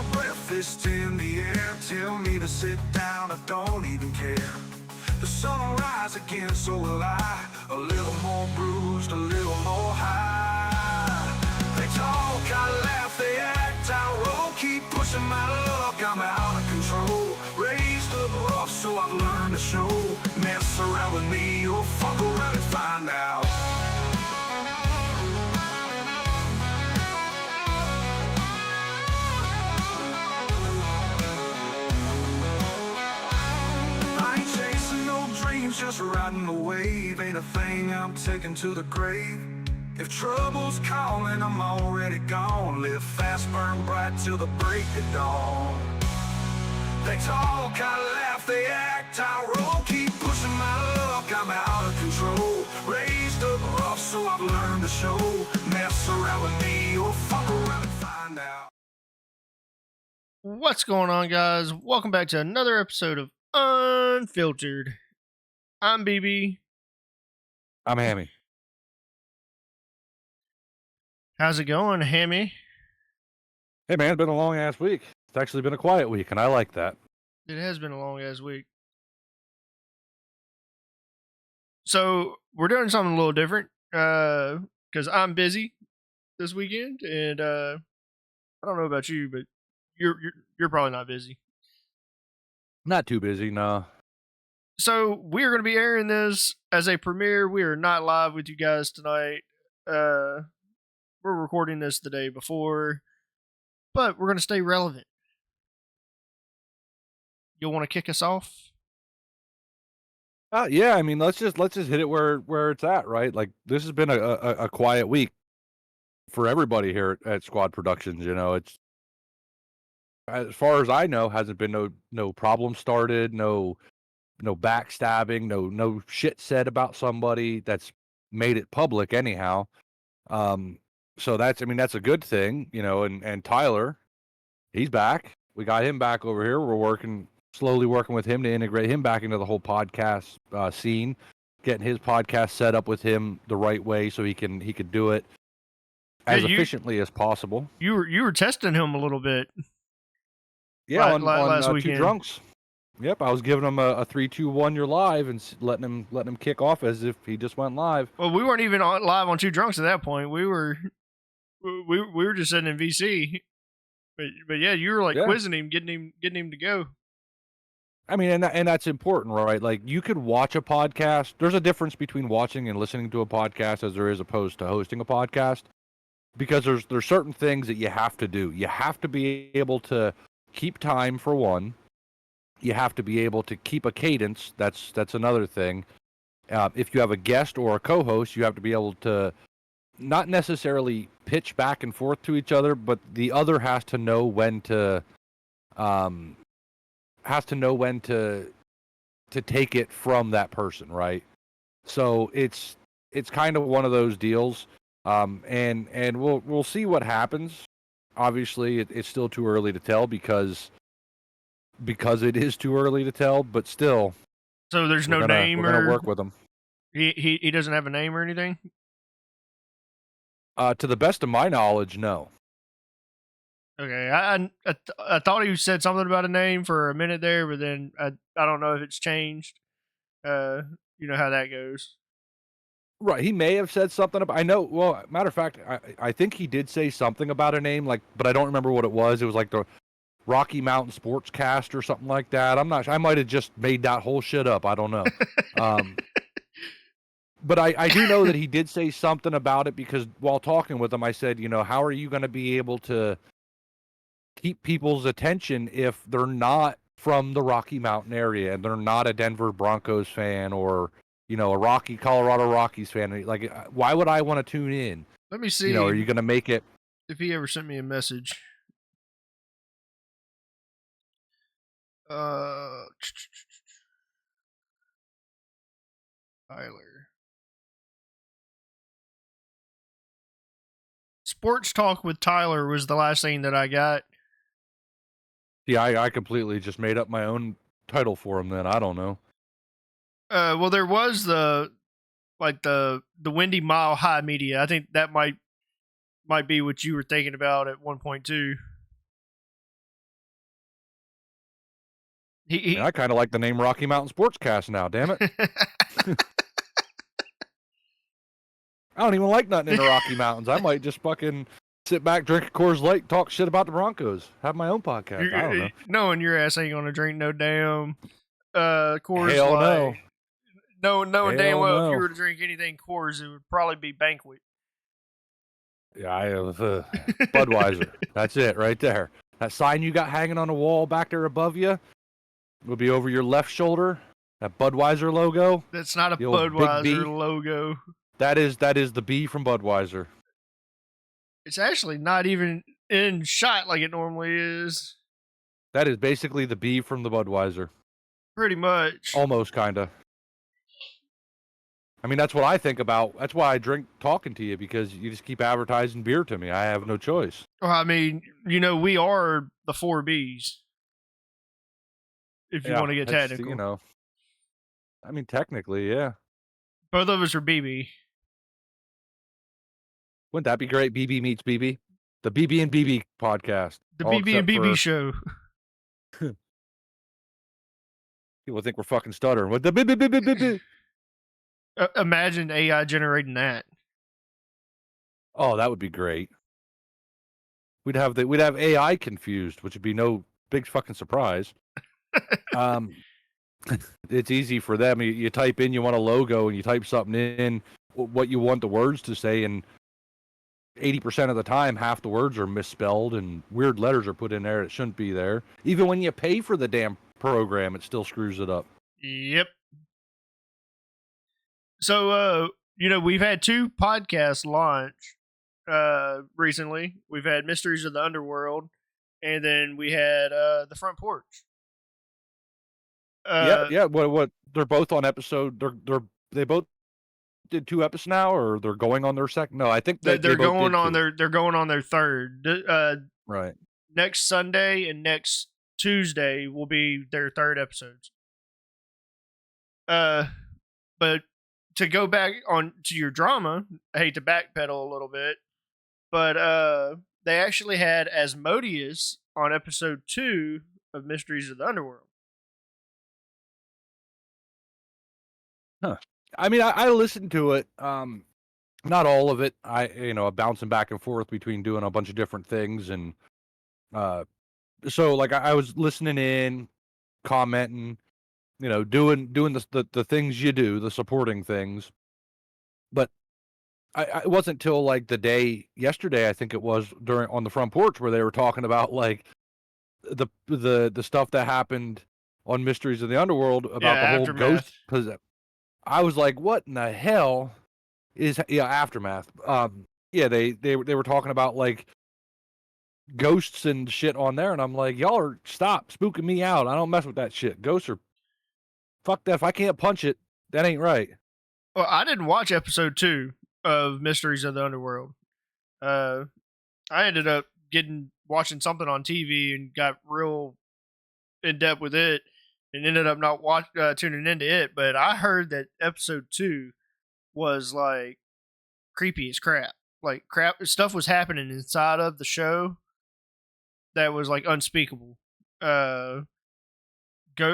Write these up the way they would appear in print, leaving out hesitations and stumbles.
my breakfast in the air. Tell me to sit down, I don't even care. The sun will rise again, so will I. A little more bruised, a little more high. They talk, I laugh, they act, I roll. Keep pushing my luck, I'm out of control. Raised up rough, so I've learned to show. Mess around with me, or fuck around and find out. Just riding the wave, ain't a thing I'm taking to the grave. If trouble's calling, I'm already gone. Live fast, burn bright till the break of dawn. They talk, I laugh, they act, I roll. Keep pushing my luck, I'm out of control. Raised up rough, so I've learned to show. Mess around with me, or fuck around and find out. What's going on, guys? Welcome back to another episode of Unfiltered. I'm BB. I'm Hammy. How's it going, Hammy? Hey man, it's been a long ass week. It's actually been a quiet week, and I like that. It has been a long ass week. So we're doing something a little different because I'm busy this weekend, and I don't know about you, but you're probably not busy. Not too busy, no. So we are going to be airing this as a premiere. We are not live with you guys tonight. We're recording this the day before, but we're going to stay relevant. You'll want to kick us off? Yeah, I mean, let's just hit it where it's at, right? Like, this has been a quiet week for everybody here at Squad Productions. You know, it's, as far as I know, hasn't been no problem started, no backstabbing, no shit said about somebody that's made it public anyhow. So that's a good thing, you know. And Tyler, he's back. We got him back over here. We're slowly working with him to integrate him back into the whole podcast scene, getting his podcast set up with him the right way so he could do it as efficiently as possible. You were testing him a little bit. Yeah, last on weekend. Two Drunks. Yep, I was giving him a 3, 2, 1, you're live, and letting him kick off as if he just went live. Well, we weren't even live on Two Drunks at that point. We were just sitting in VC. But yeah, you were quizzing him, getting him to go. I mean, and that's important, right? Like, you could watch a podcast. There's a difference between watching and listening to a podcast as there is opposed to hosting a podcast, because there's certain things that you have to do. You have to be able to keep time, for one. You have to be able to keep a cadence. That's another thing. If you have a guest or a co-host, you have to be able to not necessarily pitch back and forth to each other, but the other has to know when to take it from that person, right? So it's kind of one of those deals. And we'll see what happens. Obviously, it's still too early to tell because it is too early to tell, but still. So there's no name, we're gonna work with him. He doesn't have a name or anything? To the best of my knowledge, no. Okay, I thought he said something about a name for a minute there, but then I don't know if it's changed. You know how that goes. Right, he may have said something about. I know. Well, matter of fact, I think he did say something about a name, but I don't remember what it was. It was like the Rocky Mountain Sportscast or something like that. I'm not sure. I might have just made that whole shit up. I don't know. But I do know that he did say something about it, because while talking with him, I said, you know, how are you going to be able to keep people's attention if they're not from the Rocky Mountain area and they're not a Denver Broncos fan or, you know, a Colorado Rockies fan? Like, why would I want to tune in? Let me see. You know, are you going to make it? If he ever sent me a message. Tyler. Sports Talk with Tyler was the last thing that I got. Yeah, I completely just made up my own title for him then. I don't know. Well, there was the Windy Mile High Media. I think that might be what you were thinking about at 1.2. I kind of like the name Rocky Mountain Sportscast now. Damn it! I don't even like nothing in the Rocky Mountains. I might just fucking sit back, drink a Coors Light, talk shit about the Broncos, have my own podcast. I don't know. Knowing your ass ain't gonna drink no damn Coors Hell Light. no. Knowing damn Hell well no. if you were to drink anything Coors, it would probably be Banquet. Yeah, I have Budweiser. That's it right there. That sign you got hanging on the wall back there above you will be over your left shoulder. That Budweiser logo. That's not a the old big B. Budweiser logo. That is the B from Budweiser. It's actually not even in shot like it normally is. That is basically the B from the Budweiser. Pretty much. Almost, kinda. I mean, that's what I think about. That's why I drink talking to you, because you just keep advertising beer to me. I have no choice. Well, I mean, we are the 4Bs. If you want to get technical. I mean, technically, yeah. Both of us are BB. Wouldn't that be great? BB meets BB. The BB and BB podcast. The BB and BB show. People think we're fucking stuttering. What the BB? Imagine AI generating that. Oh, that would be great. We'd have AI confused, which would be no big fucking surprise. It's easy for them. You type in you want a logo, and you type something in what you want the words to say, and 80% of the time, half the words are misspelled and weird letters are put in there that shouldn't be there. Even when you pay for the damn program, it still screws it up. Yep. So, we've had 2 podcasts launch recently. We've had Mysteries of the Underworld, and then we had The Front Porch. Yeah. What? They're both on episode. They both did 2 episodes now, or they're going on their second. No, I think they're going on their third. Right. Next Sunday and next Tuesday will be their third episodes. But to go back on to your drama, I hate to backpedal a little bit, but they actually had Asmodeus on episode 2 of Mysteries of the Underworld. Huh. I mean, I listened to it. Not all of it. Bouncing back and forth between doing a bunch of different things, and so like I was listening in, commenting, doing the things you do, the supporting things. But it wasn't till like the day yesterday, I think it was, on the front porch, where they were talking about like the stuff that happened on Mysteries of the Underworld about the whole ghost. Because I was like, what in the hell is Aftermath? They were talking about like ghosts and shit on there, and I'm like, y'all are stop spooking me out. I don't mess with that shit. Ghosts are fuck that. If I can't punch it, that ain't right. Well, I didn't watch episode 2 of Mysteries of the Underworld. I ended up watching something on TV and got real in depth with it, and ended up not tuning into it. But I heard that episode 2 was like creepy as crap. Like stuff was happening inside of the show that was like unspeakable.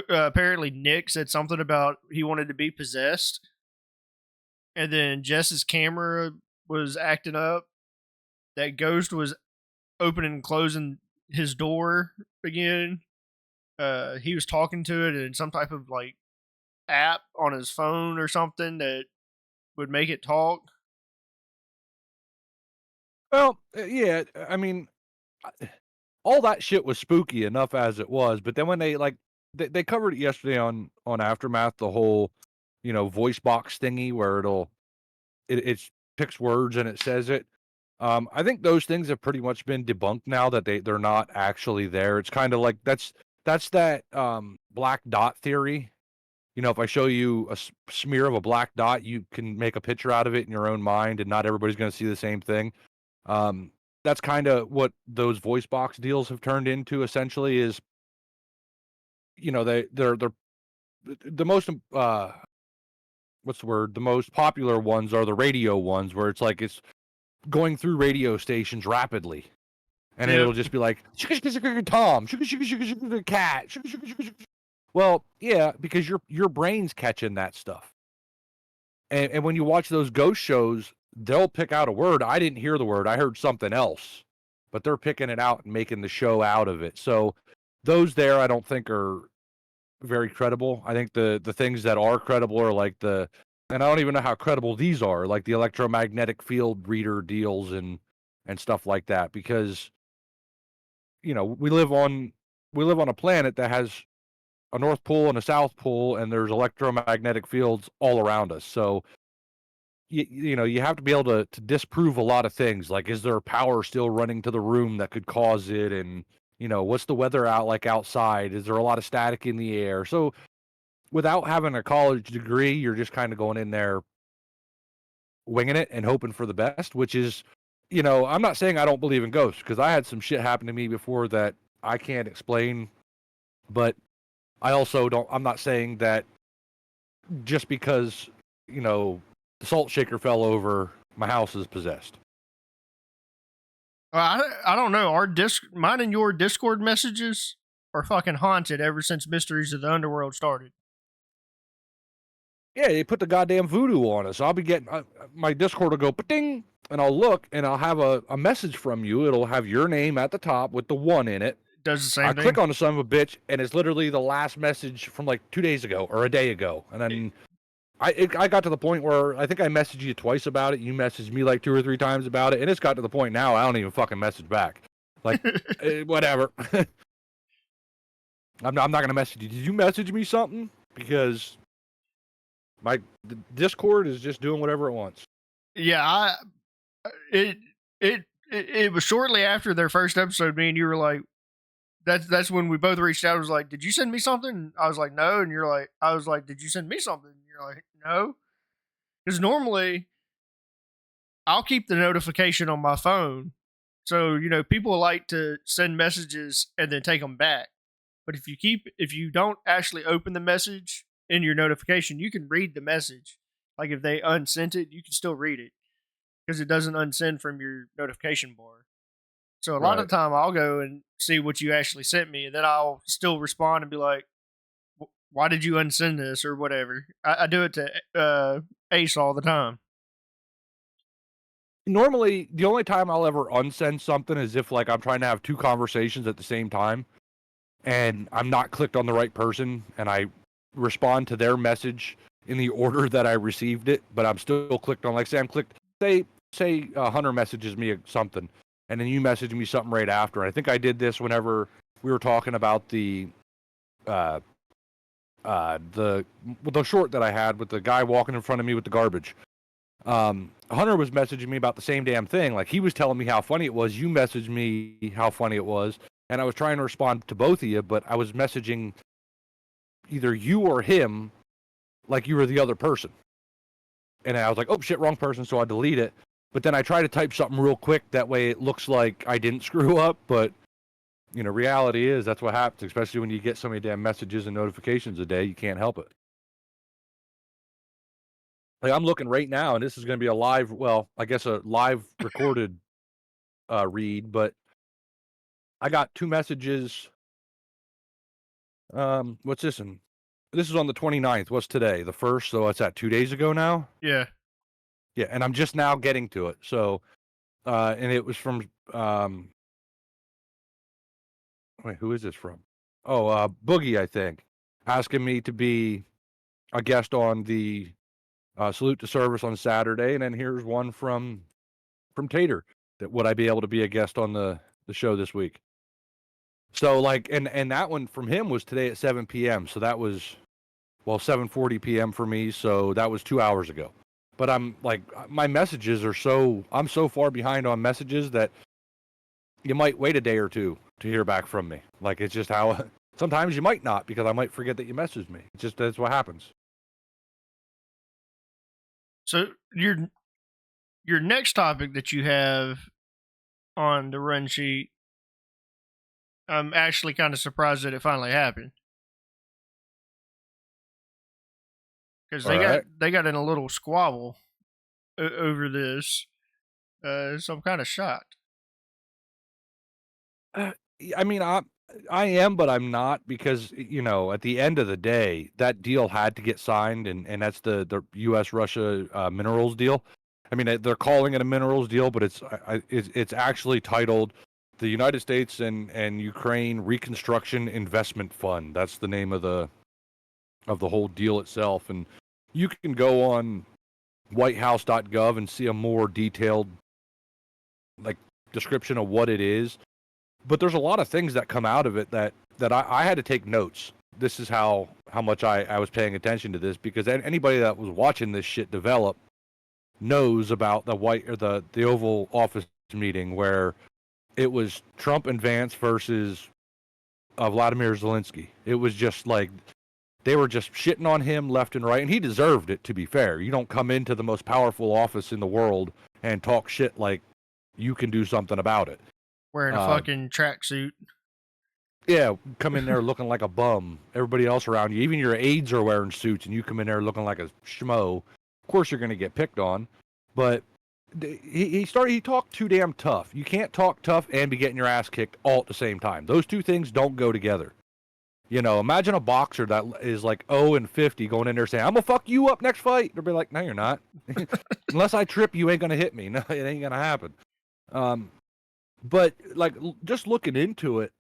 Apparently Nick said something about he wanted to be possessed, and then Jess's camera was acting up. That ghost was opening and closing his door again. He was talking to it in some type of like app on his phone or something that would make it talk. Well, yeah, I mean, all that shit was spooky enough as it was, but then when they covered it yesterday on Aftermath, the whole, voice box thingy where it picks words and it says it. I think those things have pretty much been debunked now, that they're not actually there. It's kind of like that's that black dot theory. If I show you a smear of a black dot, you can make a picture out of it in your own mind, and not everybody's going to see the same thing. That's kind of what those voice box deals have turned into. Essentially, is they're the most what's the word? The most popular ones are the radio ones, where it's like it's going through radio stations rapidly, and it'll just be like Tom, cat, Well, yeah, because your brain's catching that stuff. And when you watch those ghost shows, they'll pick out a word. I didn't hear the word. I heard something else. But they're picking it out and making the show out of it. So those there I don't think are very credible. I think the things that are credible are like and I don't even know how credible these are, like the electromagnetic field reader deals and stuff like that, because we live on a planet that has a North Pole and a South Pole, and there's electromagnetic fields all around us. So you have to be able to disprove a lot of things, like is there power still running to the room that could cause it, and what's the weather out like outside, is there a lot of static in the air? So without having a college degree, you're just kind of going in there winging it and hoping for the best, which is, I'm not saying I don't believe in ghosts, because I had some shit happen to me before that I can't explain, but I also I'm not saying that just because, the salt shaker fell over, my house is possessed. I don't know. Mine and your Discord messages are fucking haunted ever since Mysteries of the Underworld started. Yeah, they put the goddamn voodoo on us. I'll be getting my Discord will go ding, and I'll look, and I'll have a message from you. It'll have your name at the top with the 1 in it. Does the same I thing. click on the son of a bitch, and it's literally the last message from like 2 days ago or a day ago. And then I got to the point where I think I messaged you twice about it. You messaged me like 2 or 3 times about it, and it's got to the point now I don't even fucking message back. Like, whatever. I'm not gonna message you. Did you message me something? Because the Discord is just doing whatever it wants. Yeah, it was shortly after their first episode. Me and you were like, that's when we both reached out. I was like, did you send me something? I was like, no. And I was like, did you send me something? And you're like, no. Because normally I'll keep the notification on my phone. So, people like to send messages and then take them back. But if you don't actually open the message in your notification, you can read the message. Like if they unsent it, you can still read it because it doesn't unsend from your notification bar. So a lot of the time I'll go and see what you actually sent me, and then I'll still respond and be like, why did you unsend this or whatever. I do it to Ace all the time. Normally, the only time I'll ever unsend something is if like I'm trying to have 2 conversations at the same time, and I'm not clicked on the right person, and I respond to their message in the order that I received it, but I'm still clicked on. Like, say Hunter messages me something, and then you message me something right after. And I think I did this whenever we were talking about the short that I had with the guy walking in front of me with the garbage. Hunter was messaging me about the same damn thing. Like, he was telling me how funny it was. You messaged me how funny it was. And I was trying to respond to both of you, but I was messaging either you or him like you were the other person. And I was like, oh shit, wrong person, so I delete it. But then I try to type something real quick, that way it looks like I didn't screw up. But, reality is that's what happens, especially when you get so many damn messages and notifications a day, you can't help it. Like, I'm looking right now, and this is going to be a live recorded read, but I got 2 messages. What's this one? This is on the 29th. What's today? The 1st, so it's 2 days ago now? Yeah. Yeah, and I'm just now getting to it. So, and it was from, wait, who is this from? Oh, Boogie, I think, asking me to be a guest on the Salute to Service on Saturday, and then here's one from Tater, that would I be able to be a guest on the show this week? So, like, and that one from him was today at 7 p.m. So that was, 7:40 p.m. for me. So that was 2 hours ago. But I'm like, my messages are I'm so far behind on messages that you might wait a day or two to hear back from me. Like, it's just how, sometimes you might not, because I might forget that you messaged me. It's just, that's what happens. So your next topic that you have on the run sheet, I'm actually kind of surprised that it finally happened. Because they got in a little squabble over this, so I'm kind of shocked. I mean, I am, but I'm not, because, at the end of the day, that deal had to get signed, and that's the U.S. Russia minerals deal. I mean, they're calling it a minerals deal, but it's actually titled the United States and Ukraine Reconstruction Investment Fund. That's the name of the whole deal itself, and you can go on whitehouse.gov and see a more detailed description of what it is. But there's a lot of things that come out of it that I had to take notes. This is how much I was paying attention to this, because anybody that was watching this shit develop knows about the Oval Office meeting where it was Trump and Vance versus Vladimir Zelensky. It was just like they were just shitting on him left and right, and he deserved it, to be fair. You don't come into the most powerful office in the world and talk shit like you can do something about it. Wearing a fucking tracksuit. Yeah, come in there looking like a bum. Everybody else around you, even your aides, are wearing suits, and you come in there looking like a schmo. Of course, you're going to get picked on. But he talked too damn tough. You can't talk tough and be getting your ass kicked all at the same time. Those two things don't go together. Imagine a boxer that is like 0-50 going in there saying, "I'm gonna fuck you up next fight." They'll be like, "No, you're not. Unless I trip, you ain't gonna hit me. No, it ain't gonna happen." But just looking into it,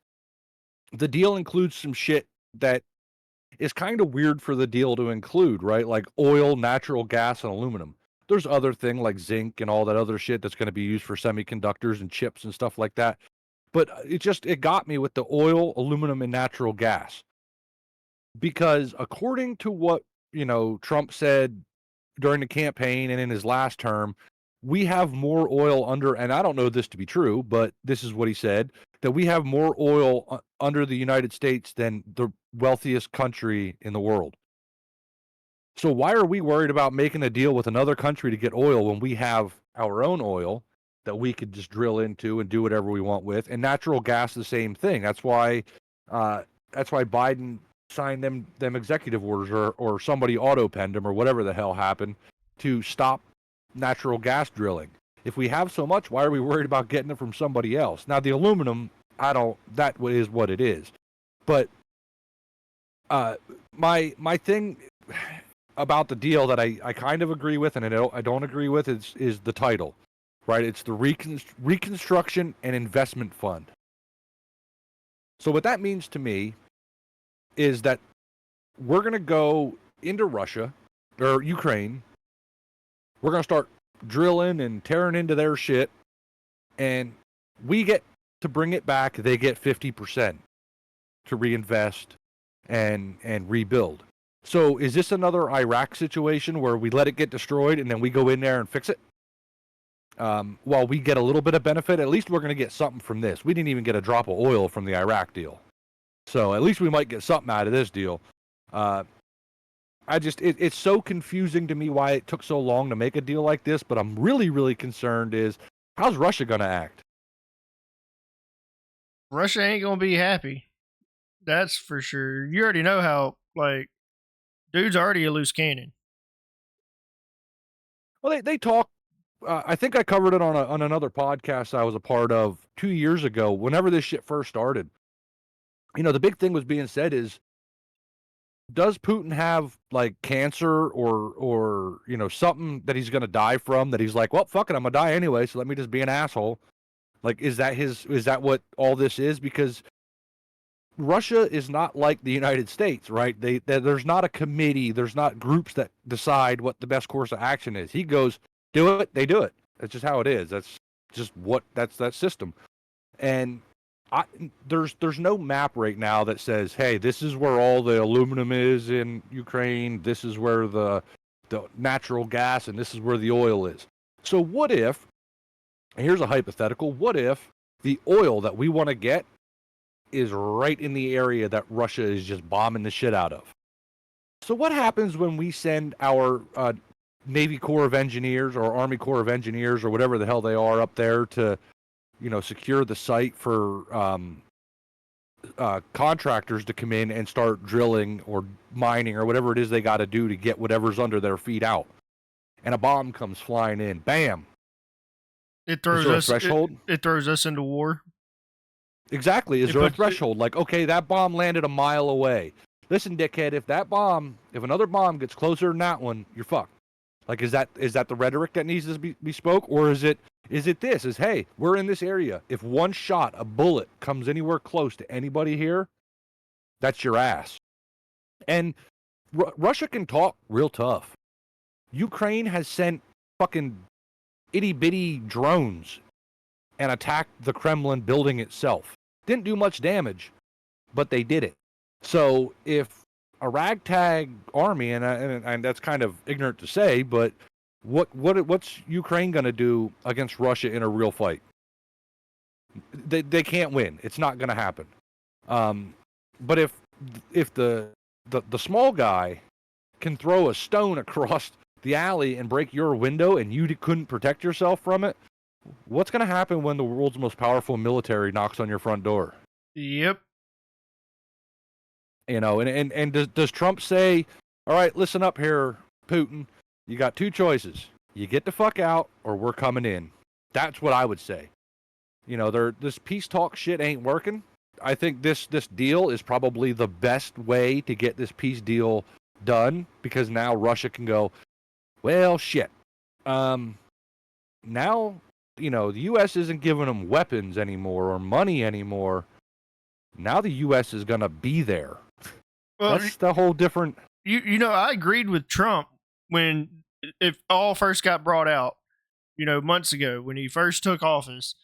the deal includes some shit that is kind of weird for the deal to include, right? Like oil, natural gas, and aluminum. There's other thing like zinc and all that other shit that's going to be used for semiconductors and chips and stuff like that. But it got me with the oil, aluminum, and natural gas. Because according to what, Trump said during the campaign and in his last term, we have more oil under, and I don't know this to be true, but this is what he said, that we have more oil under the United States than the wealthiest country in the world. So why are we worried about making a deal with another country to get oil when we have our own oil that we could just drill into and do whatever we want with? And natural gas, the same thing. That's why Biden signed them executive orders, or somebody auto-penned them, or whatever the hell happened, to stop natural gas drilling. If we have so much, why are we worried about getting it from somebody else? Now, the aluminum, that is what it is. But my thing about the deal that I kind of agree with and I don't agree with is the title, right? It's the Reconstruction and Investment Fund. So what that means to me is that we're going to go into Russia or Ukraine. We're going to start drilling and tearing into their shit, and we get to bring it back. They get 50% to reinvest and rebuild. So is this another Iraq situation where we let it get destroyed and then we go in there and fix it? While we get a little bit of benefit, at least we're going to get something from this. We didn't even get a drop of oil from the Iraq deal. So at least we might get something out of this deal. It's so confusing to me why it took so long to make a deal like this, but I'm really, really concerned is, how's Russia going to act? Russia ain't going to be happy. That's for sure. You already know how, dude's already a loose cannon. Well, they talk. I think I covered it on another podcast I was a part of 2 years ago, whenever this shit first started. The big thing was being said is, does Putin have cancer or something that he's going to die from, that he's like, well, fuck it, I'm going to die anyway, so let me just be an asshole? Is that what all this is? Because Russia is not like the United States, right? There's not a committee, there's not groups that decide what the best course of action is. He goes, do it, they do it. That's just how it is. That's just that's that system. And there's no map right now that says, hey, this is where all the aluminum is in Ukraine, this is where the natural gas, and this is where the oil is. So what if, here's a hypothetical, what if the oil that we want to get is right in the area that Russia is just bombing the shit out of? So what happens when we send our Navy Corps of Engineers or Army Corps of Engineers or whatever the hell they are up there to secure the site for contractors to come in and start drilling or mining or whatever it is they got to do to get whatever's under their feet out, and a bomb comes flying in, bam! It throws us. It throws us into war. Exactly. Is there a threshold? Like, okay, that bomb landed a mile away. Listen, dickhead, if another bomb gets closer than that one, you're fucked. Like, is that the rhetoric that needs to be spoke, or is it this? Is, hey, we're in this area. If one shot, a bullet comes anywhere close to anybody here, that's your ass. And Russia can talk real tough. Ukraine has sent fucking itty bitty drones and attacked the Kremlin building itself. Didn't do much damage, but they did it. So if a ragtag army, and that's kind of ignorant to say, but what's Ukraine going to do against Russia in a real fight? They can't win. It's not going to happen. But if the small guy can throw a stone across the alley and break your window and you couldn't protect yourself from it, what's going to happen when the world's most powerful military knocks on your front door? Yep. You know, and does Trump say, all right, listen up here, Putin, you got two choices. You get the fuck out or we're coming in. That's what I would say. You know, this peace talk shit ain't working. I think this deal is probably the best way to get this peace deal done, because now Russia can go, well, shit. Now, you know, the U.S. isn't giving them weapons anymore or money anymore. Now the U.S. is going to be there. Well, that's the whole different. You know, I agreed with Trump when it all first got brought out, you know, months ago when he first took office.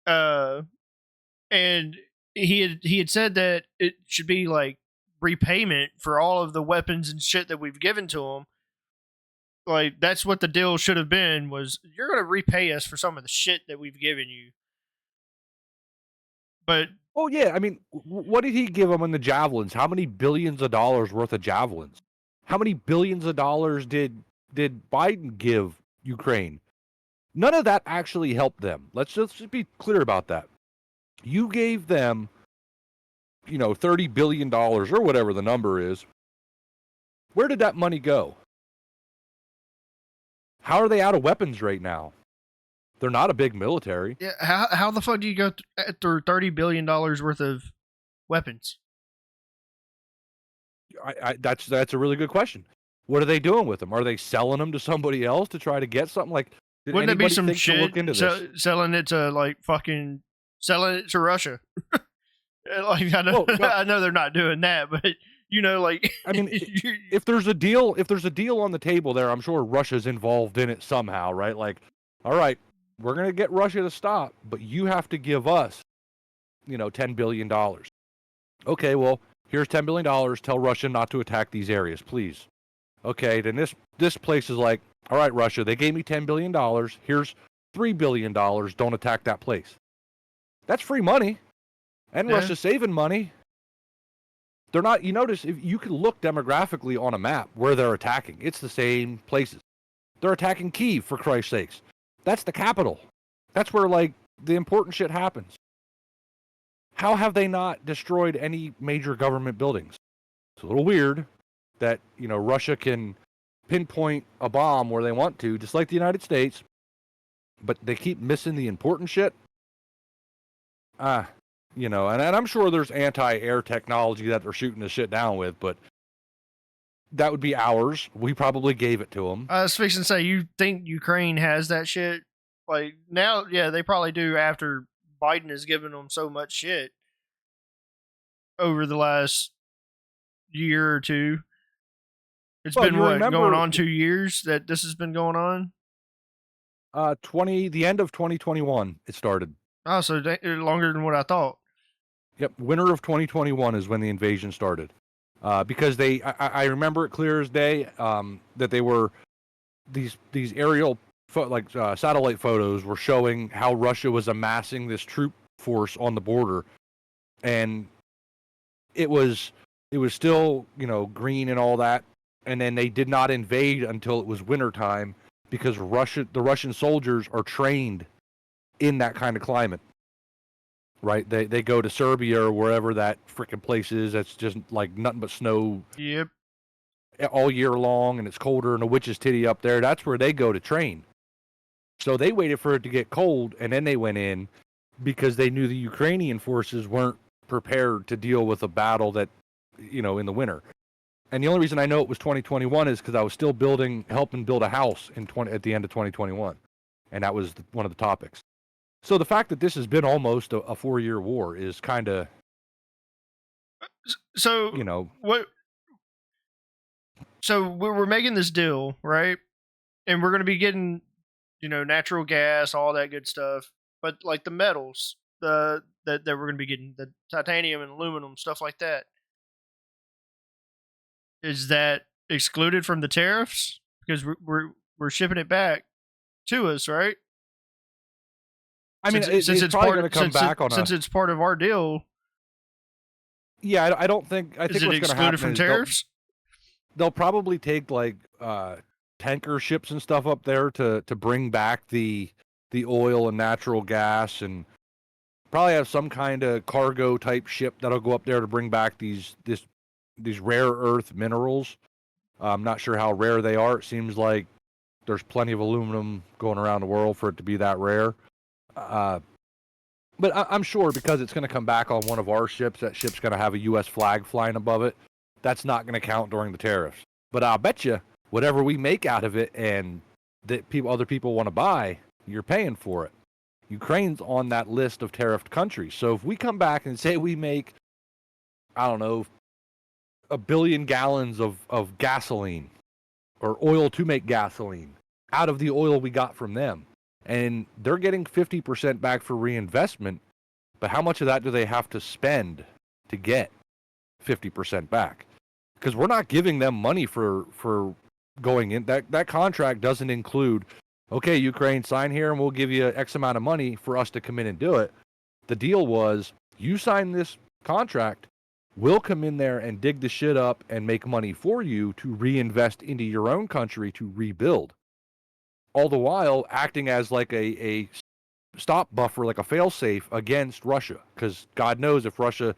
And he had said that it should be like repayment for all of the weapons and shit that we've given to him. Like, that's what the deal should have been, was you're going to repay us for some of the shit that we've given you. But oh yeah, I mean, what did he give them in the javelins? How many billions of dollars worth of javelins? How many billions of dollars did Biden give Ukraine? None of that actually helped them. Let's just be clear about that. You gave them, you know, $30 billion or whatever the number is. Where did that money go? How are they out of weapons right now? They're not a big military. Yeah, how the fuck do you go through $30 billion worth of weapons? That's a really good question. What are they doing with them? Are they selling them to somebody else to try to get something? Like, wouldn't it be some shit selling it to like fucking selling it to Russia? Like, I know, well, I know they're not doing that, but you know, like, I mean, if there's a deal on the table there, I'm sure Russia's involved in it somehow, right? Like, all right, we're going to get Russia to stop, but you have to give us, you know, $10 billion. Okay, well, here's $10 billion. Tell Russia not to attack these areas, please. Okay, then this place is like, all right, Russia, they gave me $10 billion. Here's $3 billion. Don't attack that place. That's free money. And yeah. Russia's saving money. They're not, you notice, if you can look demographically on a map where they're attacking. It's the same places. They're attacking Kyiv, for Christ's sakes. That's the capital. That's where, like, the important shit happens. How have they not destroyed any major government buildings? It's a little weird that, you know, Russia can pinpoint a bomb where they want to, just like the United States, but they keep missing the important shit. You know, and I'm sure there's anti-air technology that they're shooting this shit down with, but that would be ours. We probably gave it to them. I was fixing to say, you think Ukraine has that shit? Like, now, yeah, they probably do after Biden has given them so much shit over the last year or two. It's been, what, going on 2 years that this has been going on? The end of 2021, it started. Oh, so longer than what I thought. Yep, winter of 2021 is when the invasion started. Because I remember it clear as day that they were these aerial satellite photos were showing how Russia was amassing this troop force on the border, and it was still, you know, green and all that, and then they did not invade until it was wintertime because the Russian soldiers are trained in that kind of climate. Right, they go to Serbia or wherever that freaking place is. That's just like nothing but snow. Yep. All year long, and it's colder than a witch's titty up there. That's where they go to train. So they waited for it to get cold, and then they went in, because they knew the Ukrainian forces weren't prepared to deal with a battle that, in the winter. And the only reason I know it was 2021 is because I was still helping build a house at the end of 2021, and that was one of the topics. So the fact that this has been almost a 4-year war is kind of, so what? So we're making this deal, right? And we're going to be getting, natural gas, all that good stuff. But like the metals, that we're going to be getting, the titanium and aluminum, stuff like that. Is that excluded from the tariffs? Because we're shipping it back to us, right? I mean, since it's probably going to come back since it's part of our deal. Yeah, I don't think. I think is it what's going to happen from is tariffs? They'll probably take like tanker ships and stuff up there to bring back the oil and natural gas, and probably have some kind of cargo type ship that'll go up there to bring back these rare earth minerals. I'm not sure how rare they are. It seems like there's plenty of aluminum going around the world for it to be that rare. But I'm sure because it's going to come back on one of our ships, that ship's going to have a U.S. flag flying above it. That's not going to count during the tariffs. But I'll bet you whatever we make out of it and that other people want to buy, you're paying for it. Ukraine's on that list of tariffed countries. So if we come back and say we make, I don't know, 1 billion gallons of gasoline or oil to make gasoline out of the oil we got from them, and they're getting 50% back for reinvestment, but how much of that do they have to spend to get 50% back? Because we're not giving them money for going in. That contract doesn't include, okay, Ukraine, sign here and we'll give you X amount of money for us to come in and do it. The deal was, you sign this contract, we'll come in there and dig the shit up and make money for you to reinvest into your own country to rebuild. All the while acting as like a stop buffer, like a failsafe against Russia. Because God knows if Russia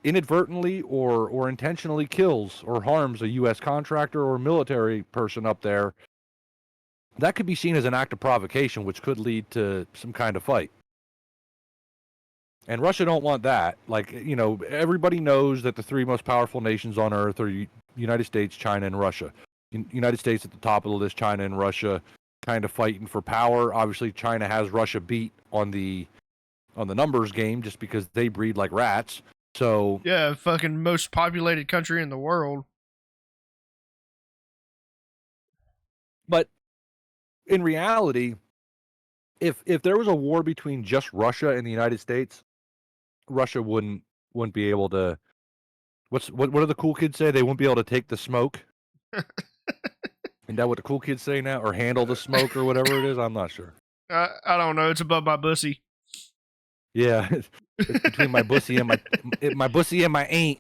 inadvertently or intentionally kills or harms a U.S. contractor or military person up there, that could be seen as an act of provocation, which could lead to some kind of fight. And Russia don't want that. Like, everybody knows that the 3 most powerful nations on Earth are United States, China, and Russia. United States at the top of the list, China and Russia kind of fighting for power. Obviously, China has Russia beat on the numbers game just because they breed like rats. So yeah, fucking most populated country in the world. But in reality, if there was a war between just Russia and the United States, Russia wouldn't be able to. What do the cool kids say? They wouldn't be able to take the smoke. Isn't that what the cool kids say now? Or handle the smoke or whatever it is? I'm not sure. I don't know. It's above my bussy. Yeah, it's between my bussy and my bussy and my ain't.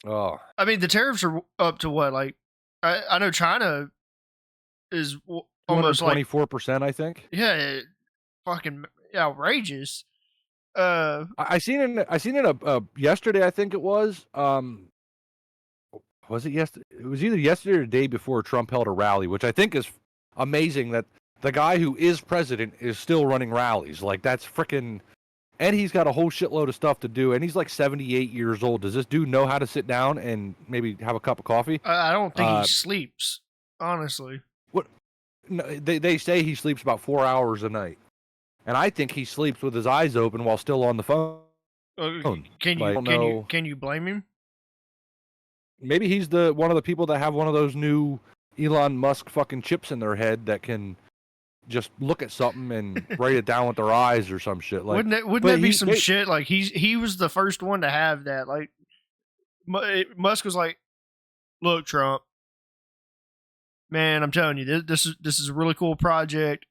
Oh, I mean, the tariffs are up to what? Like, I know China is almost like 24%, I think. Yeah, fucking outrageous. I seen it yesterday. I think it was. Was it yesterday? It was either yesterday or the day before Trump held a rally, which I think is amazing that the guy who is president is still running rallies. Like, that's freaking. And he's got a whole shitload of stuff to do, and he's like 78 years old. Does this dude know how to sit down and maybe have a cup of coffee? I don't think he sleeps, honestly. What? No, they say he sleeps about 4 hours a night, and I think he sleeps with his eyes open while still on the phone. Can you blame him? Maybe he's one of the people that have one of those new Elon Musk fucking chips in their head that can just look at something and write it down with their eyes or some shit. Like, wouldn't that be some shit? Like, he was the first one to have that. Like, Musk was like, "Look, Trump, man, I'm telling you, this is a really cool project,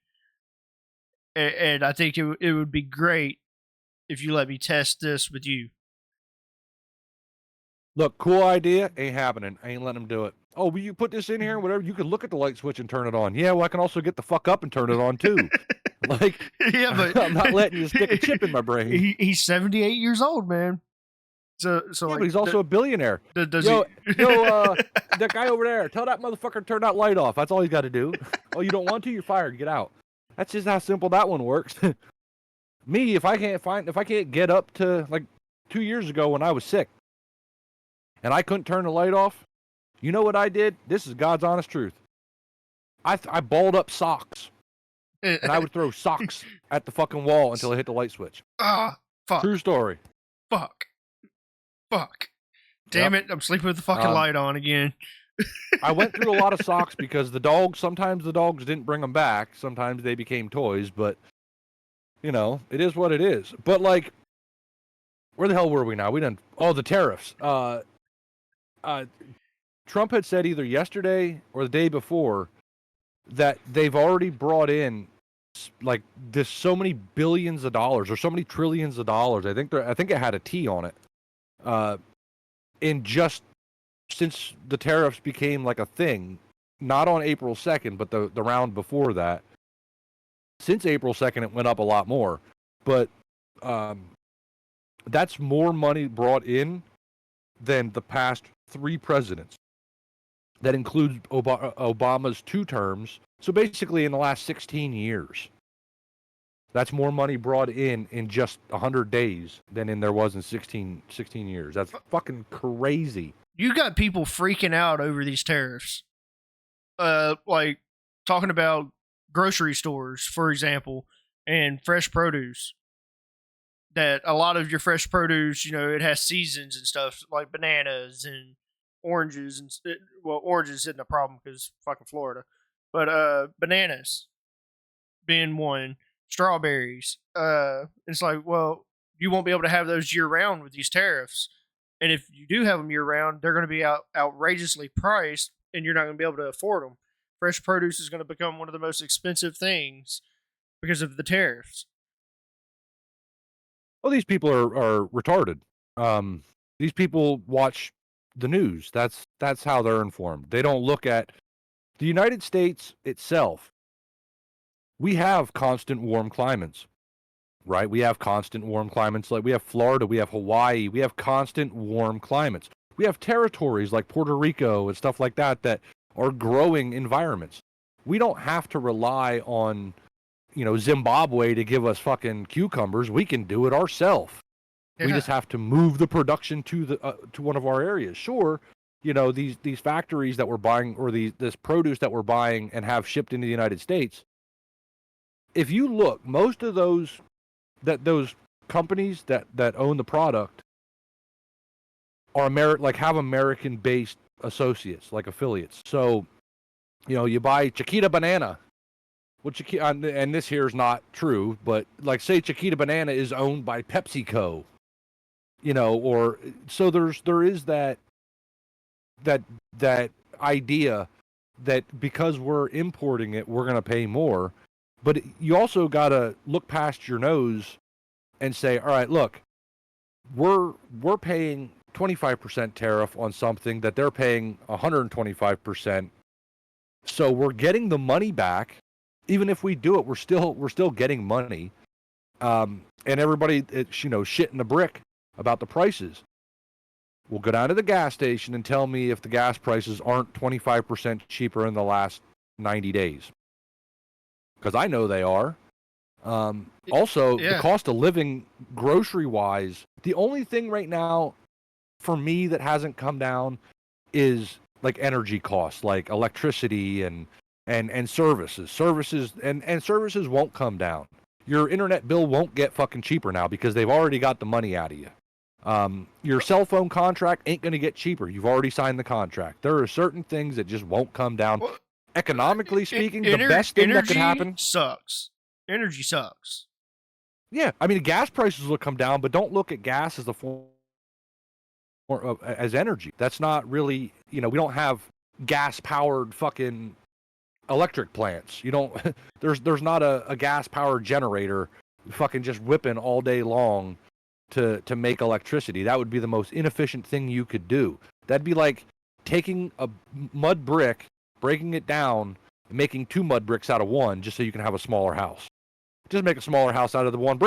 and I think it would be great if you let me test this with you." Look, cool idea, ain't happening. I ain't letting him do it. Oh, will you put this in here? Whatever. You can look at the light switch and turn it on. Yeah, well, I can also get the fuck up and turn it on too. Like, yeah, but I'm not letting you stick a chip in my brain. He's 78 years old, man. So Yeah, like, but he's also a billionaire. does Yo, he? that guy over there, tell that motherfucker to turn that light off. That's all he's got to do. Oh, you don't want to? You're fired. Get out. That's just how simple that one works. Me, if I can't get up to, like, 2 years ago when I was sick, and I couldn't turn the light off, you know what I did? This is God's honest truth. I balled up socks, and I would throw socks at the fucking wall until it hit the light switch. Ah, fuck, True story. fuck. Damn it! I'm sleeping with the fucking light on again. I went through a lot of socks because sometimes the dogs didn't bring them back. Sometimes they became toys, but, you know, it is what it is. But, like, where the hell were we now? The tariffs. Trump had said either yesterday or the day before that they've already brought in, like, this so many billions of dollars or so many trillions of dollars. I think it had a T on it. In just since the tariffs became like a thing, not on April 2nd, but the round before that. Since April 2nd, it went up a lot more. But that's more money brought in than the past 3 presidents. That includes Obama's 2 terms. So basically in the last 16 years. That's more money brought in just 100 days than there was in 16 years. That's fucking crazy. You got people freaking out over these tariffs. Like talking about grocery stores, for example, and fresh produce. That a lot of your fresh produce, you know, it has seasons and stuff like bananas and oranges and oranges isn't a problem because fucking Florida, but bananas being one, strawberries. It's like, well, you won't be able to have those year round with these tariffs. And if you do have them year round, they're going to be outrageously priced, and you're not going to be able to afford them. Fresh produce is going to become one of the most expensive things because of the tariffs. Well, these people are retarded. These people watch the news. That's how they're informed. They don't look at the United States itself. We have constant warm climates. Right? We have constant warm climates, like we have Florida, we have Hawaii, we have constant warm climates. We have territories like Puerto Rico and stuff like that that are growing environments. We don't have to rely on, you know, Zimbabwe to give us fucking cucumbers. We can do it ourselves. Yeah. We just have to move the production to one of our areas. Sure, you know, these factories that we're buying, or this produce that we're buying and have shipped into the United States. If you look, most of those companies that own the product are have American-based associates, like affiliates. So, you know, you buy Chiquita Banana, which, and this here is not true, but like say Chiquita Banana is owned by PepsiCo, you know, or so there is that idea that because we're importing it, we're going to pay more. But you also got to look past your nose and say, all right, look, we're paying 25% tariff on something that they're paying 125%. So we're getting the money back. Even if we do it, we're still getting money. And everybody, you know, shitting the brick about the prices. We'll go down to the gas station and tell me if the gas prices aren't 25% cheaper in the last 90 days. Because I know they are. Also, the cost of living grocery-wise, the only thing right now for me that hasn't come down is like energy costs, like electricity and services. Services won't come down. Your internet bill won't get fucking cheaper now because they've already got the money out of you. Your cell phone contract ain't going to get cheaper. You've already signed the contract. There are certain things that just won't come down. Well, economically speaking, the best thing that could happen sucks. Energy sucks. Yeah, I mean, gas prices will come down, but don't look at gas as a form as energy. That's not really, you know, we don't have gas-powered fucking electric plants. You don't. There's not a gas-powered generator fucking just whipping all day long to make electricity. That would be the most inefficient thing you could do. That'd be like taking a mud brick, breaking it down, and making 2 mud bricks out of one just so you can have a smaller house. Just make a smaller house out of the one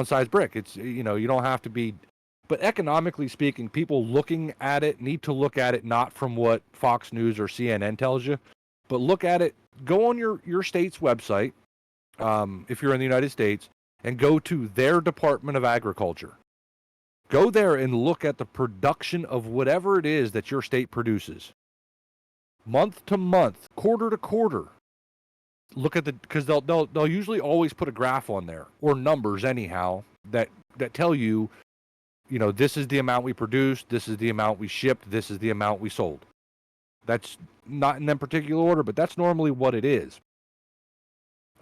size brick. It's, you know, you don't have to be But economically speaking, people looking at it need to look at it not from what Fox News or CNN tells you, but look at it, go on your state's website, if you're in the United States, and go to their Department of Agriculture. Go there and look at the production of whatever it is that your state produces. Month to month, quarter to quarter. Look at because they'll usually always put a graph on there, or numbers anyhow, that tell you, this is the amount we produced, this is the amount we shipped, this is the amount we sold. That's not in that particular order, but that's normally what it is.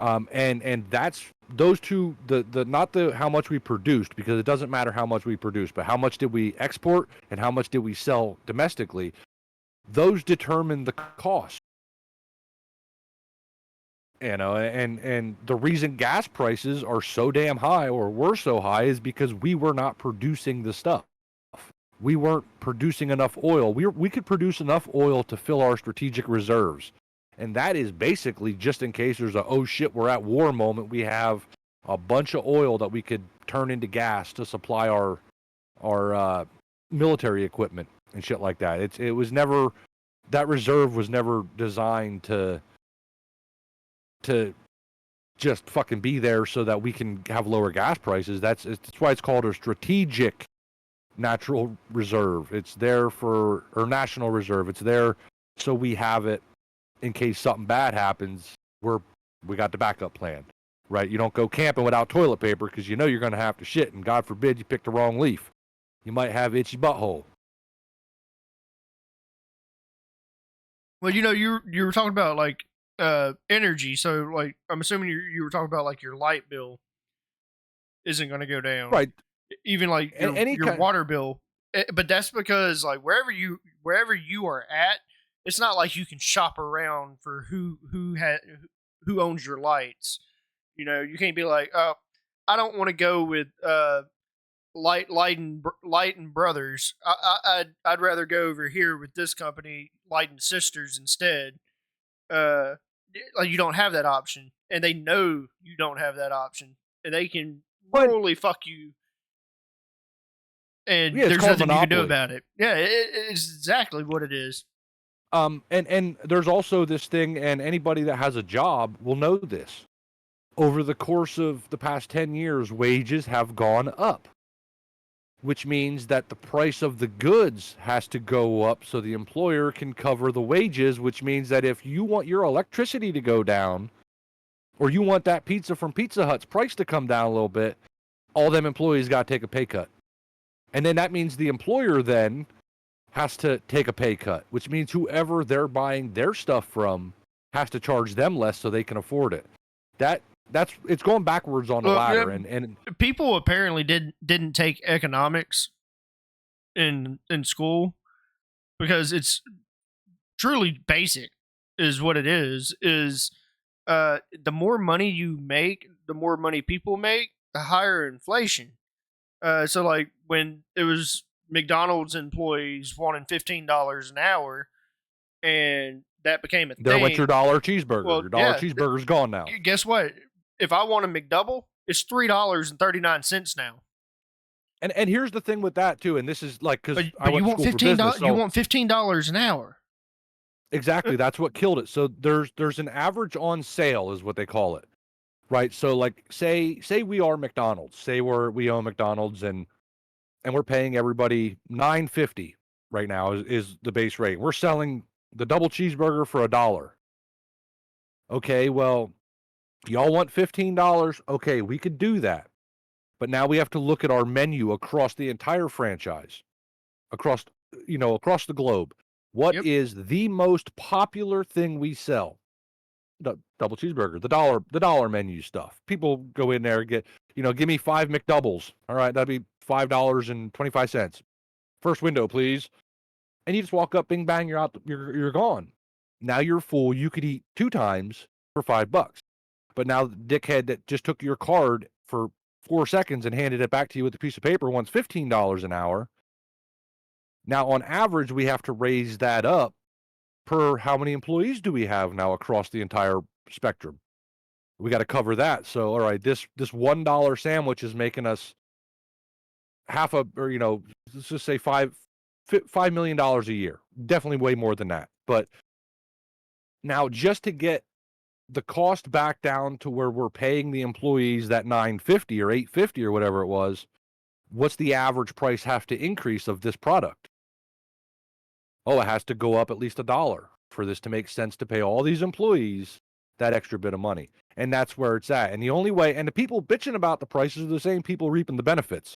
And that's those two, not how much we produced, because it doesn't matter how much we produced, but how much did we export and how much did we sell domestically. Those determine the cost. And the reason gas prices are so damn high, or were so high, is because we were not producing the stuff. We weren't producing enough oil. We could produce enough oil to fill our strategic reserves. And that is basically just in case there's a, oh shit, we're at war moment. We have a bunch of oil that we could turn into gas to supply our military equipment and shit like that. It was never, that reserve was never designed to just fucking be there so that we can have lower gas prices. That's why it's called a strategic natural reserve. It's there or national reserve. It's there so we have it in case something bad happens. We got the backup plan, right? You don't go camping without toilet paper because you're going to have to shit, and God forbid you pick the wrong leaf. You might have itchy butthole. Well, you were talking about like energy, so like I'm assuming you were talking about like your light bill isn't going to go down, right? Even like your water bill, but that's because like wherever you are at, it's not like you can shop around for who owns your lights. You can't be like, oh, I don't want to go with Light and Brothers. I'd rather go over here with this company, Light and Sisters, instead. Like you don't have that option, and they know you don't have that option, and they can really fuck you. And there's nothing you can do about it. Yeah, it's exactly what it is. And there's also this thing, and anybody that has a job will know this. Over the course of the past 10 years, wages have gone up, which means that the price of the goods has to go up so the employer can cover the wages, which means that if you want your electricity to go down, or you want that pizza from Pizza Hut's price to come down a little bit, all them employees got to take a pay cut. And then that means the employer then has to take a pay cut, which means whoever they're buying their stuff from has to charge them less so they can afford it. It's going backwards on the ladder. And people apparently didn't take economics in school, because it's truly basic, is what it is the more money you make, the more money people make, the higher inflation. So like when it was McDonald's employees wanting $15 an hour, and that became a thing. There went your $1 cheeseburger. Well, your $1 cheeseburger's gone now. Guess what? If I want a McDouble, it's $3.39 now. And here's the thing with that too, and this is like, because you want $15. You want $15 an hour. Exactly, that's what killed it. So there's an average on sale, is what they call it, right? So like, say we are McDonald's. Say we own McDonald's, and we're paying everybody $9.50 right now is the base rate. We're selling the double cheeseburger for $1. Okay, well, y'all want $15? Okay, we could do that. But now we have to look at our menu across the entire franchise, across the globe. What is the most popular thing we sell? The double cheeseburger, the dollar menu stuff. People go in there and get, give me 5 McDoubles. All right, that'd be $5.25. First window, please. And you just walk up, bing bang, you're out. You're gone. Now you're full. You could eat 2 times for $5. But now the dickhead that just took your card for 4 seconds and handed it back to you with a piece of paper wants $15 an hour. Now, on average, we have to raise that up per how many employees do we have now across the entire spectrum. We got to cover that. So, all right, this $1 sandwich is making us let's just say $5 million a year. Definitely way more than that. But now just to get the cost back down to where we're paying the employees that $950 or $850 or whatever it was, what's the average price have to increase of this product? Oh, it has to go up at least $1 for this to make sense to pay all these employees that extra bit of money. And that's where it's at. And the only way, and the people bitching about the prices are the same people reaping the benefits.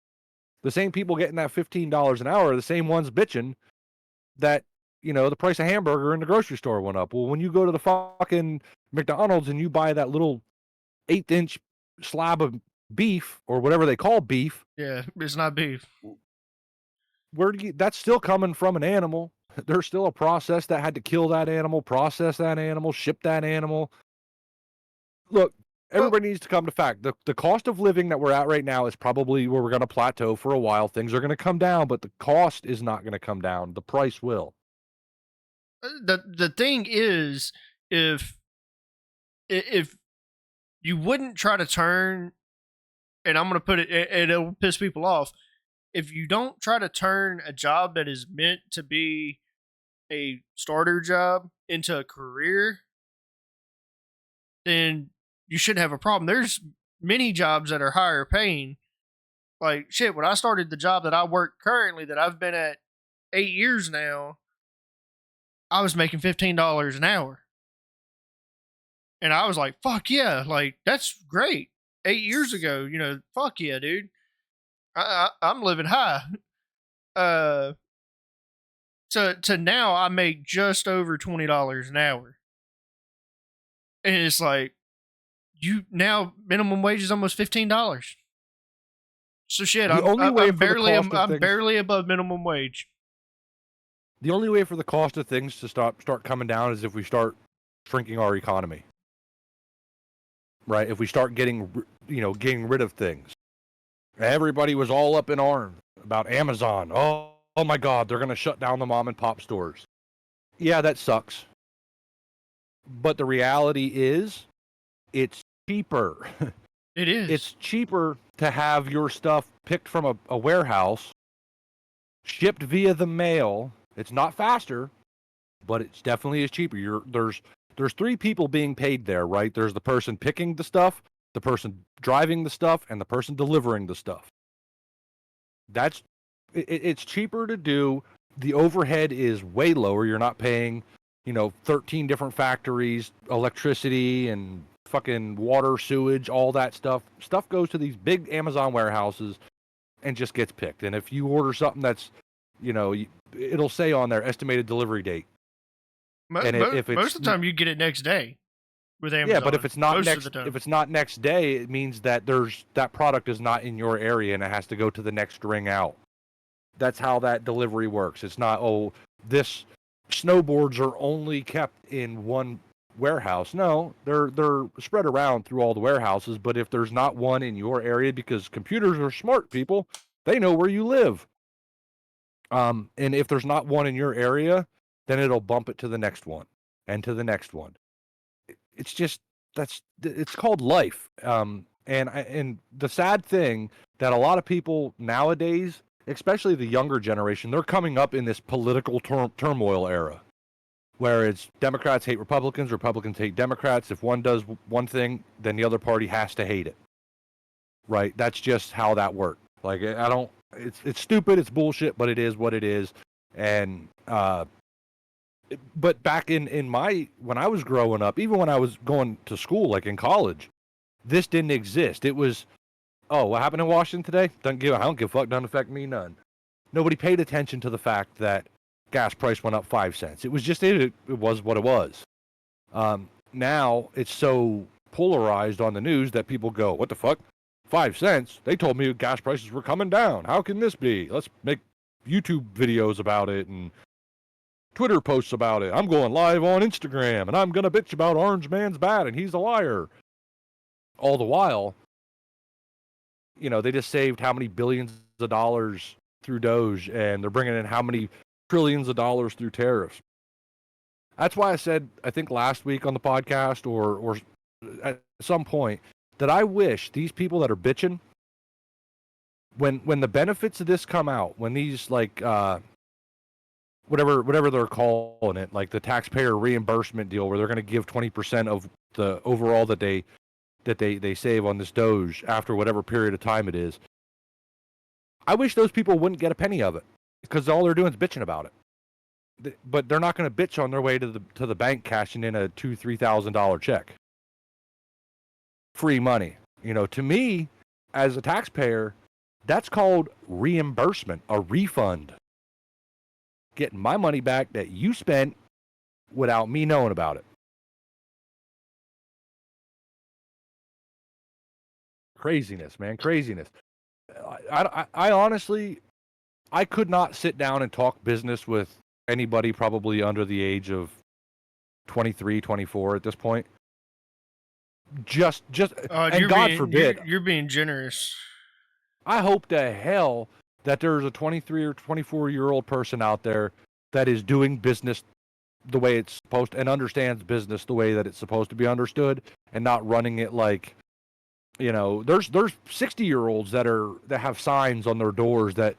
The same people getting that $15 an hour are the same ones bitching that, the price of hamburger in the grocery store went up. Well, when you go to the fucking McDonald's and you buy that little 1/8 slab of beef or whatever they call beef. Yeah, it's not beef. That's still coming from an animal. There's still a process that had to kill that animal, process that animal, ship that animal. Look, everybody needs to come to fact. The cost of living that we're at right now is probably where we're going to plateau for a while. Things are going to come down, but the cost is not going to come down. The price will. The thing is, if you wouldn't try to turn, and I'm going to put it, it'll piss people off. If you don't try to turn a job that is meant to be a starter job into a career, then you shouldn't have a problem. There's many jobs that are higher paying. Like, shit, when I started the job that I work currently, that I've been at 8 years now, I was making $15 an hour. And I was like, fuck yeah, like, that's great. 8 years ago, fuck yeah, dude. I'm living high. To now, I make just over $20 an hour. And it's like, minimum wage is almost $15. So shit, I'm barely above minimum wage. The only way for the cost of things to start coming down is if we start shrinking our economy. Right? If we start getting rid of things. Everybody was all up in arms about Amazon. Oh my God, they're going to shut down the mom and pop stores. Yeah, that sucks. But the reality is, it's cheaper. It is. It's cheaper to have your stuff picked from a warehouse, shipped via the mail. It's not faster, but it's definitely is cheaper. There's 3 people being paid there, right? There's the person picking the stuff, the person driving the stuff, and the person delivering the stuff. It's cheaper to do. The overhead is way lower. You're not paying, 13 different factories, electricity and fucking water, sewage, all that stuff. Stuff goes to these big Amazon warehouses and just gets picked. And if you order something that's, it'll say on there estimated delivery date. If most of the time you get it next day with Amazon. Yeah, but if it's not next day, it means that that product is not in your area and it has to go to the next ring out. That's how that delivery works. It's not, this snowboards are only kept in one warehouse. No, they're spread around through all the warehouses, but if there's not one in your area, because computers are smart people, they know where you live. And if there's not one in your area, then it'll bump it to the next one and to the next one. It's just, it's called life. And the sad thing that a lot of people nowadays, especially the younger generation, they're coming up in this political turmoil era where it's Democrats hate Republicans, Republicans hate Democrats. If one does one thing, then the other party has to hate it. Right? That's just how that works. Like, it's stupid, it's bullshit, but it is what it is. And, but back when I was growing up, even when I was going to school, like in college, this didn't exist. It was, what happened in Washington today? I don't give a fuck, doesn't affect me none. Nobody paid attention to the fact that gas price went up 5 cents. It was just, it was what it was. Now it's so polarized on the news that people go, what the fuck? 5 cents? They told me gas prices were coming down. How can this be? Let's make YouTube videos about it and Twitter posts about it. I'm going live on Instagram and I'm going to bitch about Orange Man's bad and he's a liar. All the while, they just saved how many billions of dollars through Doge, and they're bringing in how many trillions of dollars through tariffs. That's why I said, I think last week on the podcast or at some point, that I wish these people that are bitching when the benefits of this come out, when these like whatever they're calling it, like the taxpayer reimbursement deal, where they're going to give 20% of the overall that they save on this Doge after whatever period of time it is. I wish those people wouldn't get a penny of it, because all they're doing is bitching about it. But they're not going to bitch on their way to the bank cashing in a $2,000-$3,000 check. Free money. To me, as a taxpayer, that's called reimbursement, a refund. Getting my money back that you spent without me knowing about it. Craziness, man, craziness. I honestly, I could not sit down and talk business with anybody probably under the age of 23, 24 at this point. And God forbid. You're being generous. I hope to hell that there's a 23 or 24-year-old person out there that is doing business the way it's supposed to, and understands business the way that it's supposed to be understood, and not running it like, there's 60-year-olds that have signs on their doors that,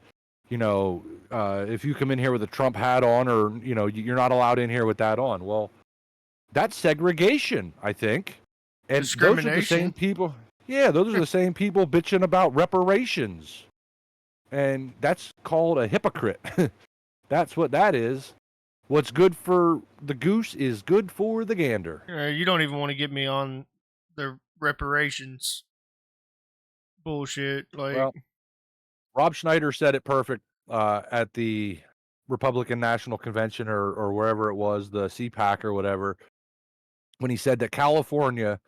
if you come in here with a Trump hat on, or, you're not allowed in here with that on. Well, that's segregation, I think. And those are the same people. Yeah, those are the same people bitching about reparations. And that's called a hypocrite. That's what that is. What's good for the goose is good for the gander. You don't even want to get me on the reparations bullshit. Well, Rob Schneider said it perfect at the Republican National Convention or wherever it was, the CPAC or whatever, when he said that California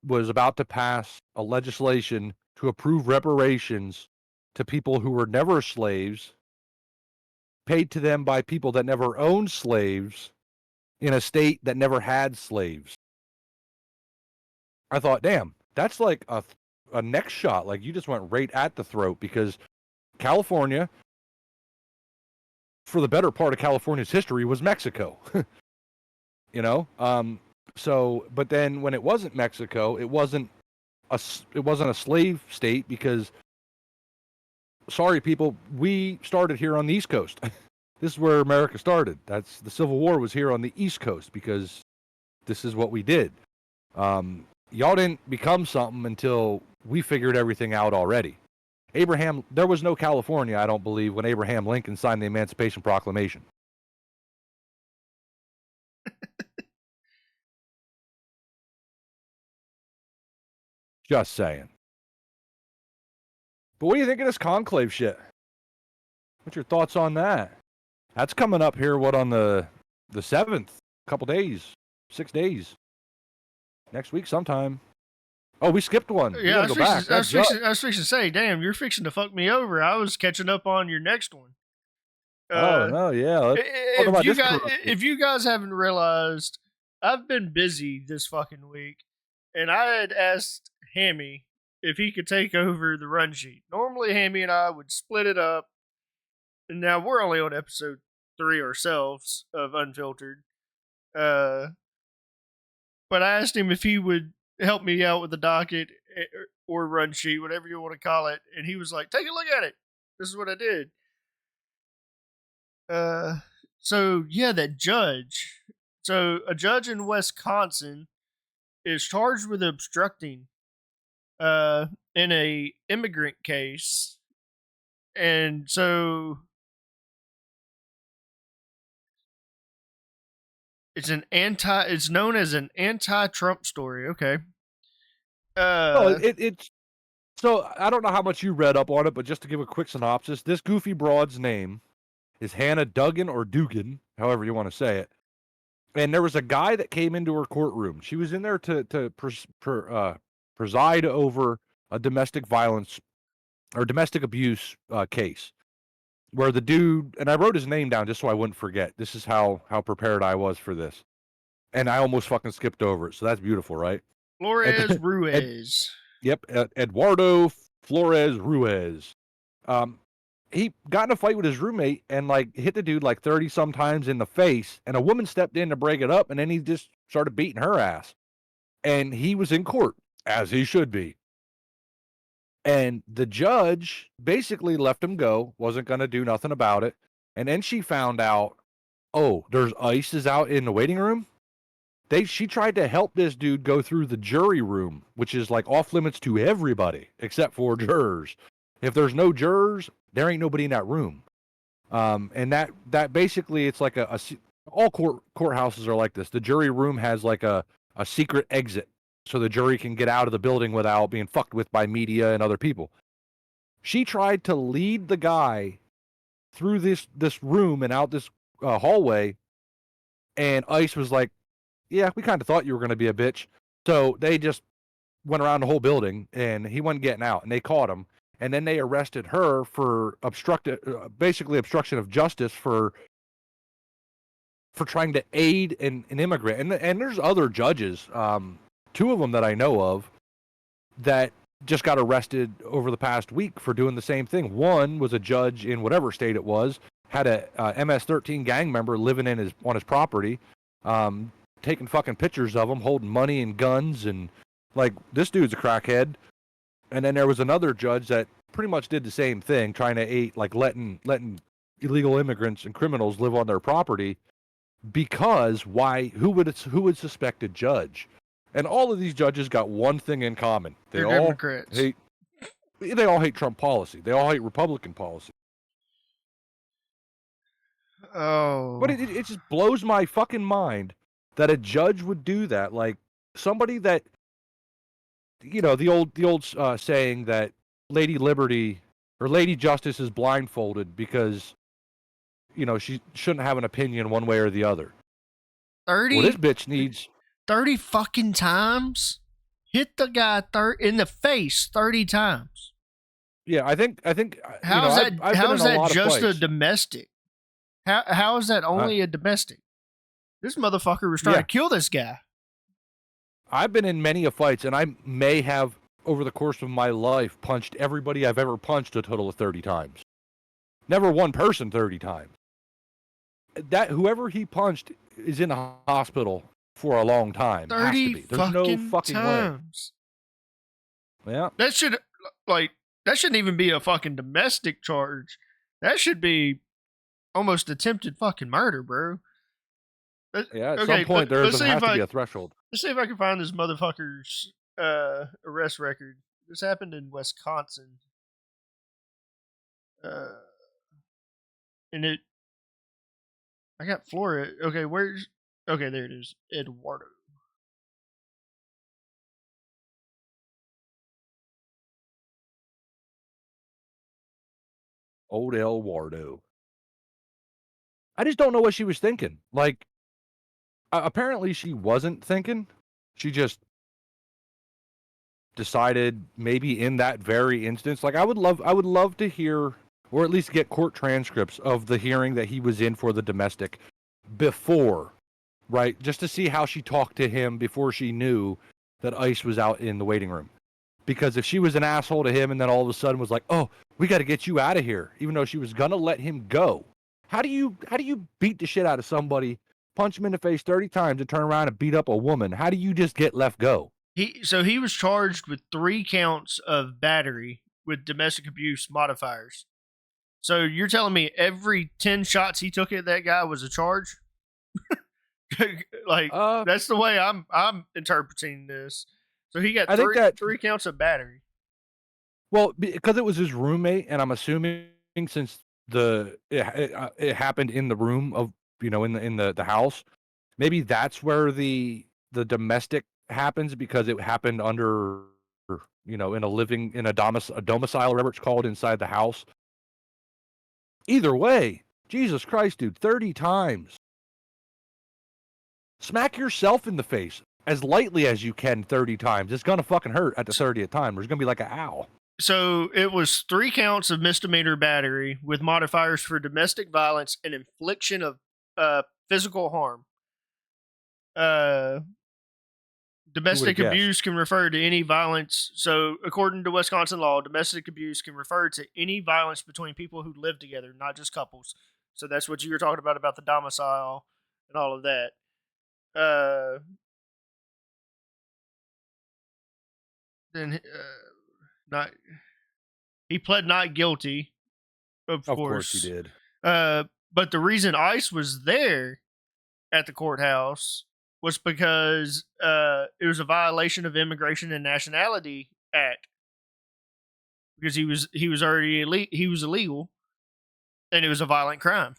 was about to pass a legislation to approve reparations to people who were never slaves, paid to them by people that never owned slaves in a state that never had slaves. I thought, damn, that's like a neck shot. Like, you just went right at the throat, because California, for the better part of California's history, was Mexico. So, but then when it wasn't Mexico, it wasn't a slave state, because, sorry people, we started here on the East Coast. This is where America started. The Civil War was here on the East Coast, because this is what we did. Y'all didn't become something until we figured everything out already. There was no California, I don't believe, when Abraham Lincoln signed the Emancipation Proclamation. Just saying. But what do you think of this conclave shit? What's your thoughts on that? That's coming up here, on the 7th? A couple days. 6 days. Next week sometime. Oh, we skipped one. Yeah, I was fixing to say, damn, you're fixing to fuck me over. I was catching up on your next one. No, yeah. If you guys haven't realized, I've been busy this fucking week, and I had asked Hammy if he could take over the run sheet. Normally, Hammy and I would split it up, and now we're only on episode 3 ourselves of Unfiltered. But I asked him if he would help me out with the docket or run sheet, whatever you want to call it, and he was like, take a look at it. This is what I did. So yeah, that judge. So a judge in Wisconsin is charged with obstructing in a immigrant case. And so it's known as an anti-Trump story. Okay. So I don't know how much you read up on it, but just to give a quick synopsis, this goofy broad's name is Hannah Duggan, or Dugan, however you want to say it. And there was a guy that came into her courtroom. She was in there to preside over a domestic violence or domestic abuse case, where the dude, and I wrote his name down just so I wouldn't forget. This is how prepared I was for this. And I almost fucking skipped over it. So that's beautiful, right? Flores Ruiz. Yep, Eduardo Flores Ruiz. He got in a fight with his roommate and hit the dude 30 sometimes in the face, and a woman stepped in to break it up, and then he just started beating her ass. And he was in court, as he should be. And the judge basically left him go, wasn't going to do nothing about it. And then she found out, oh, there's ICE is out in the waiting room. She tried to help this dude go through the jury room, which is like off limits to everybody except for jurors. If there's no jurors, there ain't nobody in that room. And that basically, it's like all courthouses are like this. The jury room has like a secret exit, so the jury can get out of the building without being fucked with by media and other people. She tried to lead the guy through this room and out this hallway, and ICE was like, yeah, we kind of thought you were going to be a bitch. So they just went around the whole building, and he wasn't getting out, and they caught him. And then they arrested her for basically obstruction of justice for trying to aid an immigrant. And there's other judges, two of them that I know of, that just got arrested over the past week for doing the same thing. One was a judge in whatever state it was, had a MS-13 gang member living on his property, taking fucking pictures of him, holding money and guns, and like, this dude's a crackhead. And then there was another judge that pretty much did the same thing, trying to aid, like letting illegal immigrants and criminals live on their property. Because why? Who would suspect a judge? And all of these judges got one thing in common: They're Democrats. They all hate Trump policy. They all hate Republican policy. Oh, but it just blows my fucking mind that a judge would do that. Like, somebody that, you know, the old saying that Lady Liberty or Lady Justice is blindfolded because, you know, she shouldn't have an opinion one way or the other. 30? Well, this bitch needs 30 fucking times? Hit the guy in the face 30 times. Yeah, I think. How is that? How is that just a fights. Domestic? How is that only a domestic? This motherfucker was trying to kill this guy. I've been in many fights, and I may have, over the course of my life, punched everybody I've ever punched a total of 30 times. Never one person 30 times. That whoever he punched is in a hospital for a long time. 30 There's no fucking times. way. Yeah. That shouldn't even be a fucking domestic charge. That should be almost attempted fucking murder, bro. Yeah, at some point there has to be a threshold. Let's see if I can find this motherfucker's arrest record. This happened in Wisconsin. And I got Florida. Okay, okay, there it is. Eduardo. Old Eduardo. I just don't know what she was thinking. Like, apparently she wasn't thinking. She just decided, maybe in that very instance. Like, I would love to hear, or at least get court transcripts of the hearing that he was in for the domestic before, right? Just to see how she talked to him before she knew that ICE was out in the waiting room. Because if she was an asshole to him and then all of a sudden was like, oh, we got to get you out of here, even though she was going to let him go. How do you beat the shit out of somebody, punch him in the face 30 times, and turn around and beat up a woman? How do you just get left go? He was charged with 3 counts of battery with domestic abuse modifiers. So you're telling me every 10 shots he took at that guy was a charge? Like, that's the way I'm interpreting this. So he got 3 counts of battery. Well, because it was his roommate, and I'm assuming since it happened in the room of, you know, in the house, maybe that's where the domestic happens, because it happened under, you know, in a domicile, whatever it's called, inside the house. Either way, Jesus Christ, dude, 30 times. Smack yourself in the face as lightly as you can 30 times. It's gonna fucking hurt at the 30th time. There's gonna be like an ow. So it was 3 counts of misdemeanor battery with modifiers for domestic violence and infliction of physical harm. Domestic abuse can refer to any violence. So according to Wisconsin law, domestic abuse can refer to any violence between people who live together, not just couples. So that's what you were talking about the domicile and all of that. Then not He pled not guilty, of course he course. did. But the reason ICE was there at the courthouse was because it was a violation of Immigration and Nationality Act, because he was illegal, and it was a violent crime.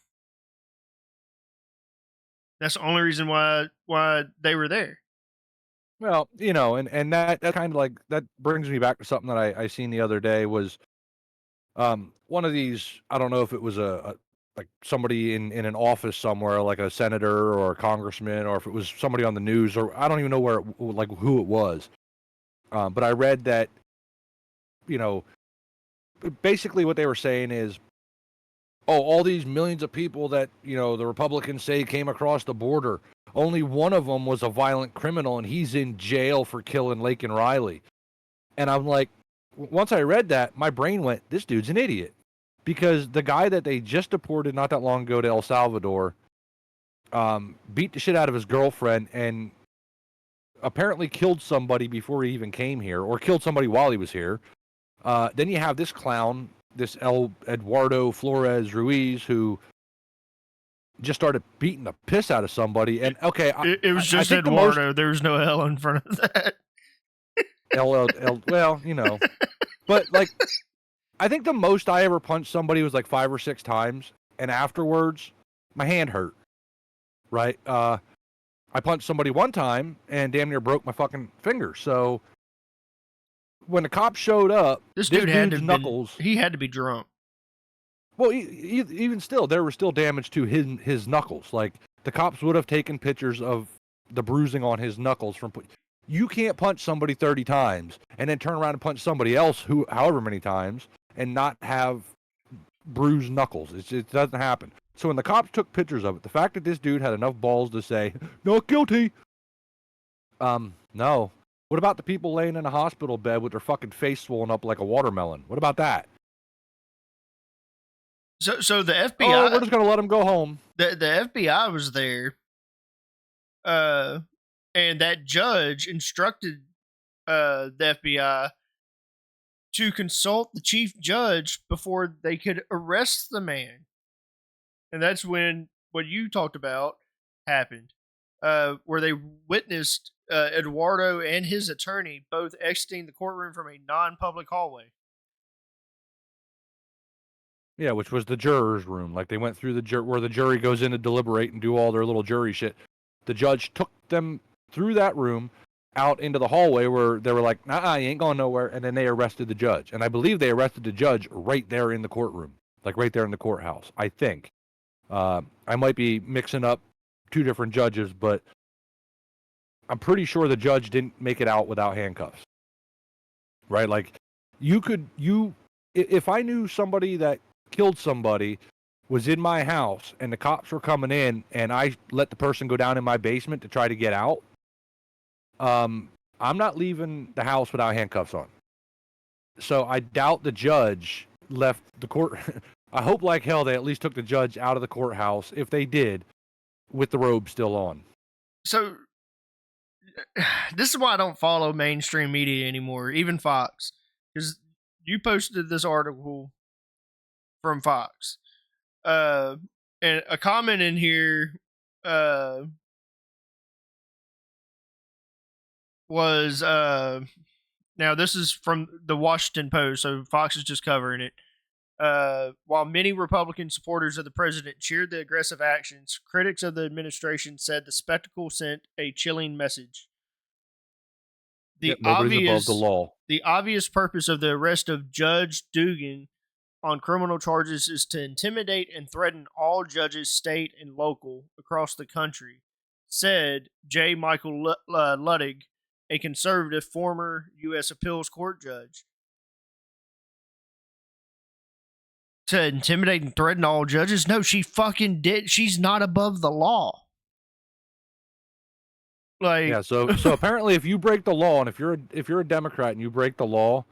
That's the only reason why they were there. Well, and that kind of like that brings me back to something that I seen the other day was one of these. I don't know if it was a like somebody in an office somewhere, like a senator or a congressman, or if it was somebody on the news, or I don't even know who it was. But I read that, basically what they were saying is, all these millions of people that, the Republicans say came across the border, only one of them was a violent criminal, and he's in jail for killing Lake and Riley. And I'm like, once I read that, my brain went, this dude's an idiot. Because the guy that they just deported not that long ago to El Salvador beat the shit out of his girlfriend and apparently killed somebody before he even came here, or killed somebody while he was here. Then you have this clown, this Eduardo Flores Ruiz, who just started beating the piss out of somebody. And okay, it was just Eduardo. There was no L in front of that. L. Well, but like, I think the most I ever punched somebody was like 5 or 6 times, and afterwards, my hand hurt. Right? I punched somebody one time and damn near broke my fucking finger. So when the cops showed up, this dude had to knuckles. He had to be drunk. Well, even still, there was still damage to his knuckles. Like, the cops would have taken pictures of the bruising on his knuckles from. You can't punch somebody 30 times and then turn around and punch somebody else however many times and not have bruised knuckles. It doesn't happen. So when the cops took pictures of it, the fact that this dude had enough balls to say, not guilty. No. What about the people laying in a hospital bed with their fucking face swollen up like a watermelon? What about that? So the FBI... Oh, we're just going to let them go home. The FBI was there. And that judge instructed the FBI to consult the chief judge before they could arrest the man. And that's when what you talked about happened, where they witnessed Eduardo and his attorney both exiting the courtroom from a non-public hallway. Yeah, which was the juror's room. Like, they went through where the jury goes in to deliberate and do all their little jury shit. The judge took them through that room out into the hallway where they were like, nah, you ain't going nowhere. And then they arrested the judge. And I believe they arrested the judge right there in the courtroom, like right there in the courthouse, I think. I might be mixing up 2 different judges, but I'm pretty sure the judge didn't make it out without handcuffs. Right? Like, if I knew somebody that killed somebody was in my house and the cops were coming in and I let the person go down in my basement to try to get out, I'm not leaving the house without handcuffs on. So I doubt the judge left the court. I hope like hell they at least took the judge out of the courthouse, if they did, with the robe still on. So this is why I don't follow mainstream media anymore, even Fox, because you posted this article from Fox. And a comment in here was now this is from the Washington Post, so Fox is just covering it. While many Republican supporters of the president cheered the aggressive actions, critics of the administration said the spectacle sent a chilling message. Nobody's above the law. The obvious purpose of the arrest of Judge Dugan on criminal charges is to intimidate and threaten all judges, state and local, across the country, said J. Michael Luttig, a conservative former U.S. Appeals Court judge. To intimidate and threaten all judges? No, she fucking did. She's not above the law. Like, yeah, so apparently if you break the law, and if you're a Democrat and you break the law,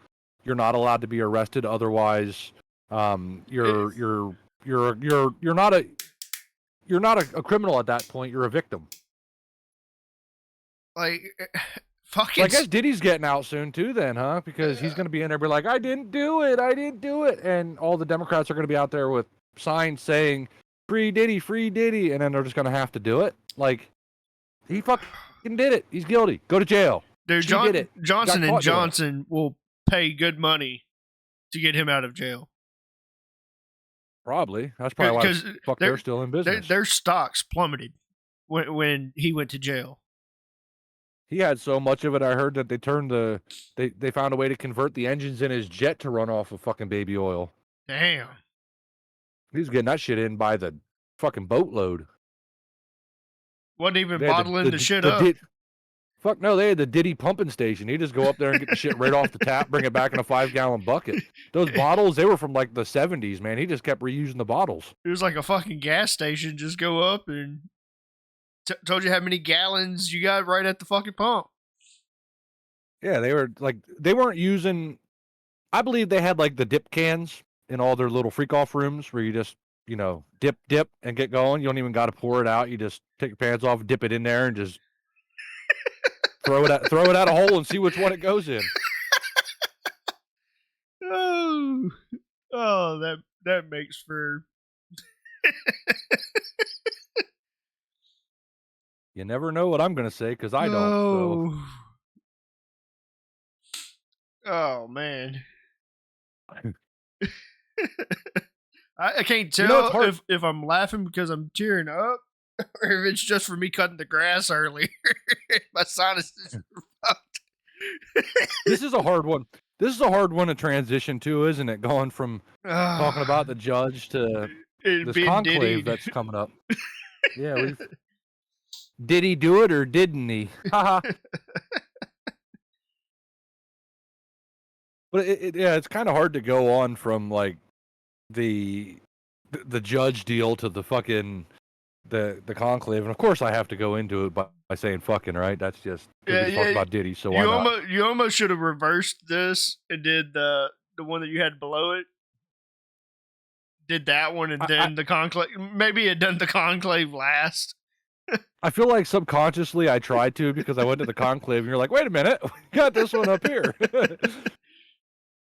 you're not allowed to be arrested. Otherwise, you're not a criminal at that point. You're a victim. Like, Fucking. I guess Diddy's getting out soon too, then, huh? Because he's going to be in there, be like, "I didn't do it, and all the Democrats are going to be out there with signs saying "Free Diddy," and then they're just going to have to do it. Like, he fucking did it. He's guilty. Go to jail. Dude, She did it. Johnson Got and caught doing it. Johnson will pay good money to get him out of jail. Probably. That's probably why the fuck they're still in business. Their stocks plummeted when he went to jail. He had so much of it, I heard that they found a way to convert the engines in his jet to run off of fucking baby oil. Damn. He's getting that shit in by the fucking boatload. Wasn't even bottling the shit up. Fuck no, they had the Diddy pumping station. He'd just go up there and get the shit right off the tap, bring it back in a 5-gallon bucket. Those bottles, they were from like the 70s, man. He just kept reusing the bottles. It was like a fucking gas station. Just go up and told you how many gallons you got right at the fucking pump. Yeah, they weren't using, I believe they had like the dip cans in all their little freak off rooms where you just, dip and get going. You don't even got to pour it out. You just take your pants off, dip it in there, and just throw it out a hole and see which one it goes in. Oh, that makes for. You never know what I'm gonna say because I don't. So. Oh man. I can't tell if I'm laughing because I'm tearing up or if it's just for me cutting the grass earlier. My sinuses are fucked. This is a hard one. This is a hard one to transition to, isn't it? Going from talking about the judge to this conclave that's coming up. Yeah. Did he do it or didn't he? Haha. But it's kind of hard to go on from like the judge deal to the fucking the conclave, and of course I have to go into it by saying fucking, right? That's just we talked about Diddy, so why not? You almost should have reversed this and did the one that you had below it. Did that one and then the conclave. Maybe it done the conclave last. I feel like subconsciously I tried to because I went to the conclave and you're like, wait a minute, we got this one up here.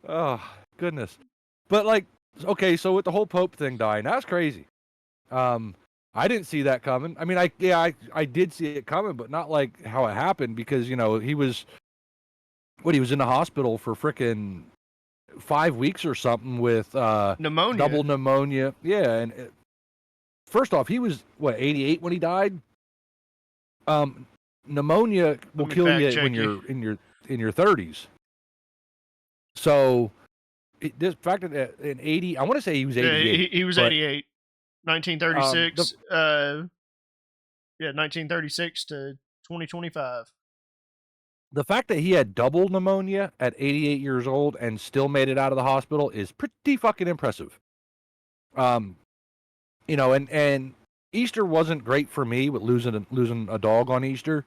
Oh, goodness. But like, okay, so with the whole Pope thing dying, that's crazy. I didn't see that coming. I mean, I did see it coming, but not like how it happened because, he was in the hospital for frickin' 5 weeks or something with pneumonia. Double pneumonia. Yeah, and first off, he was 88 when he died. Pneumonia will kill you when you're in your 30s. So, this fact that in 80, I want to say he was 88. Yeah, he was 88, 1936. 1936 to 2025. The fact that he had double pneumonia at 88 years old and still made it out of the hospital is pretty fucking impressive. And Easter wasn't great for me with losing a dog on Easter,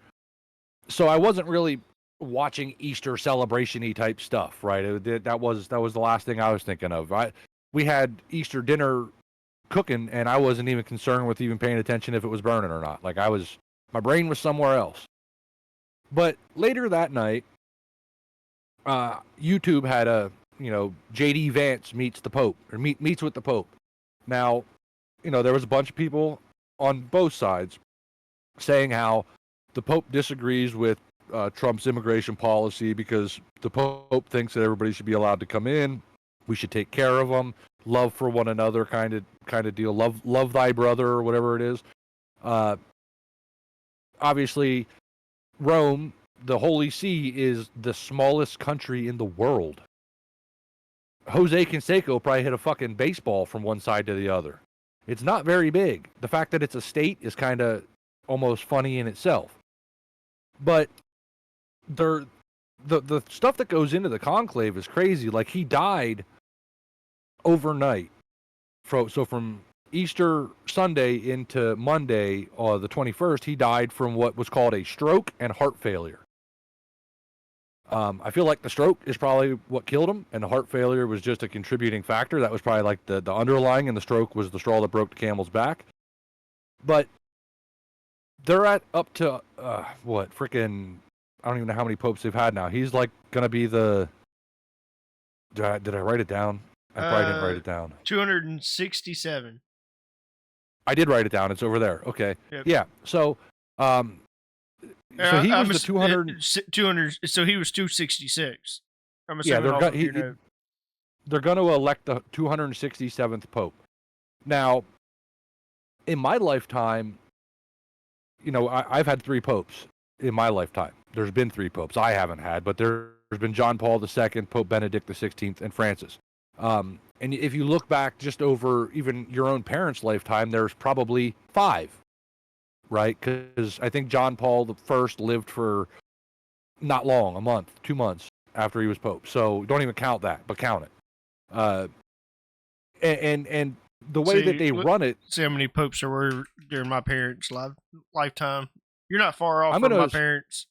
so I wasn't really watching Easter celebration-y type stuff, right? That was the last thing I was thinking of. We had Easter dinner cooking, and I wasn't even concerned with even paying attention if it was burning or not. Like my brain was somewhere else. But later that night, YouTube had a J.D. Vance meets the Pope or meets with the Pope. Now, there was a bunch of people on both sides saying how the Pope disagrees with Trump's immigration policy because the Pope thinks that everybody should be allowed to come in. We should take care of them. Love for one another kind of deal. Love thy brother or whatever it is. Obviously, Rome, the Holy See, is the smallest country in the world. Jose Canseco probably hit a fucking baseball from one side to the other. It's not very big. The fact that it's a state is kind of almost funny in itself. But the stuff that goes into the conclave is crazy. Like, he died overnight. So from Easter Sunday into Monday, the 21st, he died from what was called a stroke and heart failure. I feel like the stroke is probably what killed him, and the heart failure was just a contributing factor. That was probably like the underlying, and the stroke was the straw that broke the camel's back. But they're at up to, I don't even know how many popes they've had now. He's like gonna be the. Did I write it down? I probably didn't write it down. 267. I did write it down. It's over there. Okay. Yep. Yeah. So, so he was the 200. 200. So he was 266. I'm Yeah, assuming they're going to elect the 267th pope. Now, in my lifetime, you know, I've had 3 popes in my lifetime. There's been 3 popes I haven't had, but there's been John Paul II, Pope Benedict XVI, and Francis. And if you look back just over even your own parents' lifetime, there's probably 5, right? Because I think John Paul I lived for not long, a month, 2 months after he was pope. So don't even count that, but count it. And the way that they run it. See how many popes there were during my parents' lifetime. You're not far off from my parents.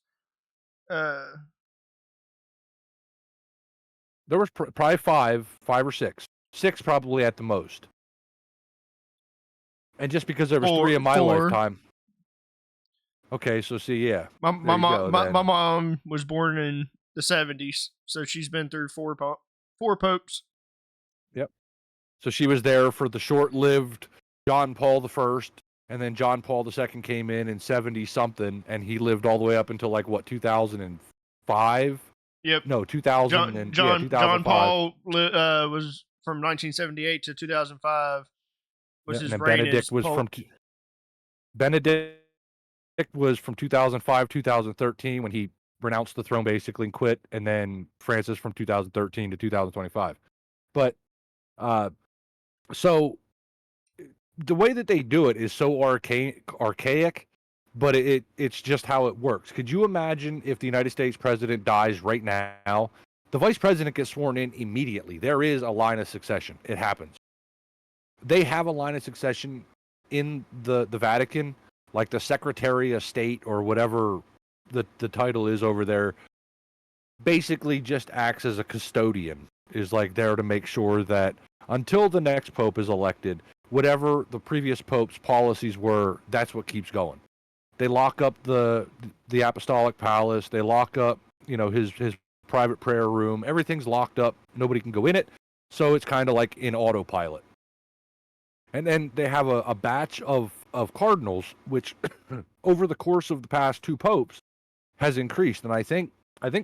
There was probably 5 or 6. 6 probably at the most. And just because there was 3 in my lifetime. Okay, so see, yeah. My mom was born in the 70s, so she's been through 4 popes. Yep. So she was there for the short-lived John Paul I, and then John Paul II came in 70-something, and he lived all the way up until, like, what, 2005? Yep. No, 2000 2005. John Paul was from 1978 to 2005. Was his reign Benedict was Pope. Benedict was from 2005 2013 when he renounced the throne basically and quit, and then Francis from 2013 to 2025. But so the way that they do it is so archaic, but it's just how it works. Could you imagine if the United States president dies right now? The vice president gets sworn in immediately. There is a line of succession. It happens. They have a line of succession in the Vatican, like the Secretary of State or whatever the title is over there, basically just acts as a custodian, is like there to make sure that until the next pope is elected, whatever the previous pope's policies were, that's what keeps going. They lock up the apostolic palace. They lock up, you know, his private prayer room. Everything's locked up. Nobody can go in it. So it's kind of like in autopilot. And then they have a batch of cardinals, which over the course of the past 2 popes has increased. And I think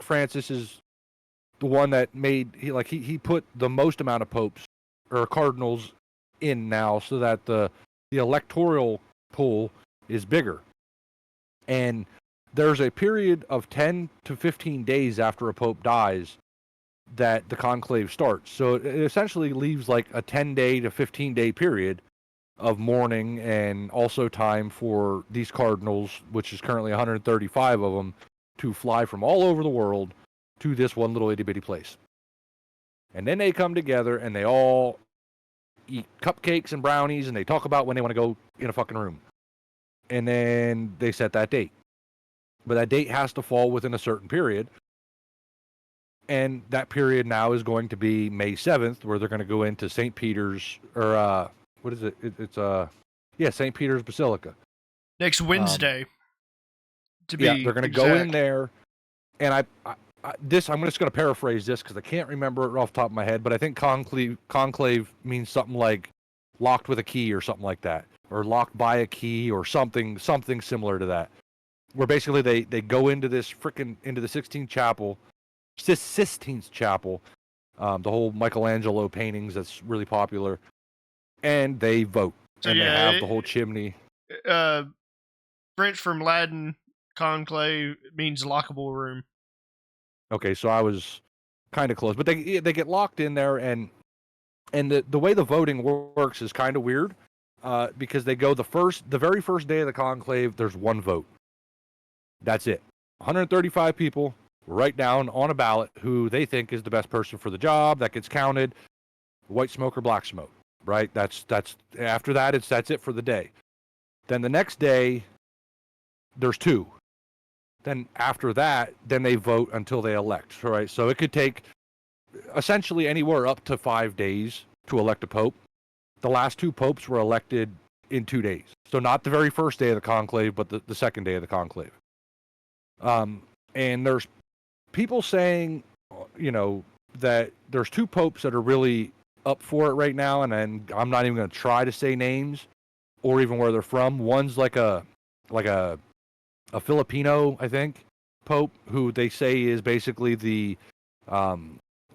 Francis is the one that he put the most amount of popes or cardinals in now, so that the electoral pool is bigger. And there's a period of 10 to 15 days after a pope dies that the conclave starts. So it essentially leaves like a 10-day to 15-day period of mourning, and also time for these cardinals, which is currently 135 of them, to fly from all over the world to this one little itty-bitty place. And then they come together and they all eat cupcakes and brownies, and they talk about when they want to go in a fucking room. And then they set that date. But that date has to fall within a certain period. And that period now is going to be May 7th, where they're going to go into St. Peter's, or what is it? It's St. Peter's Basilica. Next Wednesday. They're going to go in there, and I'm just going to paraphrase this because I can't remember it off the top of my head, but I think conclave means something like locked with a key or something like that, or locked by a key or something similar to that, where basically they go into the Sistine Chapel, the whole Michelangelo paintings that's really popular, and they vote. So and they have the whole chimney. French from Latin, conclave means lockable room. Okay, so I was kind of close, but they get locked in there, and the way the voting works is kind of weird, because they go the very first day of the conclave, there's one vote. That's it. 135 people write down on a ballot who they think is the best person for the job. That gets counted. White smoke or black smoke, right? That's after that, that's it for the day. Then the next day, there's 2. Then after that, then they vote until they elect, right? So it could take essentially anywhere up to 5 days to elect a pope. The last 2 popes were elected in 2 days. So not the very first day of the conclave, but the second day of the conclave. And there's people saying, that there's two popes that are really up for it right now, and then I'm not even going to try to say names or even where they're from. One's like a Filipino, I think, pope, who they say is basically the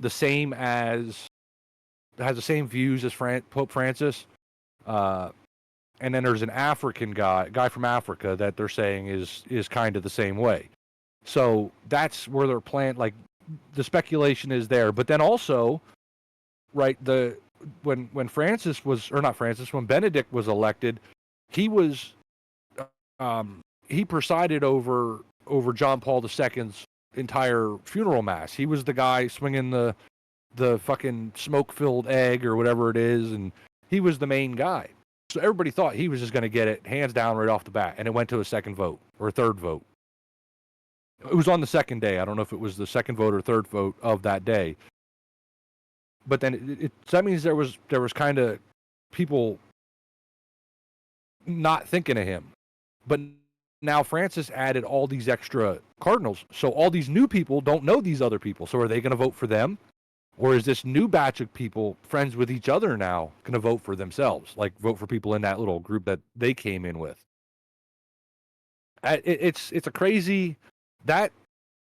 same as has the same views as Pope Francis. And then there's an African guy from Africa that they're saying is kind of the same way. So that's where they're playing. Like, the speculation is there, but then also, right, when Francis was, or not Francis, when Benedict was elected, he was he presided over John Paul II's entire funeral mass. He was the guy swinging the fucking smoke-filled egg or whatever it is, and he was the main guy. So everybody thought he was just going to get it hands down right off the bat, and it went to a second vote or a third vote. It was on the second day. I don't know if it was the second vote or third vote of that day. But then that means there was kind of people not thinking of him. But now Francis added all these extra cardinals, so all these new people don't know these other people. So are they going to vote for them? Or is this new batch of people friends with each other now going to vote for themselves? Like, vote for people in that little group that they came in with? It's a crazy... That,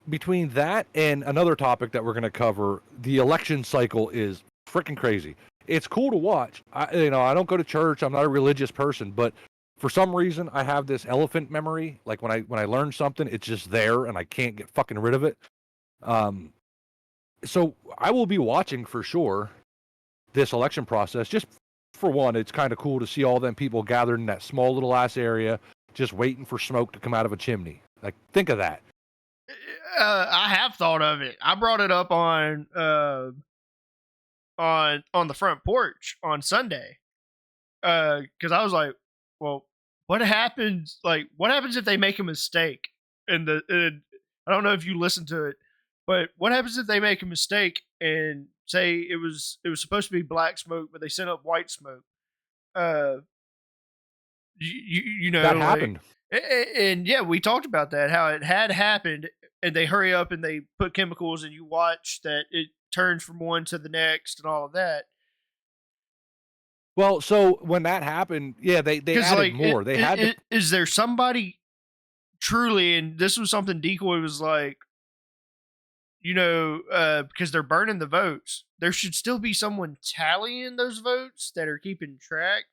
between that and another topic that we're going to cover, the election cycle is freaking crazy. It's cool to watch. I don't go to church. I'm not a religious person, but for some reason I have this elephant memory. Like, when I learn something, it's just there and I can't get fucking rid of it. So I will be watching for sure this election process. Just for one, it's kind of cool to see all them people gathered in that small little ass area, just waiting for smoke to come out of a chimney. Like, think of that. I have thought of it. I brought it up on the front porch on Sunday, because I was like, well, what happens? Like, what happens if they make a mistake? And I don't know if you listened to it, but what happens if they make a mistake and say it was supposed to be black smoke, but they sent up white smoke? You know, That like, happened. And yeah, we talked about that, how it had happened, and they hurry up and they put chemicals, and you watch that it turns from one to the next and all of that. Well, so when that happened, yeah, they added like, more. Is there somebody truly, and this was something Decoy was like, because they're burning the votes, there should still be someone tallying those votes that are keeping track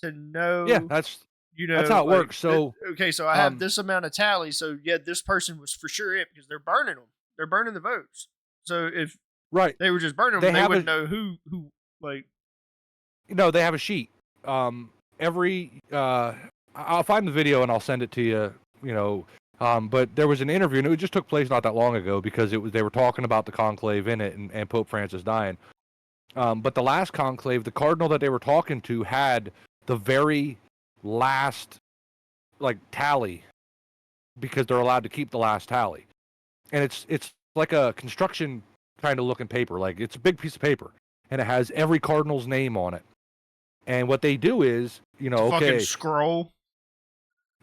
to know. Yeah, that's how it works. So okay, so I have this amount of tally. So yeah, this person was for sure it, because they're burning them. They're burning the votes. So if they were just burning them, they wouldn't know who like. They have a sheet. I'll find the video and I'll send it to you. But there was an interview, and it just took place not that long ago, because they were talking about the conclave in it and Pope Francis dying. But the last conclave, the cardinal that they were talking to had the very last tally, because they're allowed to keep the last tally, and it's like a construction kind of looking paper. Like, it's a big piece of paper, and it has every cardinal's name on it. And what they do is, fucking scroll.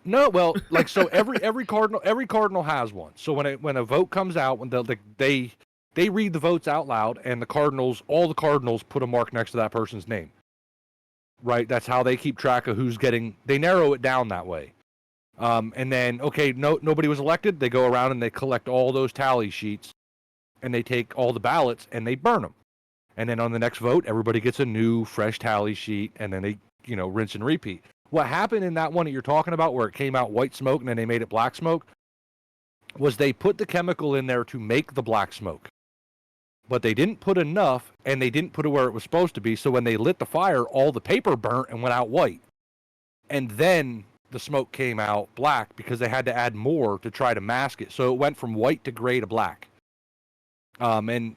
No, well, so every cardinal has one. So when a vote comes out, when they read the votes out loud, and all the cardinals put a mark next to that person's name. Right, that's how they keep track of who's getting. They narrow it down that way. And then, nobody was elected. They go around and they collect all those tally sheets, and they take all the ballots and they burn them. And then on the next vote, everybody gets a new, fresh tally sheet, and then they, rinse and repeat. What happened in that one that you're talking about, where it came out white smoke and then they made it black smoke, was they put the chemical in there to make the black smoke. But they didn't put enough, and they didn't put it where it was supposed to be. So when they lit the fire, all the paper burnt and went out white. And then the smoke came out black, because they had to add more to try to mask it. So it went from white to gray to black. And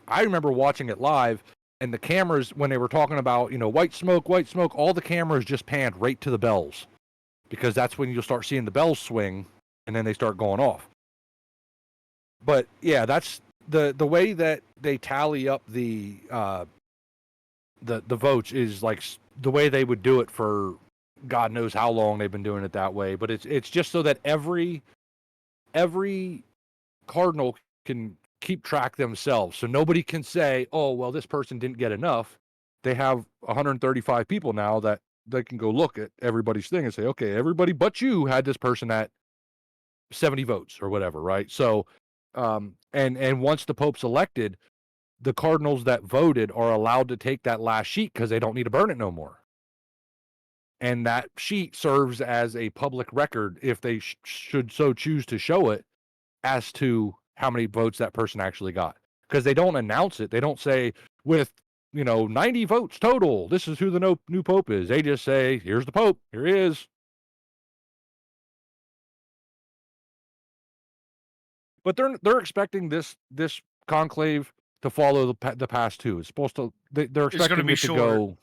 I remember watching it live, and the cameras, when they were talking about, white smoke, all the cameras just panned right to the bells, because that's when you'll start seeing the bells swing, and then they start going off. But yeah, that's the way that they tally up the votes is like the way they would do it for God knows how long. They've been doing it that way. But it's just so that every every cardinal can keep track themselves. So nobody can say, oh, well, this person didn't get enough. They have 135 people now that they can go look at everybody's thing and say, okay, everybody but you had this person at 70 votes or whatever, right? So, and once the Pope's elected, the cardinals that voted are allowed to take that last sheet because they don't need to burn it no more. And that sheet serves as a public record if they should so choose to show it as to how many votes that person actually got. Because they don't announce it. They don't say, with 90 votes total, this is who the new Pope is. They just say, here's the Pope. Here he is. But they're expecting this conclave to follow the past two. It's supposed to. They're expecting it to go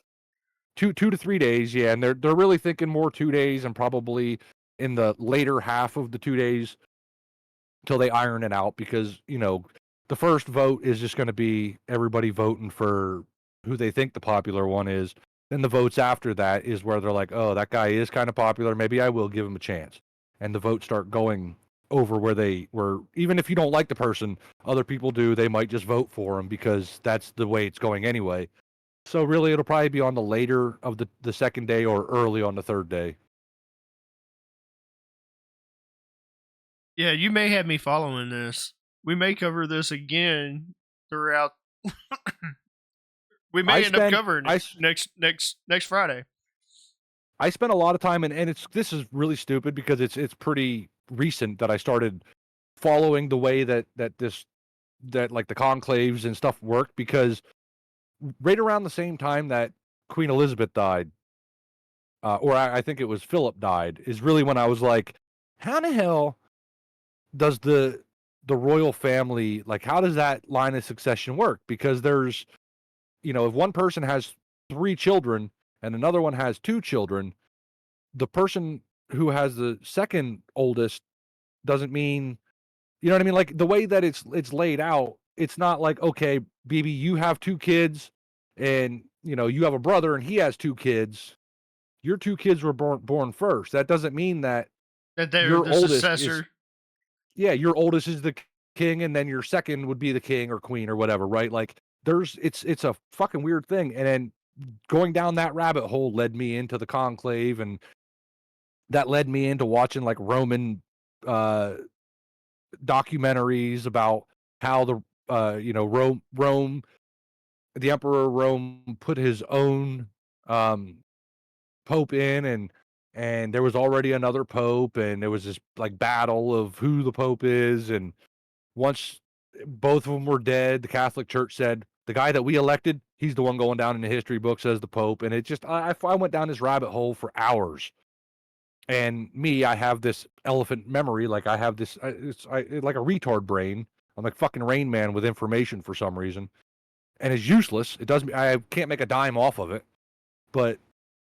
2 to 3 days. Yeah, and they're really thinking more 2 days, and probably in the later half of the 2 days till they iron it out. Because the first vote is just going to be everybody voting for who they think the popular one is. Then the votes after that is where they're like, oh, that guy is kind of popular. Maybe I will give him a chance. And the votes start going over where they were. Even if you don't like the person, other people do. They might just vote for him because that's the way it's going anyway. So really, it'll probably be on the later of the second day or early on the third day. Yeah, you may have me following this. We may cover this again throughout. We may end up covering it next Friday. I spent a lot of time, and this is really stupid because it's pretty recent that I started following the way that like the conclaves and stuff work, because right around the same time that Queen Elizabeth died, or I think it was Philip died, is really when I was like, how in the hell does the royal family, like, how does that line of succession work? Because there's, if one person has 3 children and another one has 2 children, the person who has the second oldest doesn't mean, you know what I mean? Like, the way that it's laid out, it's not like, okay, BB, you have 2 kids and, you have a brother and he has 2 kids. Your 2 kids were born first. That doesn't mean that they're your the oldest successor. your oldest is the king, and then your second would be the king or queen or whatever, right? Like, it's a fucking weird thing. And then going down that rabbit hole led me into the conclave, and that led me into watching like Roman documentaries about how the Rome, the Emperor of Rome, put his own pope in, and there was already another pope, and there was this like battle of who the pope is. And once both of them were dead, the Catholic Church said, the guy that we elected, he's the one going down in the history books as the Pope. And it just, I went down this rabbit hole for hours. And I have this elephant memory. Like, I have this, it's like a retard brain. I'm like fucking Rain Man with information for some reason. And it's useless. I can't make a dime off of it. But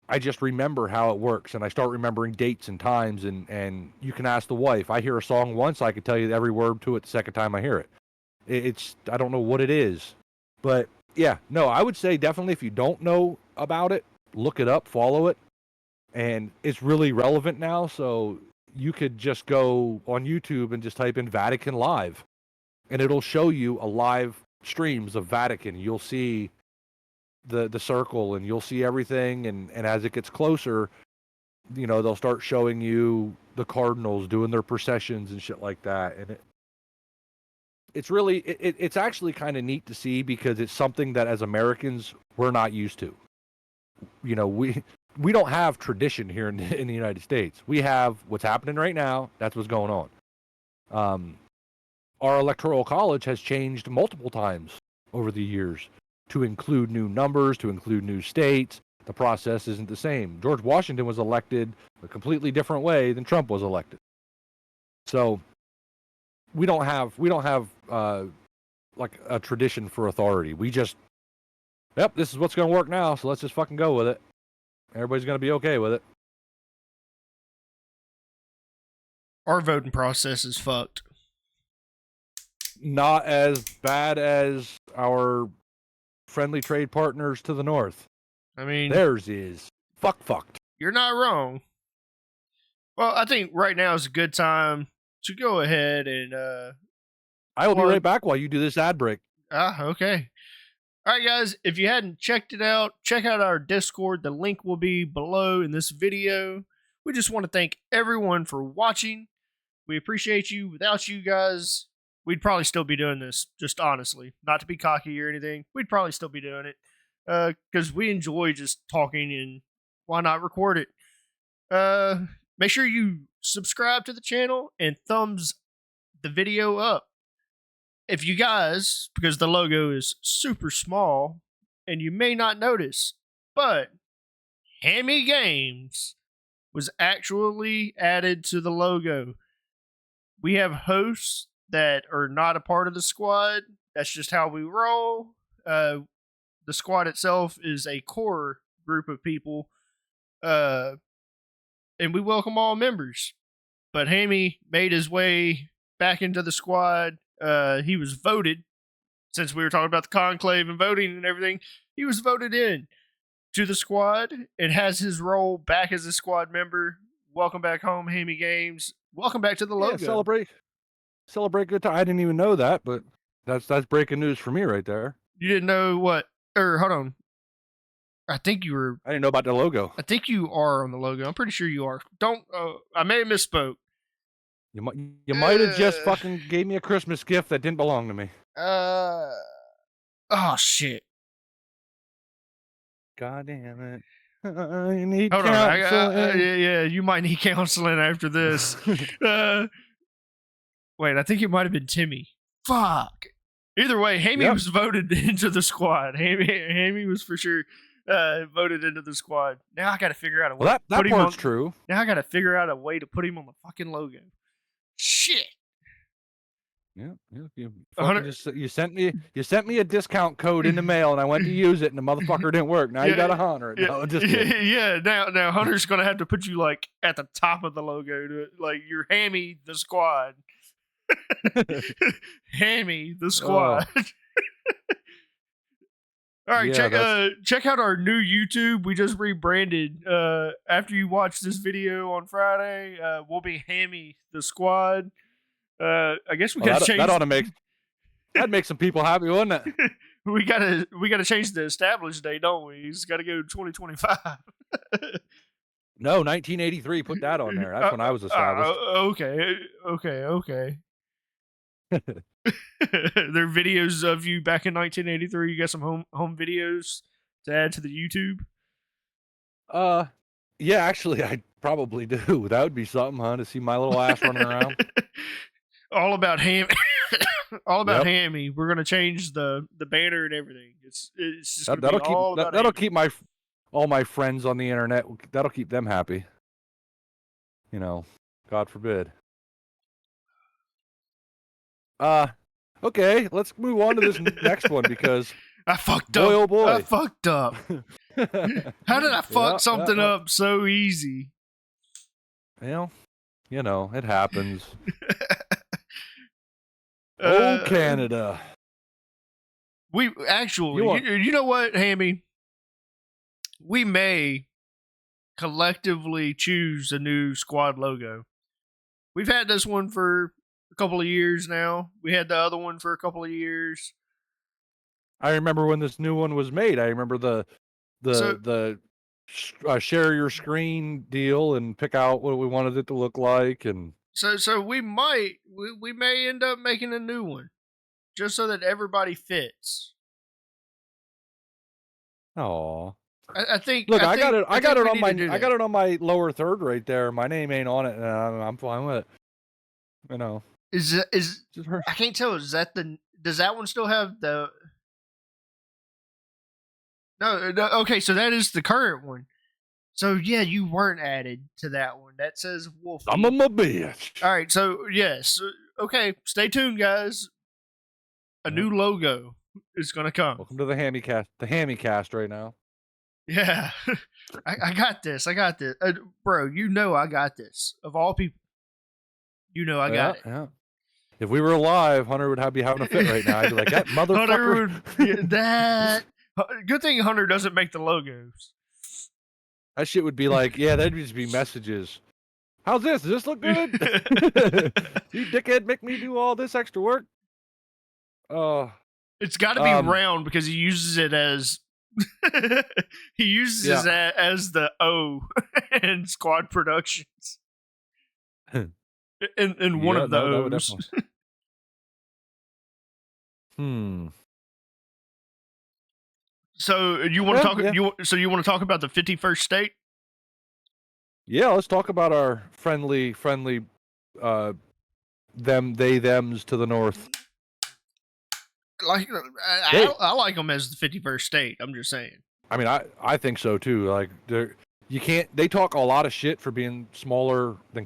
I just remember how it works. And I start remembering dates and times. And you can ask the wife. I hear a song once, I can tell you every word to it the second time I hear it. I don't know what it is. But yeah, no, I would say definitely if you don't know about it, look it up, follow it. And it's really relevant now. So you could just go on YouTube and just type in Vatican Live, and it'll show you a live streams of Vatican. You'll see the circle, and you'll see everything. And as it gets closer, they'll start showing you the cardinals doing their processions and shit like that. And it's actually kind of neat to see, because it's something that as Americans we're not used to. We don't have tradition here in the United States. We have what's happening right now. That's what's going on. Our electoral college has changed multiple times over the years to include new numbers, to include new states. The process isn't the same. George Washington was elected a completely different way than Trump was elected. So we don't have like a tradition for authority. We just, yep, this is what's going to work now, so let's just fucking go with it. Everybody's going to be okay with it. Our voting process is fucked. Not as bad as our friendly trade partners to the north. I mean, theirs is fucked. You're not wrong. Well, I think right now is a good time to go ahead and I will be plug- right back while you do this ad break. okay. All right, guys, if you hadn't checked it out, check out our Discord. The link will be below in this video. We just want to thank everyone for watching. We appreciate you. Without you guys, we'd probably still be doing this, just honestly. Not to be cocky or anything. We'd probably still be doing it because we enjoy just talking, and why not record it? Make sure you subscribe to the channel and thumbs the video up. If you guys, because the logo is super small and you may not notice, but Hammy Games was actually added to the logo. We have hosts that are not a part of the squad. That's just how we roll. The squad itself is a core group of people, and we welcome all members. But Hammy made his way back into the squad. He was voted, since we were talking about the conclave and voting and everything, he was voted in to the squad and has his role back as a squad member. Welcome back home, Hammy Games. Welcome back to the logo. Yeah, celebrate good time. I didn't even know that, but that's breaking news for me right there. You didn't know what? Hold on. I think you were. I didn't know about the logo. I think you are on the logo. I'm pretty sure you are. Don't. I may have misspoke. You might have just fucking gave me a Christmas gift that didn't belong to me. Oh shit. God damn it. I need Hold on. counseling. Yeah, you might need counseling after this. Wait, I think it might have been Timmy. Fuck. Either way, Hammy was voted into the squad. Hammy was for sure voted into the squad. Now I got to figure out a way. Well, that to put him part's on, true. Now I got to figure out a way to put him on the fucking logo. Shit. Yeah, you sent me a discount code in the mail, and I went to use it, and the motherfucker didn't work. Now you got $100. No, just kidding. Yeah. Now Hunter's gonna have to put you like at the top of the logo to like you're Hammy the squad. Hammy the squad. All right, check out our new YouTube. We just rebranded. After you watch this video on Friday, we'll be Hammy the squad. I guess we gotta change. That'd make some people happy, wouldn't it? we gotta change the established date, don't we? It's gotta go to 2025. No, 1983. Put that on there. That's when I was established. Okay. There are videos of you back in 1983. You got some home videos to add to the YouTube? Yeah, actually, I probably do. That would be something, huh? To see my little ass running around. All about Hammy. All about Hammy. We're gonna change the banner and everything. It's just that'll keep all my friends on the internet. That'll keep them happy. You know, God forbid. Okay, let's move on to this next one because I fucked up. Oh boy. I fucked up. How did I fuck something up so easy? Well, you know, it happens. Canada. We actually, you know what, Hammy? We may collectively choose a new squad logo. We've had this one for a couple of years now. We had the other one for a couple of years. I remember when this new one was made. I remember the share your screen deal and pick out what we wanted it to look like, and so we may end up making a new one just so that everybody fits. Oh, I think. Look, I got it on my lower third right there. My name ain't on it, and I'm fine with it. You know, I can't tell. Does that one still have the? No, okay, so that is the current one. So yeah, you weren't added to that one. That says Wolf. I'm a bitch. All right, so yes, okay. Stay tuned, guys. A new logo is gonna come. Welcome to the Hammy Cast. The Hammy Cast right now. Yeah, I got this. Bro. You know I got this. Of all people, you know I got it. Yeah. If we were alive, Hunter would be having a fit right now. I'd be like, that motherfucker. That. Good thing Hunter doesn't make the logos. That shit would be like, yeah, that'd just be messages. How's this? Does this look good? You dickhead, make me do all this extra work. It's got to be round because he uses it as he uses it as the O in Squad Productions. in one of those. So you want to talk? Yeah. You want to talk about the 51st state? Yeah, let's talk about our friendly, thems to the north. Like, I like them as the 51st state. I'm just saying. I mean, I think so too. Like, they talk a lot of shit for being smaller than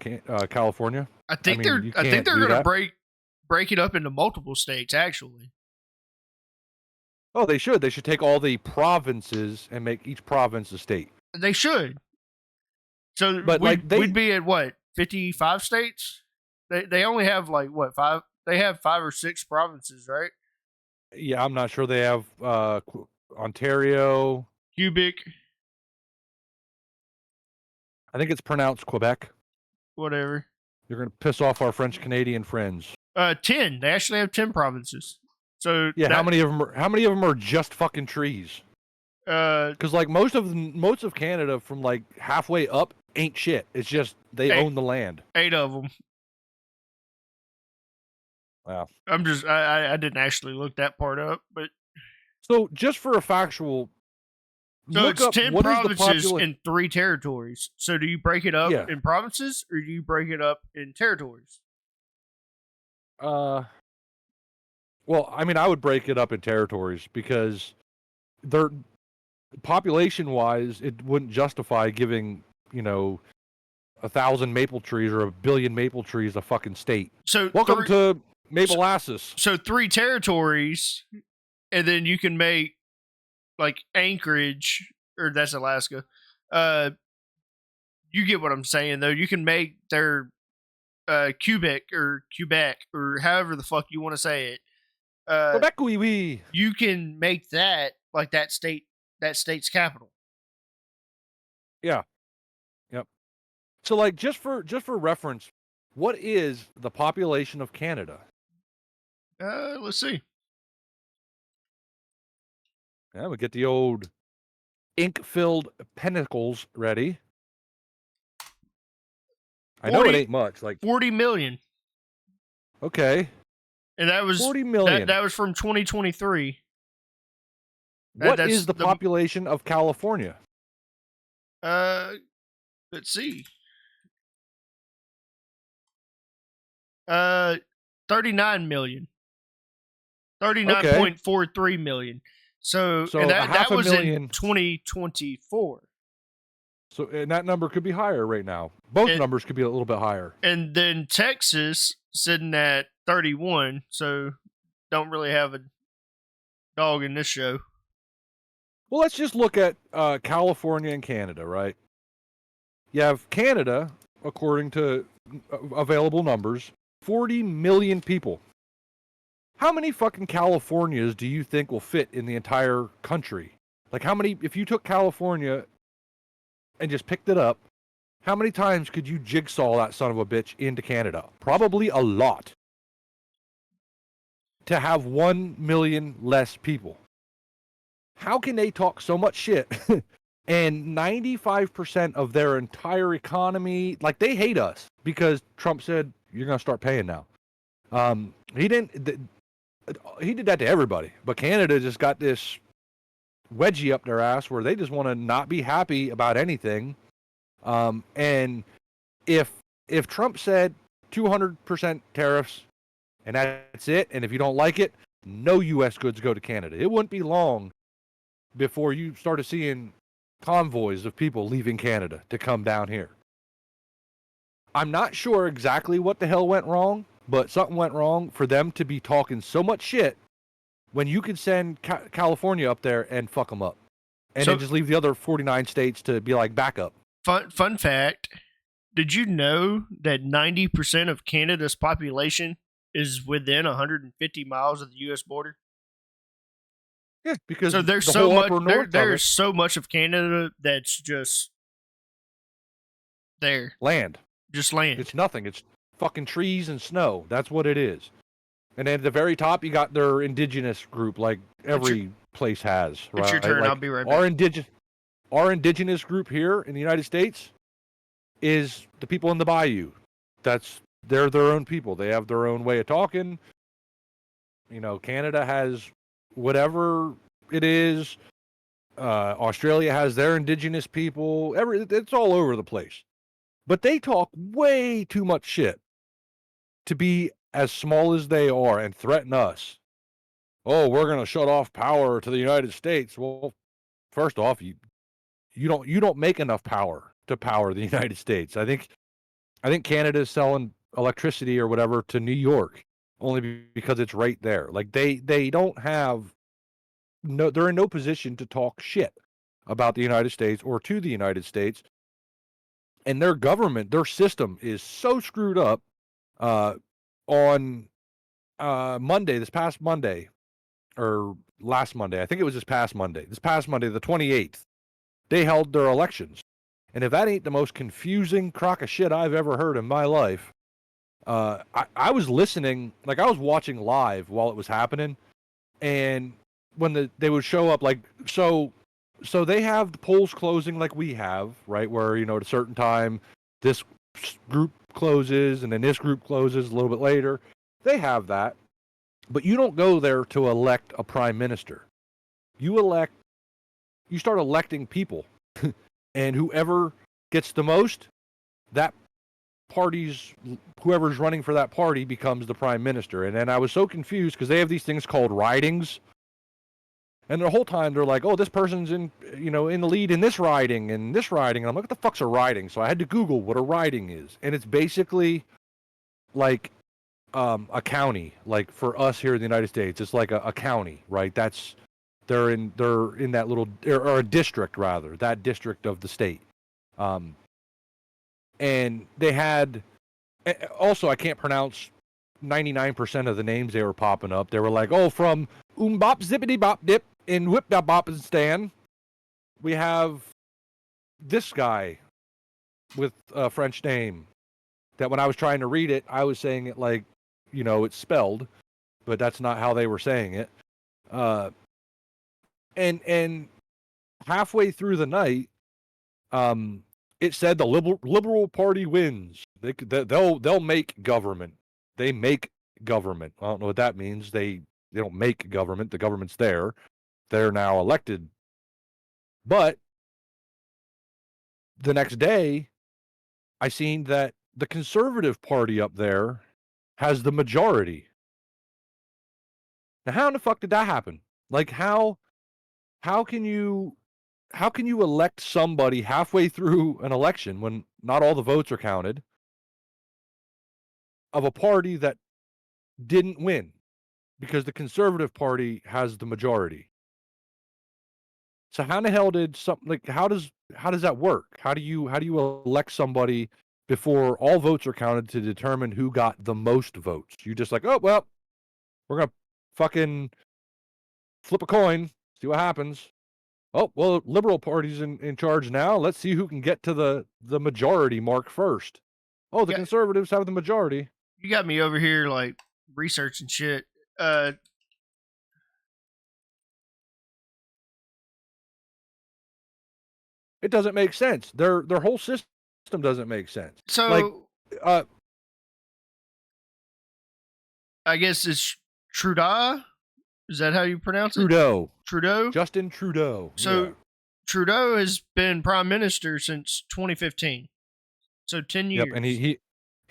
California. I think they're gonna break it up into multiple states. Actually. Oh, they should. They should take all the provinces and make each province a state. They should. So, but we'd be at what, 55 states? They only have like what, 5? They have 5 or 6 provinces, right? Yeah, I'm not sure. They have Ontario, Quebec. I think it's pronounced Quebec. Whatever. You're gonna piss off our French Canadian friends. 10. They actually have 10 provinces. So yeah, how many of them are just fucking trees? Because like most of Canada from like halfway up ain't shit. It's just they own the land. 8 of them. Wow. I didn't actually look that part up, but so just for a factual. So it's 10 provinces and 3 territories. So do you break it up in provinces or do you break it up in territories? Well, I mean, I would break it up in territories because they're population-wise, it wouldn't justify giving 1,000 maple trees or 1 billion maple trees a fucking state. So welcome to Maple-asses. So 3 territories, and then you can make like Anchorage, or that's Alaska. You get what I'm saying, though. You can make their Quebec or however the fuck you want to say it. Quebec, oui. You can make that like that state's capital. Yeah. Yep. So like just for reference, what is the population of Canada? Let's see. Yeah, we get the old ink-filled pinnacles ready. I know it ain't much, like 40 million. Okay. And that was 40 million. That was from 2023. What is the population of California? Let's see. 39 million. 39.43 million. So that was in 2024. So and that number could be higher right now. Both numbers could be a little bit higher. And then Texas sitting at 31, so don't really have a dog in this show. Well, let's just look at California and Canada, right? You have Canada, according to available numbers, 40 million people. How many fucking Californias do you think will fit in the entire country? Like how many, if you took California and just picked it up, how many times could you jigsaw that son of a bitch into Canada? Probably a lot. To have 1 million less people. How can they talk so much shit and 95% of their entire economy, like they hate us because Trump said, you're going to start paying now. He did that to everybody, but Canada just got this wedgie up their ass where they just want to not be happy about anything. And if Trump said 200% tariffs and that's it, and if you don't like it, no U.S. goods go to Canada. It wouldn't be long before you started seeing convoys of people leaving Canada to come down here. I'm not sure exactly what the hell went wrong, but something went wrong for them to be talking so much shit when you could send California up there and fuck them up. And then just leave the other 49 states to be like backup. Fun fact, did you know that 90% of Canada's population is within 150 miles of the U.S. border? Yeah, because so there's so much. There's so much of Canada that's just there. Land. Just land. It's nothing. It's fucking trees and snow. That's what it is. And then at the very top, you got their indigenous group, like every place has. Right? It's your turn. Like I'll be right back. Our indigenous group here in the United States is the people in the bayou. They're their own people. They have their own way of talking. You know, Canada has whatever it is. Australia has their indigenous people. It's all over the place. But they talk way too much shit to be as small as they are and threaten us. Oh, we're going to shut off power to the United States. Well, first off, you don't make enough power to power the United States. I think Canada is selling electricity or whatever to New York only because it's right there. Like they don't have they're in no position to talk shit about the United States or to the United States. And their government, their system is so screwed up. On Monday, this past Monday, or last Monday, I think it was this past Monday, the 28th, they held their elections. And if that ain't the most confusing crock of shit I've ever heard in my life, I was listening, like I was watching live while it was happening, and when they would show up, like, so they have the polls closing like we have, right, where, you know, at a certain time, this group closes and then this group closes a little bit later. They have that, but you don't go there to elect a prime minister. You start electing people, and whoever gets the most, whoever's running for that party becomes the prime minister. And then I was so confused because they have these things called ridings. And the whole time they're like, oh, this person's in the lead in this riding and this riding. And I'm like, what the fuck's a riding? So I had to Google what a riding is. And it's basically like a county. Like for us here in the United States, it's like a county, right? They're in that little, or a district rather, that district of the state. And they had, also I can't pronounce 99% of the names they were popping up. They were like, oh, from bop zippity bop dip in whip da bop and stan, we have this guy with a French name that when I was trying to read it, I was saying it like, you know, it's spelled, but that's not how they were saying it. And halfway through the night, it said the Liberal Party wins. They'll make government. They make government. I don't know what that means. They don't make government. The government's there. They're now elected. But the next day, I seen that the Conservative Party up there has the majority. Now, how in the fuck did that happen? Like, how can you elect somebody halfway through an election when not all the votes are counted of a party that didn't win because the Conservative Party has the majority? So how in the hell did how does that work? How do you elect somebody before all votes are counted to determine who got the most votes? You just like, oh well, we're gonna fucking flip a coin, see what happens. Oh well, Liberal Party's in charge now. Let's see who can get to the majority mark first. Oh, the Conservatives have the majority. You got me over here like researching shit. It doesn't make sense. Their whole system doesn't make sense. So like, I guess it's Trudeau. Is that how you pronounce it? Trudeau. Justin Trudeau. So yeah. Trudeau has been prime minister since 2015. So 10 years. Yep, and he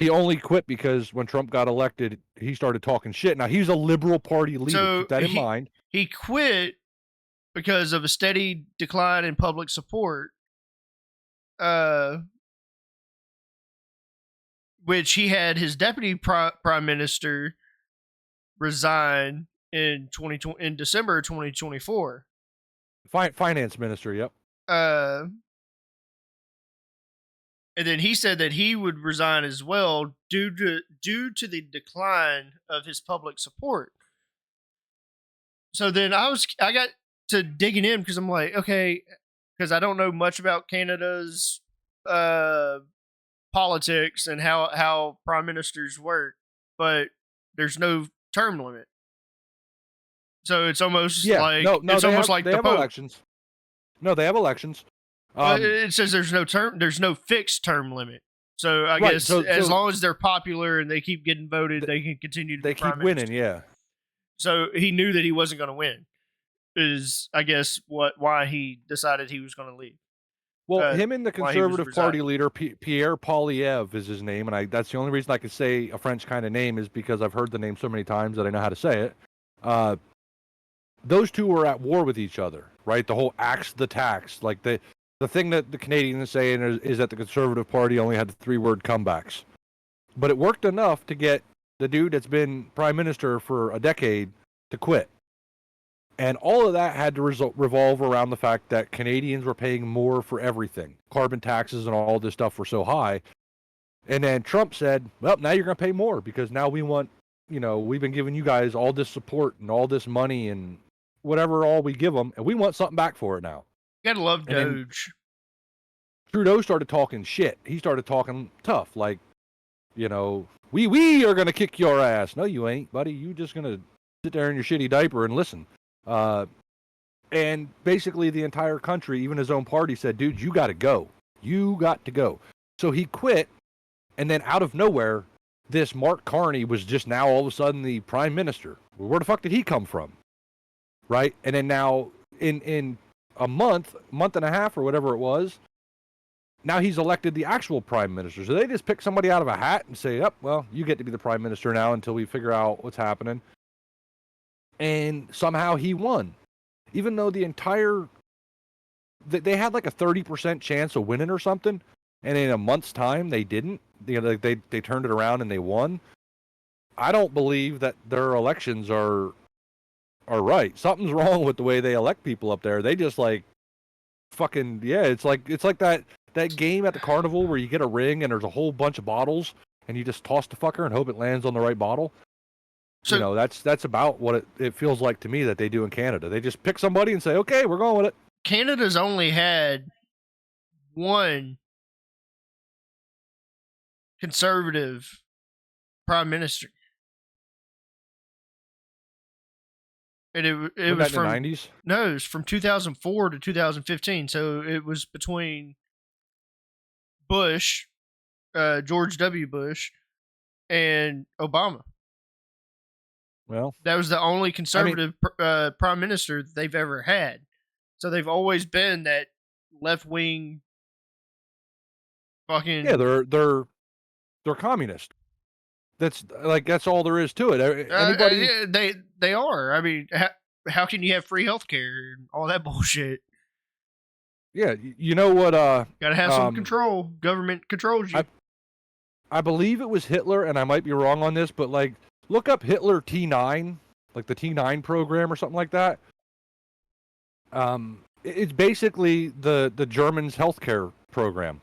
only quit because when Trump got elected, he started talking shit. Now he's a Liberal Party leader. So keep that in mind. He quit because of a steady decline in public support. Which he had his deputy prime minister resign in December 2024. Finance minister, yep. And then he said that he would resign as well due to the decline of his public support. So then I got to digging in because I'm like, okay, because I don't know much about Canada's politics and how prime ministers work, but there's no term limit. So it's almost like no, it's almost like they the have Pope. elections. No, they have elections. It says there's no fixed term limit. So I Right, guess so as long as they're popular and they keep getting voted, they can continue to they be prime keep winning. minister. Yeah. So he knew that he wasn't going to win. Is I guess why he decided he was going to leave. Well, him and the why he was Conservative Party resigning. leader, Pierre Poilievre is his name, and that's the only reason I can say a French kind of name is because I've heard the name so many times that I know how to say it. Those two were at war with each other, right? The whole axe the tax. Like the thing that the Canadians are saying is that the Conservative Party only had the 3-word comebacks. But it worked enough to get the dude that's been prime minister for a decade to quit. And all of that had to revolve around the fact that Canadians were paying more for everything. Carbon taxes and all this stuff were so high. And then Trump said, well, now you're going to pay more because now we want, we've been giving you guys all this support and all this money and whatever all we give them, and we want something back for it now. You gotta love Doge. Trudeau started talking shit. He started talking tough, like, we are going to kick your ass. No, you ain't, buddy. You just going to sit there in your shitty diaper and listen. And basically the entire country, even his own party, said, dude, you got to go. You got to go. So he quit, and then out of nowhere, this Mark Carney was just now all of a sudden the prime minister. Well, where the fuck did he come from? Right? And then now, in a month and a half or whatever it was, now he's elected the actual prime minister. So they just pick somebody out of a hat and say, yep, well, you get to be the prime minister now until we figure out what's happening. And somehow he won. Even though they had like a 30% chance of winning or something, and in a month's time they didn't. They turned it around and they won. I don't believe that their elections are right. Something's wrong with the way they elect people up there. They just like fucking it's like that game at the carnival where you get a ring and there's a whole bunch of bottles and you just toss the fucker and hope it lands on the right bottle. So that's about what it feels like to me that they do in Canada. They just pick somebody and say, okay, we're going with it. Canada's only had one conservative prime minister. And it was from the 90s? No, it was from 2004 to 2015. So it was between Bush, George W. Bush, and Obama. Well, that was the only conservative prime minister they've ever had. So they've always been that left wing. Fucking they're communist. That's all there is to it. Anybody they are. I mean, how can you have free healthcare and all that bullshit? Yeah, you know what? Gotta have some control. Government controls you. I believe it was Hitler, and I might be wrong on this, but like, look up Hitler T9, like the T9 program or something like that. It's basically the Germans' healthcare program,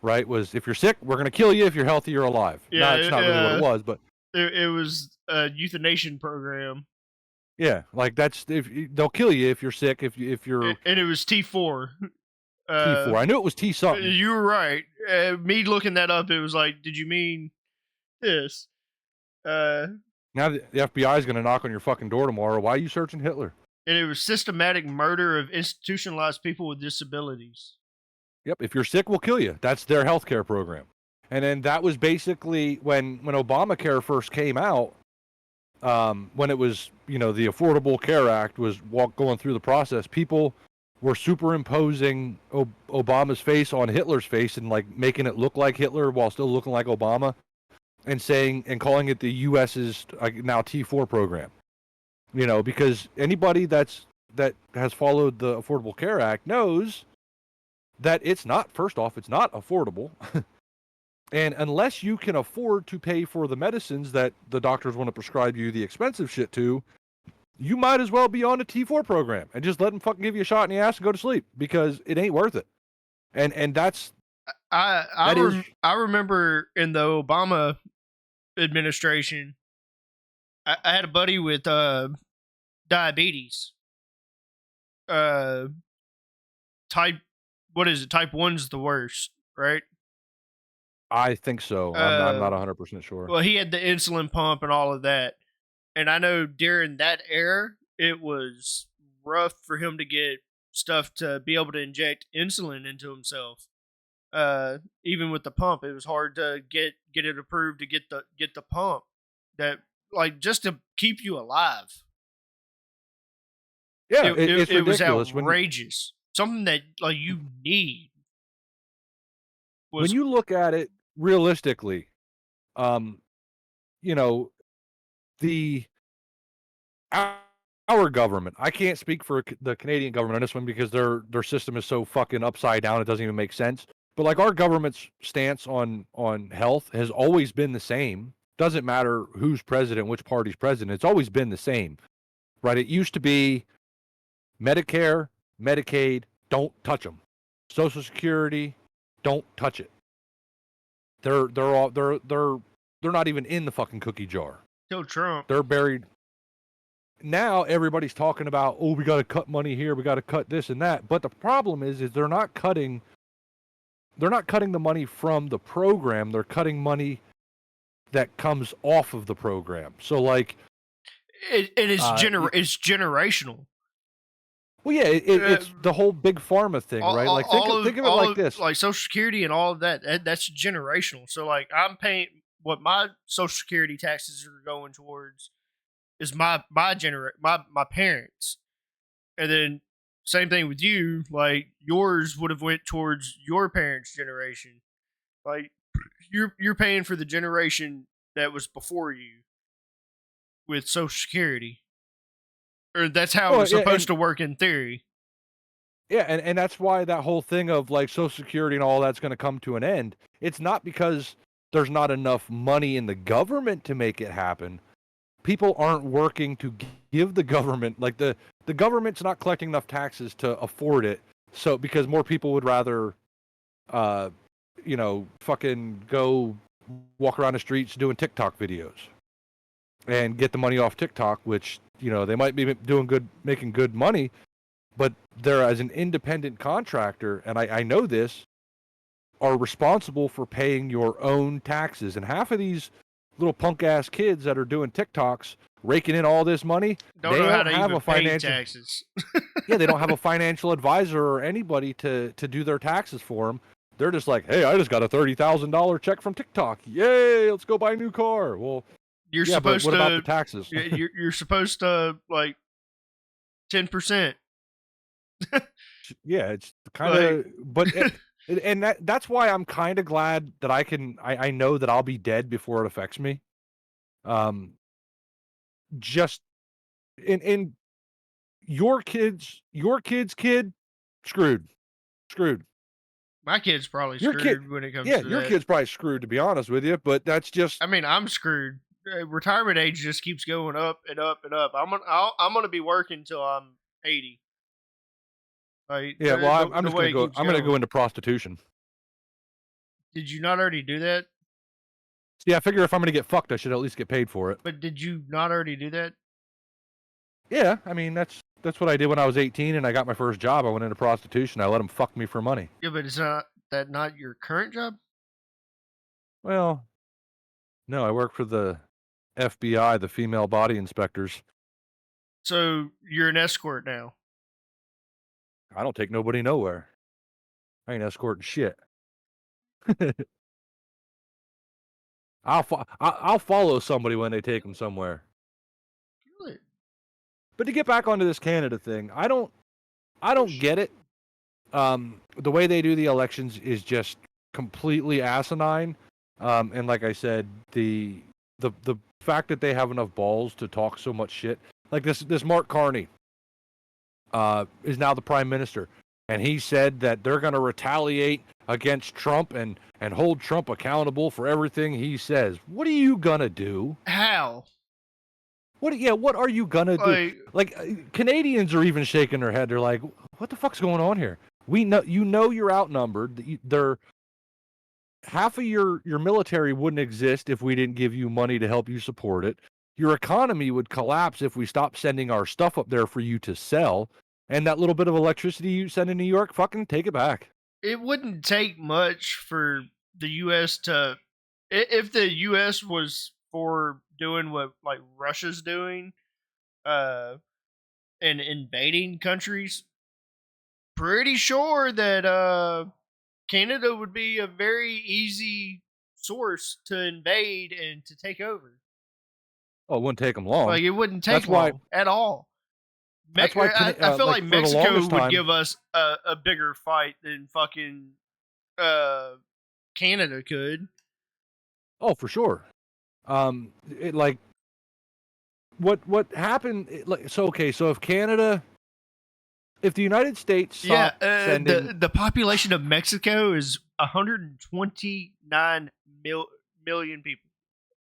right? Was if you're sick, we're gonna kill you. If you're healthy, you're alive. Yeah, it's not really what it was, but it was a euthanation program. Yeah, like they'll kill you if you're sick. If you're and it was T4. T4. I knew it was T something. You were right. Me looking that up, it was like, did you mean this? Now the FBI is going to knock on your fucking door tomorrow. Why are you searching Hitler? And it was systematic murder of institutionalized people with disabilities. Yep. If you're sick, we'll kill you. That's their healthcare program. And then that was basically when Obamacare first came out. When it was, the Affordable Care Act was going through the process, people were superimposing Obama's face on Hitler's face and like making it look like Hitler while still looking like Obama, and calling it the U.S.'s now T4 program. Because anybody that has followed the Affordable Care Act knows that it's not affordable. And unless you can afford to pay for the medicines that the doctors want to prescribe you the expensive shit to, you might as well be on a T4 program and just let them fucking give you a shot in the ass and go to sleep because it ain't worth it. And that's... I remember in the Obama administration, I had a buddy with diabetes. Type 1's the worst, right? I think so. I'm not 100% sure. Well, he had the insulin pump and all of that. And I know during that era, it was rough for him to get stuff to be able to inject insulin into himself. Even with the pump, it was hard to get it approved to get the pump that, like, just to keep you alive. Yeah, It it's was ridiculous outrageous. Something that, like, you need when was you look at it realistically. Um, you know, the our government. I can't speak for the Canadian government on this one because their system is so fucking upside down. It doesn't even make sense. But like our government's stance on health has always been the same. Doesn't matter who's president, which party's president. It's always been the same, right? It used to be Medicare, Medicaid, don't touch them. Social Security, don't touch it. They're not even in the fucking cookie jar. still Trump. They're buried. Now everybody's talking about, oh, we got to cut money here, we got to cut this and that. But the problem is they're not cutting the money from the program. They're cutting money that comes off of the program. So like, It's generational. well, yeah, it's the whole big pharma thing, right? Like think of it like this. Like Social Security and all of that's generational. So like I'm paying what my Social Security taxes are going towards is my parents, and then same thing with you. Like yours would have went towards your parents' generation. Like you're paying for the generation that was before you with Social Security, or that's how it was supposed to work in theory. Yeah, and that's why that whole thing of like Social Security and all that's going to come to an end. It's not because there's not enough money in the government to make it happen. People aren't working to give the government, like the government's not collecting enough taxes to afford it. So because more people would rather, fucking go walk around the streets doing TikTok videos and get the money off TikTok, which, they might be doing good, making good money, but they're as an independent contractor, and I know this, are responsible for paying your own taxes. And half of these little punk ass kids that are doing TikToks, raking in all this money, Don't know how to even pay taxes. Yeah, they don't have a financial advisor or anybody to do their taxes for them. They're just like, hey, I just got a $30,000 check from TikTok. Yay, let's go buy a new car. Well, You're supposed but what to about the taxes? you're supposed to like 10%. Yeah, it's kind of, but and that's why I'm kind of glad that I know that I'll be dead before it affects me. Just in your kid's kid, screwed. My kid's probably Your screwed kid, when it comes yeah, to your that. kid's probably screwed, to be honest with you. But that's just, I mean, I'm screwed. Retirement age just keeps going up and up and up. I'm gonna be working till I'm 80. Like, yeah. Well, I'm the just way gonna it go. keeps I'm gonna go going. into prostitution. Did you not already do that? Yeah, I figure if I'm gonna get fucked, I should at least get paid for it. But did you not already do that? Yeah, I mean that's what I did when I was 18 and I got my first job. I went into prostitution. I let them fuck me for money. Yeah, but is not your current job? Well, no, I work for the FBI, the female body inspectors. So you're an escort now. I don't take nobody nowhere. I ain't escorting shit. I'll follow somebody when they take them somewhere. Good. But to get back onto this Canada thing, I don't get it. The way they do the elections is just completely asinine. And like I said, the fact that they have enough balls to talk so much shit, like this Mark Carney, is now the prime minister, and he said that they're going to retaliate against Trump and hold Trump accountable for everything he says. What are you gonna do? How? What are you gonna do? Like Canadians are even shaking their head. They're like, "What the fuck's going on here? We know you're outnumbered. Half of your military wouldn't exist if we didn't give you money to help you support it. Your economy would collapse if we stopped sending our stuff up there for you to sell. And that little bit of electricity you send in New York, fucking take it back." It wouldn't take much for the U.S. to if the U.S. was for doing what like Russia's doing, uh, and invading countries, pretty sure that Canada would be a very easy source to invade and to take over. Oh, it wouldn't take them long. Like it wouldn't take That's why. long at all. That's why. I feel Like like for the Mexico longest would time. give us a bigger fight than fucking uh, Canada could. Oh, for sure. Like what happened? So okay. So if Canada, if the United States Yeah, stopped sending, the population of Mexico is 129 million people.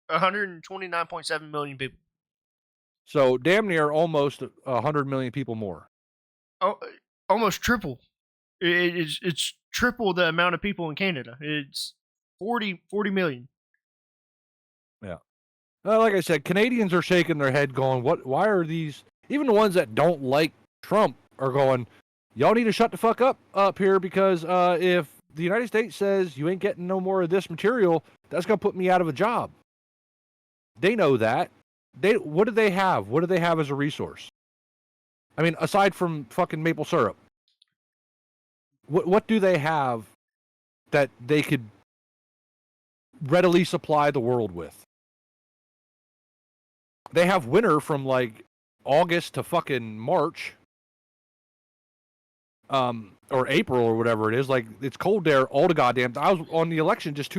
129.7 million people. so damn near almost 100 million people more. Oh, almost triple. It's triple the amount of people in Canada. It's 40 million. Yeah. Like I said, Canadians are shaking their head, going, "What? Why are these?" Even the ones that don't like Trump are going, "Y'all need to shut the fuck up here because if the United States says you ain't getting no more of this material, that's gonna put me out of a job." They know that. What do they have? What do they have as a resource? I mean, aside from fucking maple syrup, what do they have that they could readily supply the world with? They have winter from like August to fucking March, or April or whatever it is. Like it's cold there all the goddamn. I was on the election just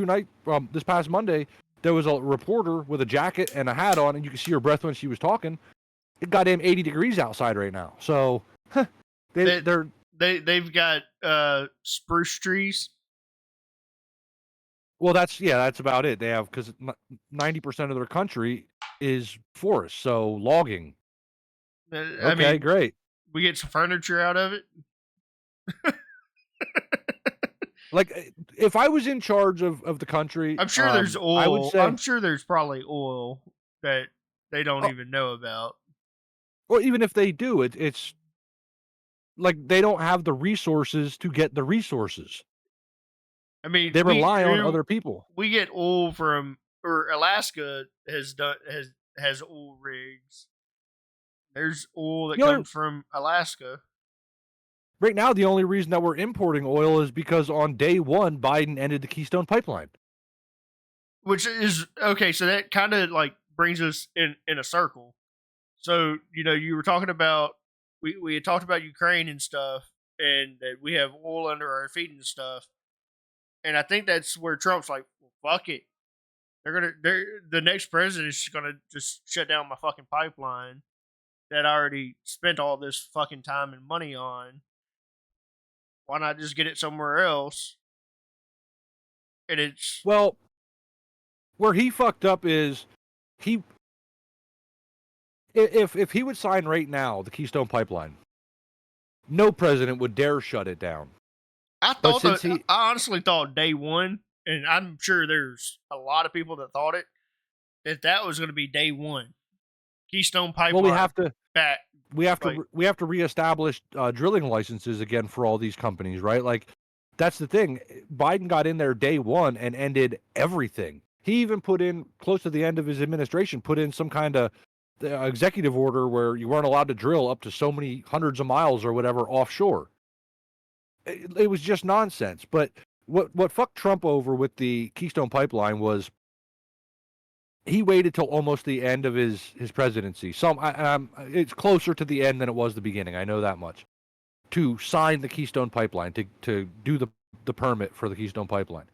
this past Monday. There was a reporter with a jacket and a hat on, and you could see her breath when she was talking. It goddamn 80 degrees outside right now. So they've got spruce trees. Well, that's about it. They have, because 90% of their country is forest, so logging. I Okay, mean, great. we get some furniture out of it. Like, if I was in charge of the country, I'm sure there's oil. I would say, I'm sure there's probably oil that they don't oh, even know about. or even if they do, it's like they don't have the resources to get the resources. I mean, They rely on other people. We get oil from, or Alaska has oil rigs. There's oil that comes from Alaska. Right now, the only reason that we're importing oil is because on day one, Biden ended the Keystone Pipeline. Which is okay, so that kind of like brings us in a circle. So, you were talking about we had talked about Ukraine and stuff, and that we have oil under our feet and stuff. And I think that's where Trump's like, well, fuck it. The next president is gonna just shut down my fucking pipeline that I already spent all this fucking time and money on. Why not just get it somewhere else? And it's Well, where he fucked up is he if he would sign right now the Keystone Pipeline, no president would dare shut it down. I honestly thought day one, and I'm sure there's a lot of people that thought that was going to be day one. Keystone Pipeline. Well, we have to reestablish drilling licenses again for all these companies, right? Like, that's the thing. Biden got in there day one and ended everything. He even put in, close to the end of his administration, put in some kind of executive order where you weren't allowed to drill up to so many hundreds of miles or whatever offshore. It was just nonsense. But what fucked Trump over with the Keystone Pipeline was he waited till almost the end of his presidency. It's closer to the end than it was the beginning. I know that much. To sign the Keystone Pipeline, to do the permit for the Keystone Pipeline.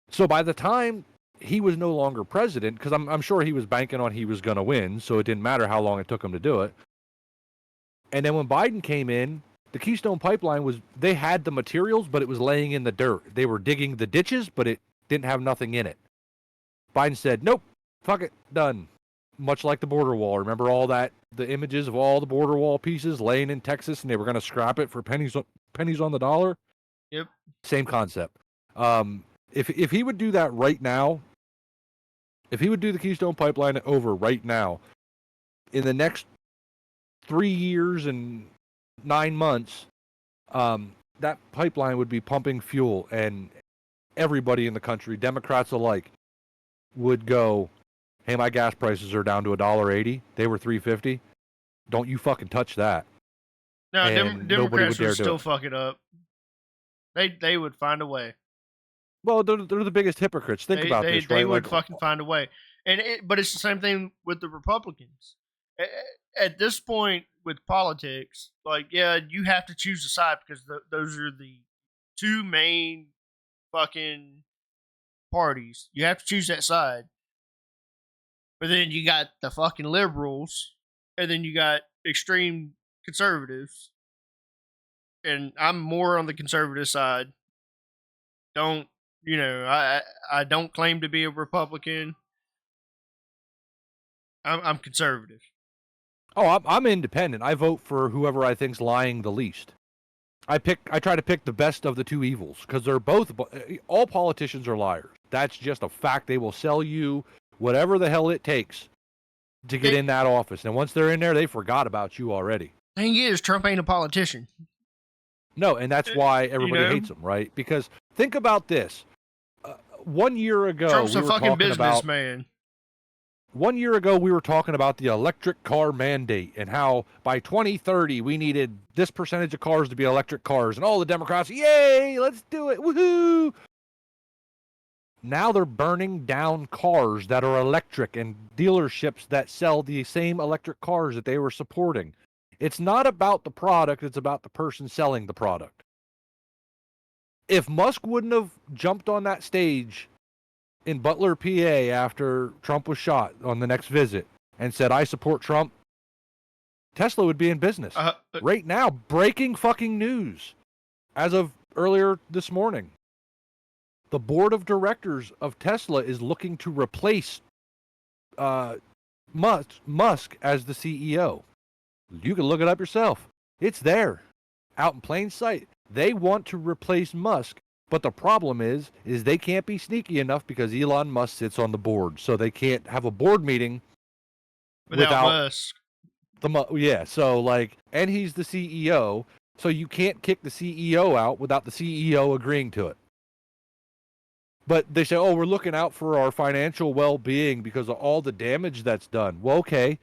So by the time he was no longer president, because I'm sure he was banking on he was going to win, so it didn't matter how long it took him to do it. And then when Biden came in, the Keystone Pipeline they had the materials, but it was laying in the dirt. They were digging the ditches, but it didn't have nothing in it. Biden said, nope, fuck it, done. Much like the border wall. Remember the images of all the border wall pieces laying in Texas, and they were going to scrap it for pennies on the dollar? Yep. Same concept. If he would do that right now, if he would do the Keystone Pipeline over right now, in the next 3 years and 9 months, that pipeline would be pumping fuel, and everybody in the country, Democrats alike, would go, hey, my gas prices are down to $1.80. They were $3.50. Don't you fucking touch that. No, And nobody Democrats would dare would do still it. fuck it up. They would find a way. Well, they're the biggest hypocrites. Think about this, They right? would Like, fucking find a way. But it's the same thing with the Republicans. At this point with politics, like, yeah, you have to choose a side because those are the two main fucking parties. You have to choose that side. But then you got the fucking liberals, and then you got extreme conservatives. And I'm more on the conservative side. Don't I don't claim to be a Republican. I'm conservative. oh, I'm independent. I vote for whoever I think's lying the least. I try to pick the best of the two evils because they're both. All politicians are liars. That's just a fact. They will sell you whatever the hell it takes to get in that office. And once they're in there, they forgot about you already. Thing is, Trump ain't a politician. No, and that's why everybody hates him, right? Because think about this. 1 year ago, Trump's we a were fucking talking about. businessman. 1 year ago, we were talking about the electric car mandate and how by 2030 we needed this percentage of cars to be electric cars, and all the Democrats, yay, let's do it, woohoo! Now they're burning down cars that are electric and dealerships that sell the same electric cars that they were supporting. It's not about the product, it's about the person selling the product. If Musk wouldn't have jumped on that stage in Butler, PA, after Trump was shot on the next visit and said, I support Trump, Tesla would be in business. Right now, breaking fucking news. As of earlier this morning, the board of directors of Tesla is looking to replace Musk as the CEO. You can look it up yourself. It's there, out in plain sight. They want to replace Musk, but the problem is they can't be sneaky enough because Elon Musk sits on the board, so they can't have a board meeting without Musk. So like, and he's the CEO, so you can't kick the CEO out without the CEO agreeing to it. But they say, oh, we're looking out for our financial well-being because of all the damage that's done. Well, okay,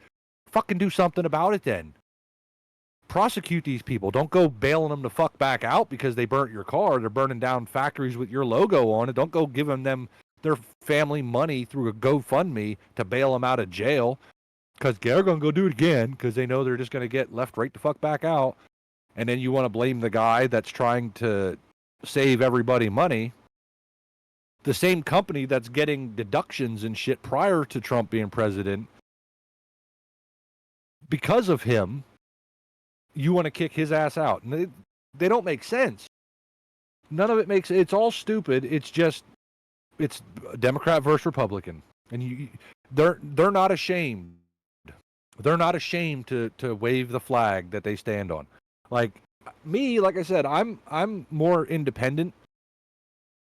fucking do something about it then. Prosecute these people. Don't go bailing them the fuck back out because they burnt your car. They're burning down factories with your logo on it. Don't go giving them their family money through a GoFundMe to bail them out of jail because they're going to go do it again because they know they're just going to get left right the fuck back out. And then you want to blame the guy that's trying to save everybody money. The same company that's getting deductions and shit prior to Trump being president, because of him, you want to kick his ass out. And they don't make sense. None of it makes, it's all stupid. It's just, it's Democrat versus Republican. And they're not ashamed. They're not ashamed to wave the flag that they stand on. Like me, like I said, I'm more independent.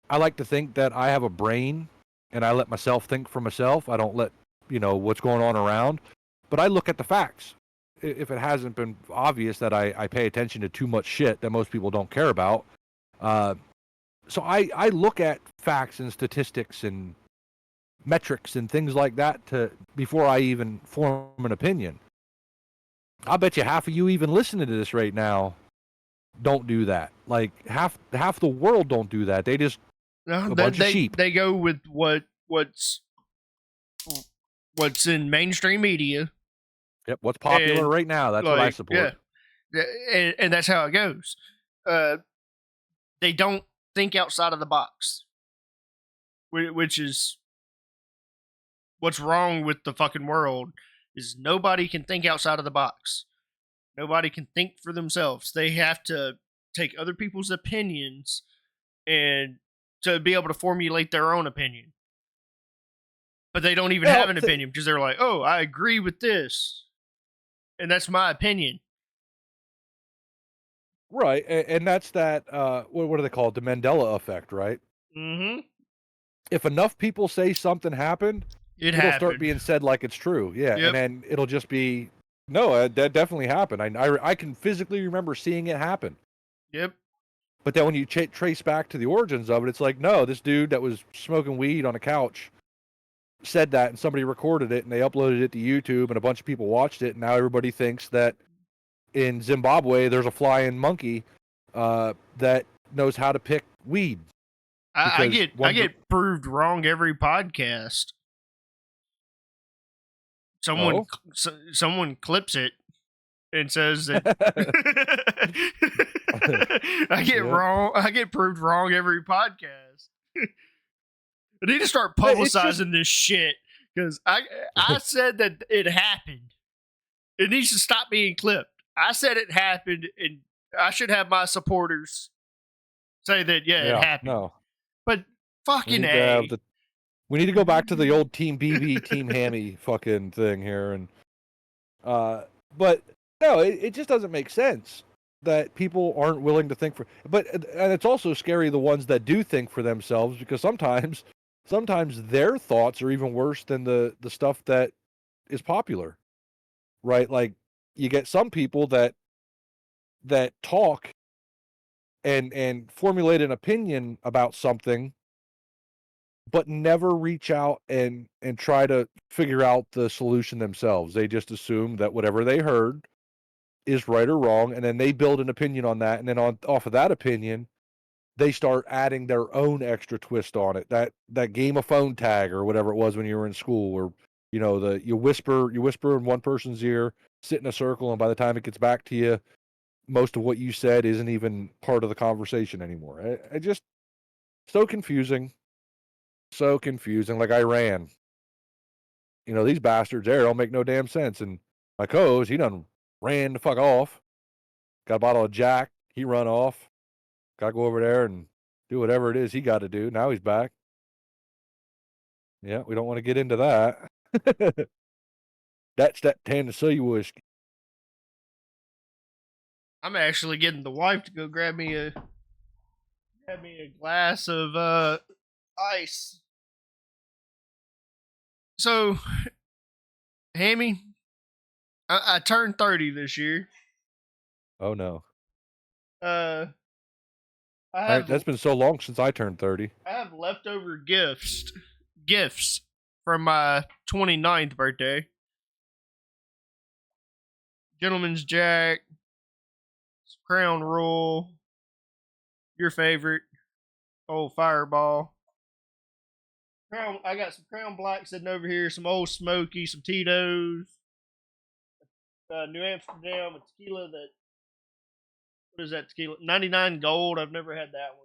I like to think that I have a brain and I let myself think for myself. I don't let, what's going on around. But I look at the facts. If it hasn't been obvious that I pay attention to too much shit that most people don't care about. So I look at facts and statistics and metrics and things like that before I even form an opinion. I bet you half of you even listening to this right now don't do that. Like half the world don't do that. They just a bunch of sheep. They go with what's in mainstream media. Yep, what's popular right now, that's what I support. Yeah, and that's how it goes. They don't think outside of the box, which is what's wrong with the fucking world. Is nobody can think outside of the box. Nobody can think for themselves. They have to take other people's opinions and to be able to formulate their own opinion. But they don't even have an opinion because they're like, oh, I agree with this. And that's my opinion. Right. And that's that, what do they call it? The Mandela effect, right? Mm-hmm. If enough people say something happened, it'll start being said like it's true. Yeah. Yep. And then it'll just be, no, that definitely happened. I can physically remember seeing it happen. Yep. But then when you trace back to the origins of it, it's like, no, this dude that was smoking weed on a couch said that, and somebody recorded it, and they uploaded it to YouTube, and a bunch of people watched it, and now everybody thinks that in Zimbabwe there's a flying monkey that knows how to pick weed. I get proved wrong every podcast. Someone clips it and says that I get wrong. I get proved wrong every podcast. I need to start publicizing this shit because I said that it happened. It needs to stop being clipped. I said it happened, and I should have my supporters say that it happened. No, but fucking A. We need to go back to the old Team BB, Team Hammy fucking thing here, and but no, it just doesn't make sense that people aren't willing to think for. But and it's also scary the ones that do think for themselves, because sometimes their thoughts are even worse than the stuff that is popular, right? Like you get some people that talk and formulate an opinion about something, but never reach out and try to figure out the solution themselves. They just assume that whatever they heard is right or wrong, and then they build an opinion on that, and then off of that opinion, they start adding their own extra twist on it. That game of phone tag or whatever it was when you were in school, where you whisper in one person's ear, sit in a circle, and by the time it gets back to you, most of what you said isn't even part of the conversation anymore. I just so confusing. So confusing. Like Iran. These bastards there don't make no damn sense. And my co-host, he done ran the fuck off. Got a bottle of Jack. He run off. Got to go over there and do whatever it is he got to do. Now he's back. Yeah, we don't want to get into that. That's that Tennessee whiskey. I'm actually getting the wife to go grab me a glass of ice. So, Hammy, I turned 30 this year. Oh no. That's been so long since I turned 30. I have leftover gifts from my 29th birthday. Gentleman's Jack, Crown Royal, your favorite, Old Fireball. I got some Crown Black sitting over here, some Old Smoky, some Tito's, New Amsterdam, a tequila what is that tequila? 99 Gold. I've never had that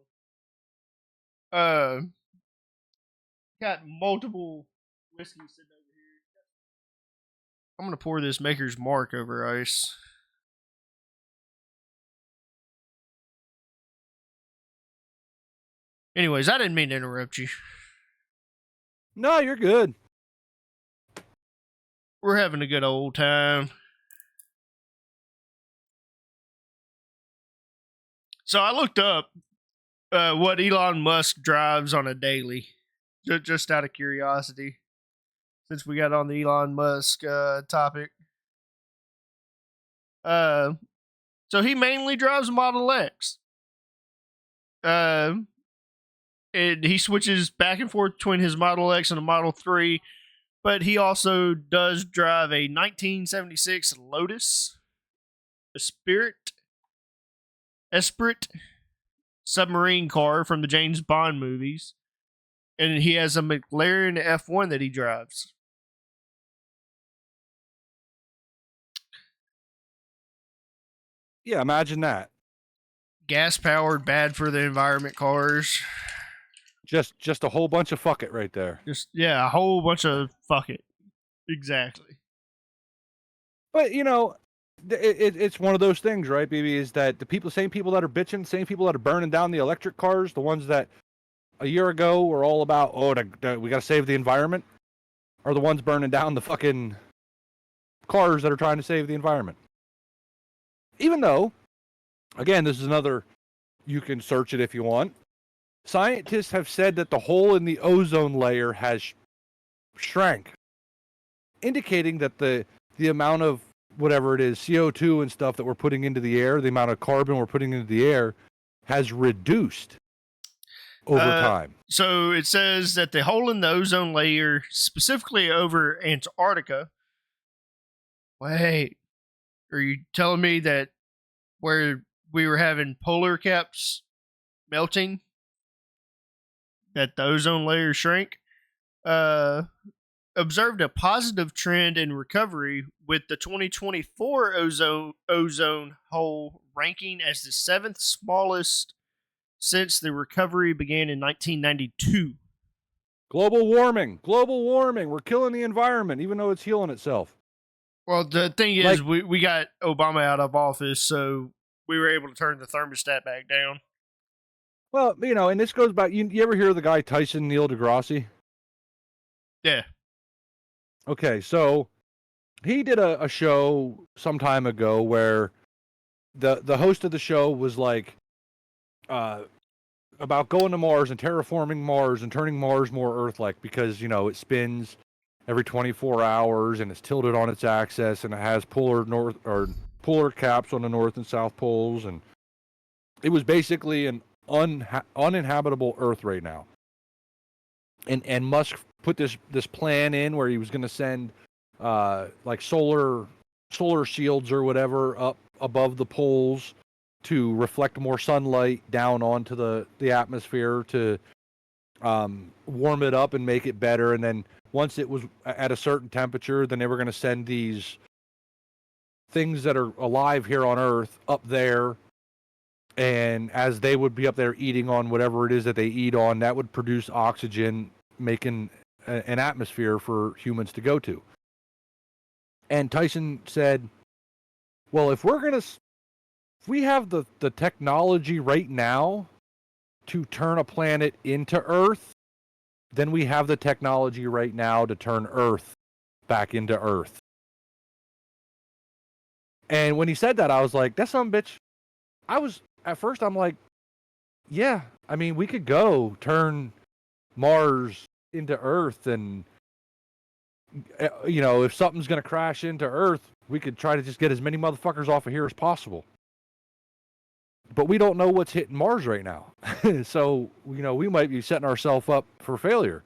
one. Got multiple whiskeys sitting over here. I'm gonna pour this Maker's Mark over ice. Anyways, I didn't mean to interrupt you. No, you're good. We're having a good old time. So I looked up what Elon Musk drives on a daily, just out of curiosity, since we got on the Elon Musk topic. So he mainly drives a Model X. And he switches back and forth between his Model X and a Model 3, but he also does drive a 1976 Lotus Esprit submarine car from the James Bond movies, and he has a McLaren F1 that he drives. Yeah, imagine that. Gas-powered, bad for the environment cars. Just a whole bunch of fuck it right there. A whole bunch of fuck it. Exactly. But it's one of those things, right, BB? Is that the same people that are bitching, same people that are burning down the electric cars, the ones that a year ago were all about, we got to save the environment, are the ones burning down the fucking cars that are trying to save the environment. Even though, again, this is another, you can search it if you want. Scientists have said that the hole in the ozone layer has shrank, indicating that the amount of whatever it is, CO2 and stuff that we're putting into the air, the amount of carbon we're putting into the air, has reduced over time. So it says that the hole in the ozone layer, specifically over Antarctica. Wait, are you telling me that where we were having polar caps melting, that the ozone layer shrank? Observed a positive trend in recovery, with the 2024 ozone hole ranking as the seventh smallest since the recovery began in 1992. Global warming. We're killing the environment, even though it's healing itself. Well, the thing is, we got Obama out of office, so we were able to turn the thermostat back down. Well, and this goes back. You ever hear of the guy Tyson Neil deGrasse? Yeah. Okay, so he did a show some time ago where the host of the show was like about going to Mars and terraforming Mars and turning Mars more Earth-like, because it spins every 24 hours and it's tilted on its axis and it has polar caps on the north and south poles, and it was basically an uninhabitable Earth right now. And Musk put this plan in where he was going to send like solar shields or whatever up above the poles to reflect more sunlight down onto the atmosphere to warm it up and make it better. And then once it was at a certain temperature, then they were going to send these things that are alive here on Earth up there. And as they would be up there eating on whatever it is that they eat on, that would produce oxygen, making an atmosphere for humans to go to. And Tyson said, well, if we have the technology right now to turn a planet into Earth, then we have the technology right now to turn Earth back into Earth. And when he said that, I was like, that's some bitch. At first, I'm like, yeah, I mean, we could go turn Mars into Earth, and if something's going to crash into Earth, we could try to just get as many motherfuckers off of here as possible. But we don't know what's hitting Mars right now. So, we might be setting ourselves up for failure.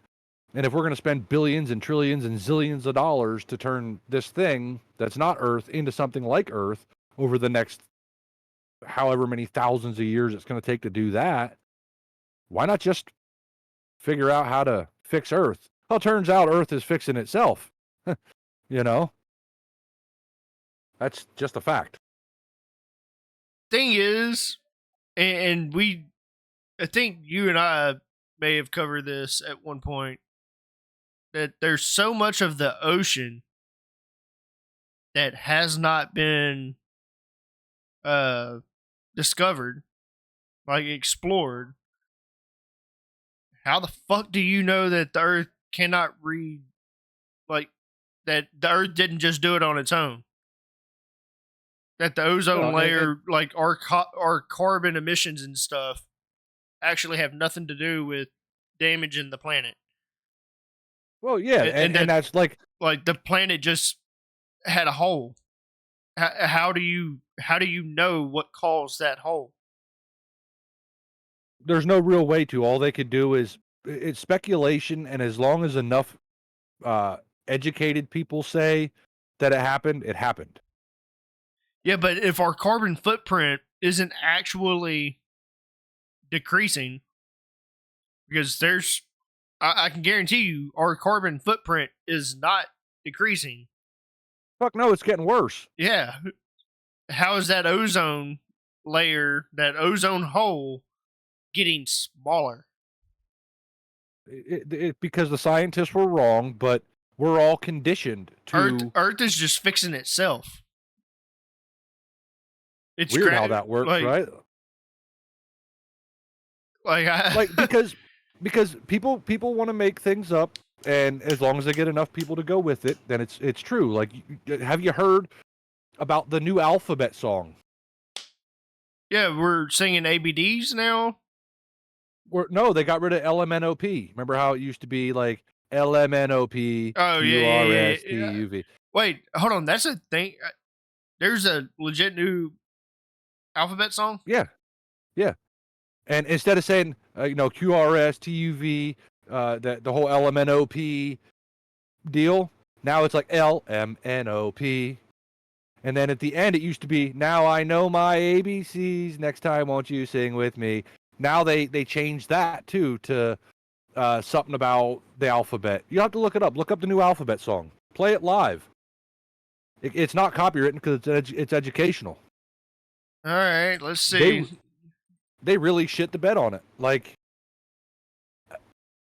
And if we're going to spend billions and trillions and zillions of dollars to turn this thing that's not Earth into something like Earth over the next however many thousands of years it's going to take to do that, why not just figure out how to fix Earth? Well, it turns out Earth is fixing itself. That's just a fact. Thing is, and I think you and I may have covered this at one point, that there's so much of the ocean that has not been discovered, like explored. How the fuck do you know that the Earth cannot that the Earth didn't just do it on its own? That the ozone layer, like our carbon emissions and stuff, actually have nothing to do with damaging the planet. Well, yeah, and that's like the planet just had a hole. How do you know what caused that hole? There's no real way to. All they could do is it's speculation, and as long as enough educated people say that it happened, it happened. Yeah, but if our carbon footprint isn't actually decreasing, because I can guarantee you our carbon footprint is not decreasing. Fuck no, it's getting worse. Yeah. How is that ozone layer, that ozone hole, getting smaller? Because the scientists were wrong, but we're all conditioned to... Earth is just fixing itself. It's weird how that works, right? Because people want to make things up, and as long as they get enough people to go with it, then it's true. Like, have you heard about the new alphabet song? Yeah, we're singing ABDs now. No, they got rid of LMNOP. Remember how it used to be like LMNOP? Oh yeah. Wait, hold on. That's a thing. There's a legit new alphabet song. Yeah. And instead of saying, QRS, TUV, the whole LMNOP deal, now it's like LMNOP. And then at the end, it used to be, now I know my ABCs. Next time, won't you sing with me? Now they changed that, too, to something about the alphabet. You have to look it up. Look up the new alphabet song. Play it live. It's not copywritten because it's educational. All right, let's see. They really shit the bed on it. Like,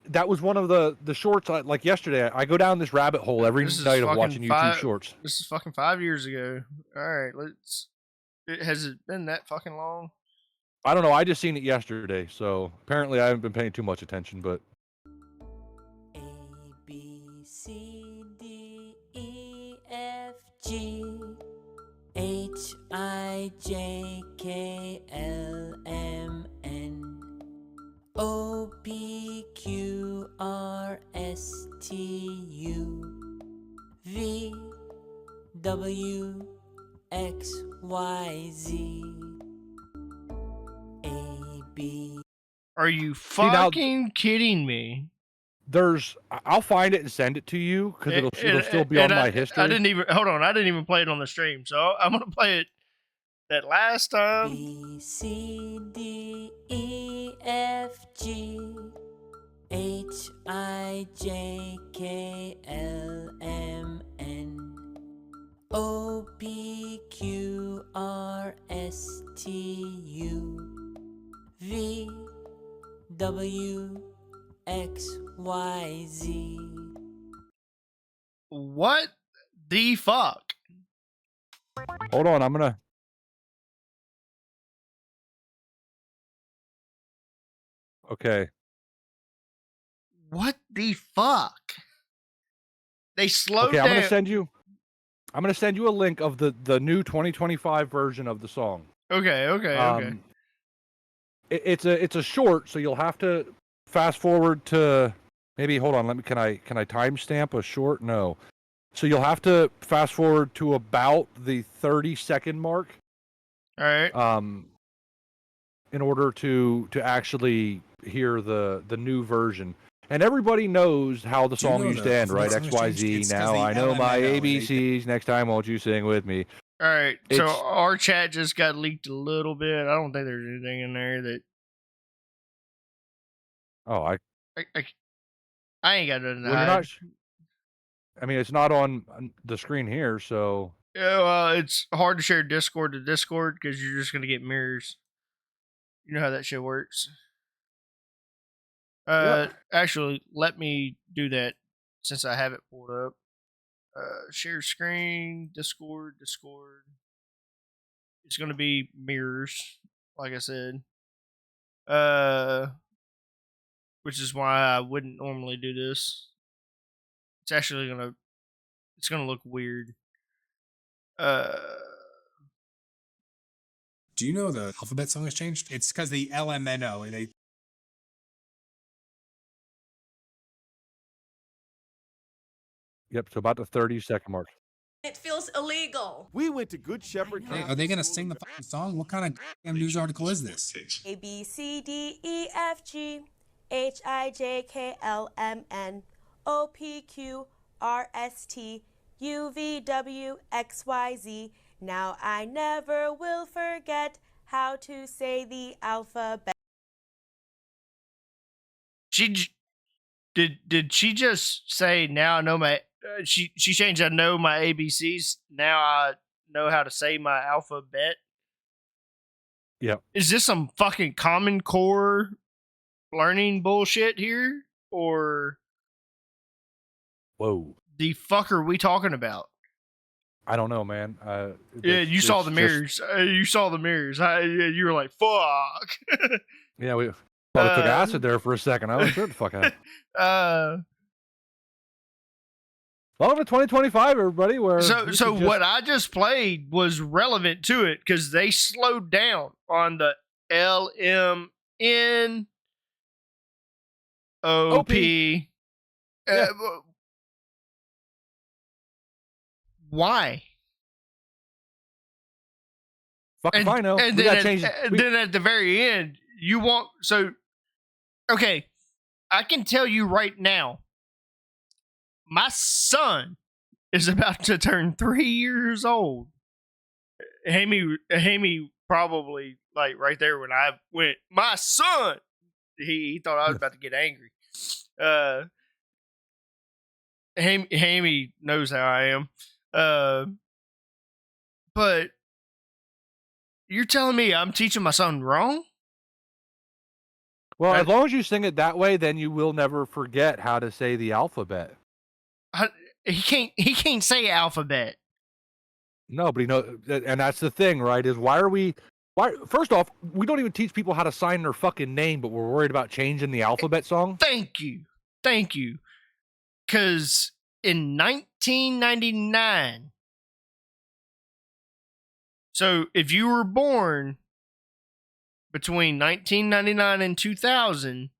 that was one of the shorts. Like yesterday, I go down this rabbit hole every night of watching YouTube shorts. This is fucking 5 years ago. All right, has it been that fucking long? I don't know. I just seen it yesterday, so apparently I haven't been paying too much attention. But A B C D E F G H I J K L M N O P Q R S T U V W X Y Z A B. Are you fucking kidding me? I'll find it and send it to you because it'll still be on my history. I didn't even play it on the stream, so I'm gonna play it that last time. B C D E F G H I J K L M N O P Q R S T U V W X Y Z. What the fuck? Hold on, I'm gonna. Okay. What the fuck? They slowed Okay, down. I'm gonna send you a link of the new 2025 version of the song. Okay. It's a short, so you'll have to fast forward to maybe. Hold on, can I timestamp a short? No. So you'll have to fast forward to about the 30-second mark. All right. In order to actually hear the new version. And everybody knows how the song used to end, right? XYZ, now I know my ABCs, next time won't you sing with me? All right, so our chat just got leaked a little bit. I don't think there's anything in there that... Oh, I ain't got nothing to hide. I mean, it's not on the screen here, so... Yeah, well, it's hard to share Discord to Discord because you're just going to get mirrors. You know how that shit works. Yep. Actually, let me do that since I have it pulled up. Share screen, Discord. It's going to be mirrors, like I said. Which is why I wouldn't normally do this. It's actually going to look weird. Do you know the alphabet song has changed? It's because the LMNO and they... Yep, so about the 30-second mark. It feels illegal. We went to Good Shepherd. Are they going to sing the fucking song? What kind of news article is this? A B C D E F G H I J K L M N O P Q R S T U V W X Y Z. Now I never will forget how to say the alphabet. Did she just say now I know my she changed I know my ABCs, now I know how to say my alphabet? Yep. Is this some fucking Common Core learning bullshit here? Or Whoa. the fuck are we talking about? I don't know, man. Yeah, you saw the mirrors. You saw the mirrors. You were like, fuck. Yeah, we probably took acid there for a second. I was sure the fuck out. Welcome to 2025, everybody. So what I just played was relevant to it because they slowed down on the LMNOP. Yeah. Why? Fucking fine, And we then got changed. then at the very end, you want so okay. I can tell you right now, my son is about to turn 3 years old. Hammy probably like right there when I went, my son. He thought I was about to get angry. Hammy knows how I am. But you're telling me I'm teaching my son wrong? Well, as long as you sing it that way, then you will never forget how to say the alphabet. He can't say alphabet. No, but and that's the thing, right? Is why first off, we don't even teach people how to sign their fucking name, but we're worried about changing the alphabet song. Thank you. Because in 1999, so if you were born between 1999 and 2000,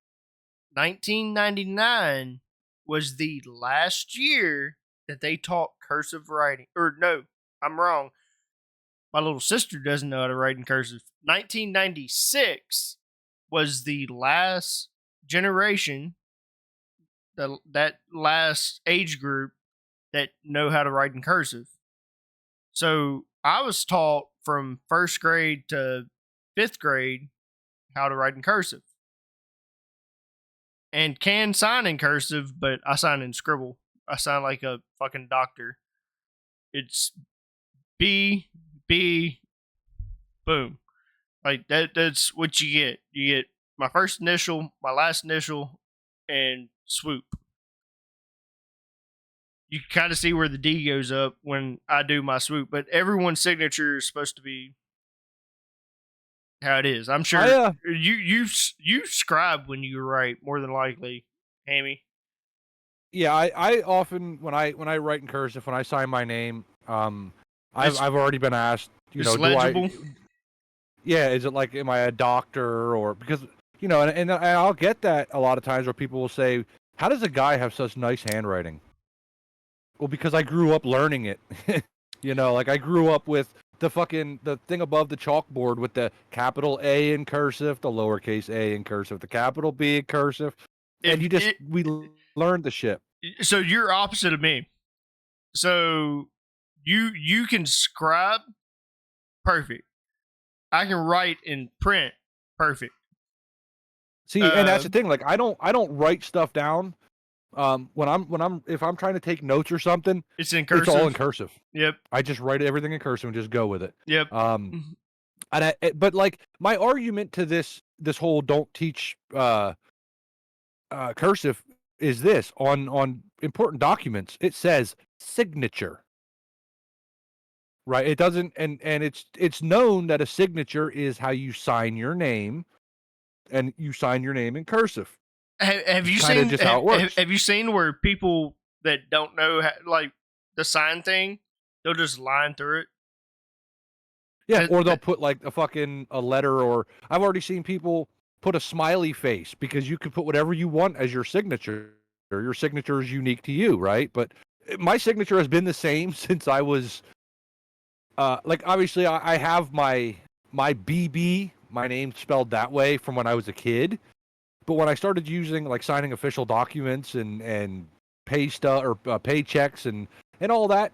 1999 was the last year that they taught cursive writing. Or no, I'm wrong. My little sister doesn't know how to write in cursive. 1996 was the last generation, that last age group that know how to write in cursive. So I was taught from first grade to fifth grade how to write in cursive. And can sign in cursive, but I sign in scribble. I sign like a fucking doctor. It's B, boom. Like that's what you get. You get my first initial, my last initial, and swoop. You can kind of see where the D goes up when I do my swoop, but everyone's signature is supposed to be how it is. I'm sure you scribe when you write, more than likely, Hammy. Yeah, I often when I write in cursive, when I sign my name, I've already been asked, it's legible. Yeah, is it like, am I a doctor, or because and I'll get that a lot of times where people will say, how does a guy have such nice handwriting? Well, because I grew up learning it. Like I grew up with the thing above the chalkboard with the capital A in cursive, the lowercase a in cursive, the capital B in cursive, and we learned the shit. So you're opposite of me. So you can scribe perfect. I can write in print perfect. See, and that's the thing. Like I don't write stuff down. If I'm trying to take notes or something, it's in cursive. It's all in cursive. Yep. I just write everything in cursive and just go with it. Yep. But like my argument to this whole don't teach cursive is this: on important documents, it says signature. Right? It doesn't, and it's known that a signature is how you sign your name, and you sign your name in cursive. Have you seen just how it works? Have you seen where people that don't know how, like the sign thing, they'll just line through it? Yeah, or they'll put like a letter, or I've already seen people put a smiley face, because you can put whatever you want as your signature. Your signature is unique to you, right? But my signature has been the same since I was like, obviously I have my BB, my name spelled that way, from when I was a kid. But when I started using, like, signing official documents and pay stuff, or paychecks and all that,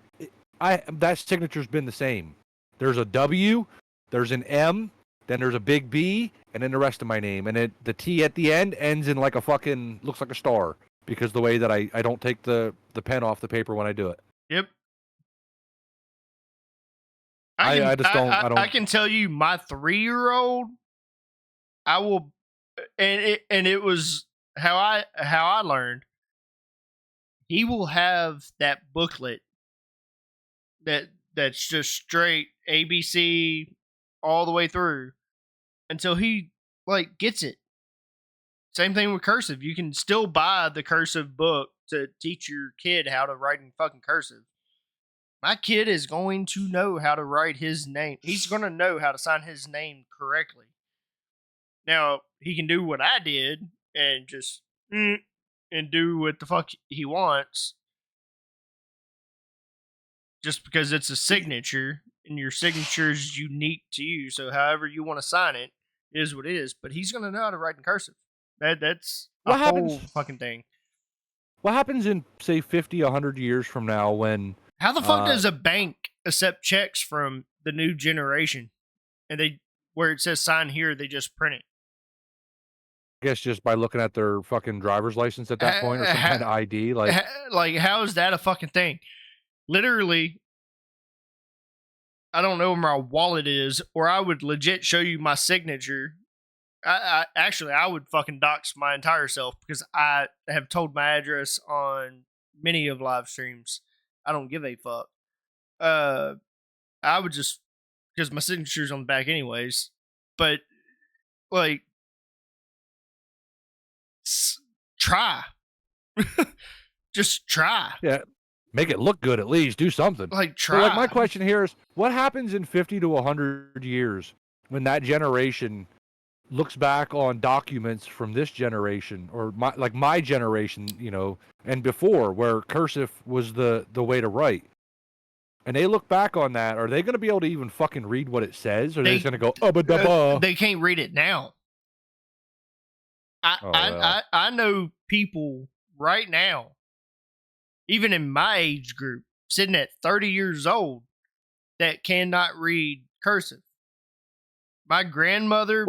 that signature's been the same. There's a W, there's an M, then there's a big B, and then the rest of my name. And the T at the end ends in like looks like a star, because the way that I don't take the pen off the paper when I do it. Yep. I can tell you, my 3-year-old, I will, and it was how I learned. He will have that booklet that's just straight ABC all the way through until he like gets it. Same thing with cursive. You can still buy the cursive book to teach your kid how to write in fucking cursive. My kid is going to know how to write his name. He's going to know how to sign his name correctly. Now, he can do what I did and just and do what the fuck he wants, just because it's a signature and your signature is unique to you. So however you want to sign it is what it is. But he's gonna know how to write in cursive. That's What a happens- whole fucking thing. What happens in, say, 50, 100 years from now when How the fuck does a bank accept checks from the new generation, and they where it says sign here, they just print it? I guess just by looking at their fucking driver's license at that point or some kind of ID, like Like, how is that a fucking thing? Literally, I don't know where my wallet is, or I would legit show you my signature. I would fucking dox my entire self because I have told my address on many of live streams. I don't give a fuck. I would just, because my signature's on the back anyways. But like, try. Just try. yeah, make it look good at least. Do something. Like, So, try. like, my question here is, what happens in 50 to 100 years when that generation looks back on documents from this generation or my generation, you know, and before, where cursive was the way to write, and they look back on that? Are they going to be able to even fucking read what it says, or are they just going to go "ubba-dubba"? They can't read it now. I know people right now, even in my age group, sitting at 30 years old, that cannot read cursive. My grandmother,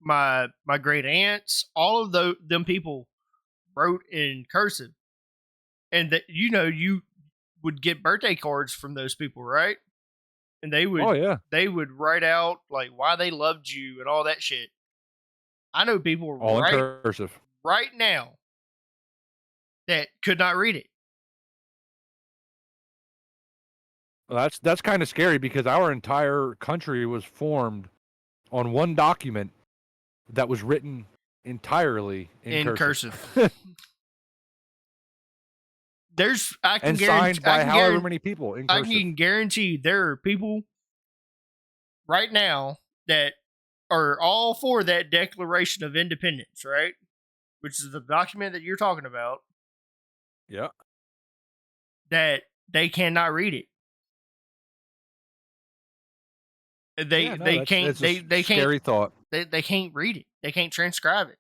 my great aunts, all of them people wrote in cursive, and that you would get birthday cards from those people, right? And they would they would write out like why they loved you and all that shit. I know people all in cursive right now that could not read it. Well, that's kind of scary because our entire country was formed on one document that was written entirely in cursive. I can and guarantee, signed by however many people in I cursive. can guarantee there are people right now that are all for that Declaration of Independence, right? Which is the document that you're talking about. Yeah. That they cannot read it. They can't. They can't. Scary thought. They can't read it. They can't transcribe it,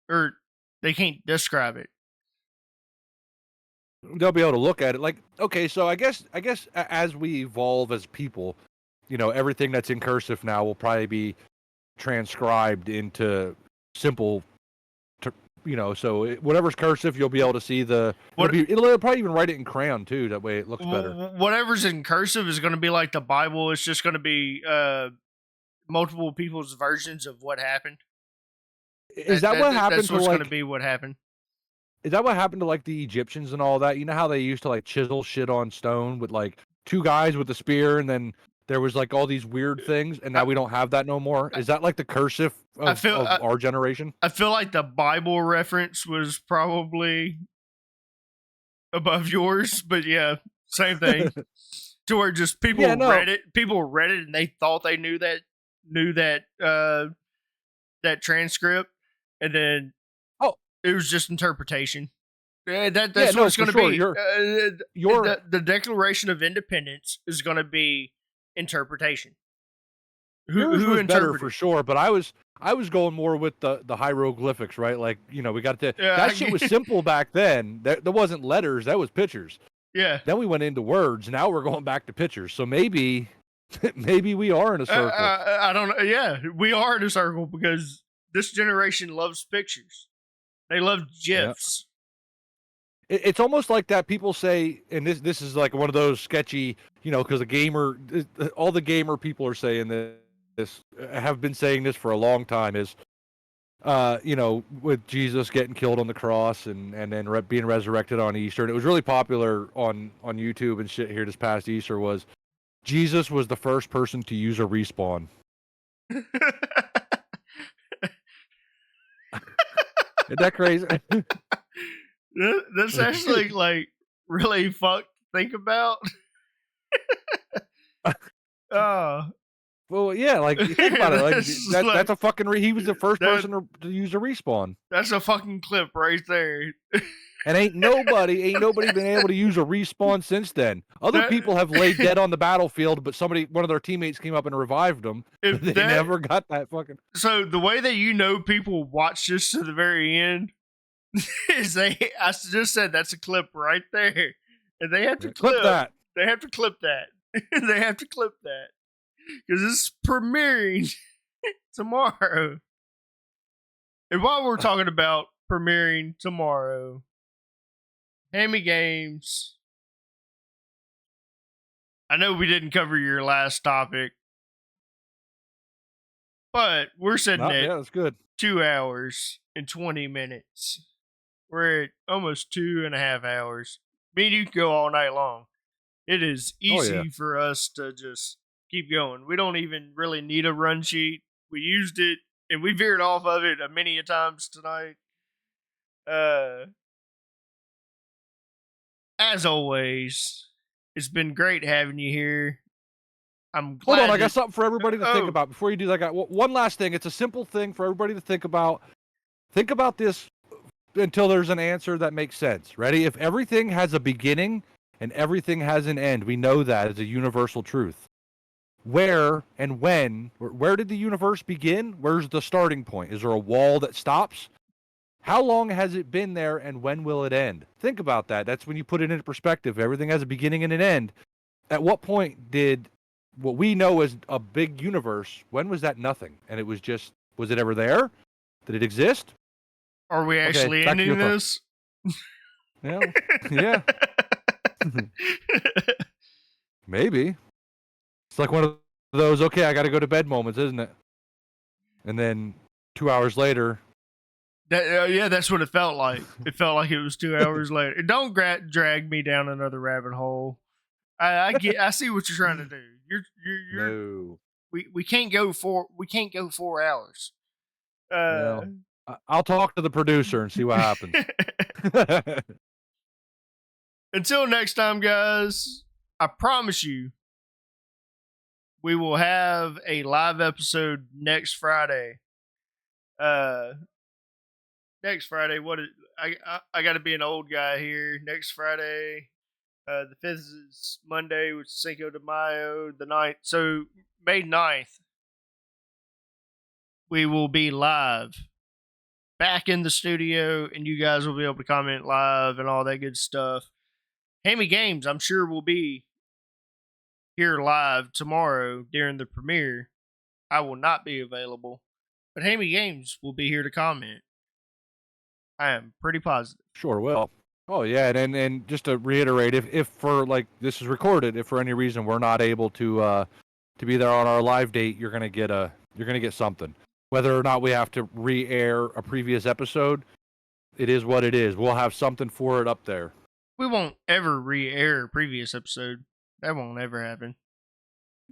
or they can't describe it. They'll be able to look at it like, okay, so I guess as we evolve as people, you know, everything that's in cursive now will probably be transcribed into simple, you know, so whatever's cursive, you'll be able to see it'll probably even write it in crayon too. That way it looks better. Whatever's in cursive is going to be like the Bible. It's just going to be multiple people's versions of what happened. Is that what happened? That's what's going to be what happened. Is that what happened to like the Egyptians and all that? You know how they used to like chisel shit on stone with like two guys with a spear, and then there was like all these weird things, and now we don't have that no more. Is that like the cursive of our generation? I feel like the Bible reference was probably above yours, but yeah, same thing. To where just people read it, and they thought they knew that transcript, and then it was just interpretation. That's what it's going to be. The Declaration of Independence is going to be interpretation. Who was better for sure, but I was going more with the hieroglyphics, right? Like, you know, we got that shit was simple back then. There wasn't letters, that was pictures. Yeah. Then we went into words. Now we're going back to pictures. So maybe we are in a circle. I don't know. Yeah, we are in a circle because this generation loves pictures. They love GIFs. Yeah. It's almost like that people say, and this is like one of those sketchy, you know, because all the gamer people are saying this, have been saying this for a long time, is, you know, with Jesus getting killed on the cross and then being resurrected on Easter. And it was really popular on YouTube and shit here this past Easter was Jesus was the first person to use a respawn. Isn't that crazy? That's actually like really fucked to think about. Well, yeah, like think about it. Like that's a fucking. He was the first person to use a respawn. That's a fucking clip right there. And ain't nobody been able to use a respawn since then. Other people have laid dead on the battlefield, but one of their teammates came up and revived them. They never got that fucking. So the way that people watch this to the very end is I just said that's a clip right there, and they have to clip that. They have to clip that. They have to clip that because it's premiering tomorrow. And while we're talking about premiering tomorrow, Hammy Games. I know we didn't cover your last topic, but we're sitting at that's good. 2 hours and 20 minutes. We're at almost 2.5 hours. Me and you can go all night long. It is easy for us to just keep going. We don't even really need a run sheet. We used it, and we veered off of it many a times tonight. As always, it's been great having you here. I'm glad. Hold on, I got something for everybody to think about before you do that. I got one last thing. It's a simple thing for everybody to think about. Think about this until there's an answer that makes sense. Ready? If everything has a beginning and everything has an end, we know that as a universal truth. Where and when? Where did the universe begin? Where's the starting point? Is there a wall that stops? How long has it been there, and when will it end? Think about that. That's when you put it into perspective. Everything has a beginning and an end. At what point did what we know as a big universe, when was that nothing? And it was just, was it ever there? Did it exist? Are we actually ending this? Yeah. Yeah. Maybe. It's like one of those, okay, I got to go to bed moments, isn't it? And then 2 hours later. That's what it felt like. It felt like it was 2 hours later. Don't drag me down another rabbit hole. I see what you're trying to do. No. We can't go 4 hours. I'll talk to the producer and see what happens. Until next time, guys, I promise you we will have a live episode next Friday. Next Friday, I got to be an old guy here. Next Friday, the 5th is Monday, which is Cinco de Mayo. The 9th, so May 9th, we will be live, back in the studio, and you guys will be able to comment live and all that good stuff. Hammy Games, I'm sure, will be here live tomorrow during the premiere. I will not be available, but Hammy Games will be here to comment. I am pretty positive. Sure will. Oh yeah, and just to reiterate, if for like this is recorded, if for any reason we're not able to be there on our live date, you're gonna get something. Whether or not we have to re-air a previous episode, it is what it is. We'll have something for it up there. We won't ever re-air a previous episode. That won't ever happen.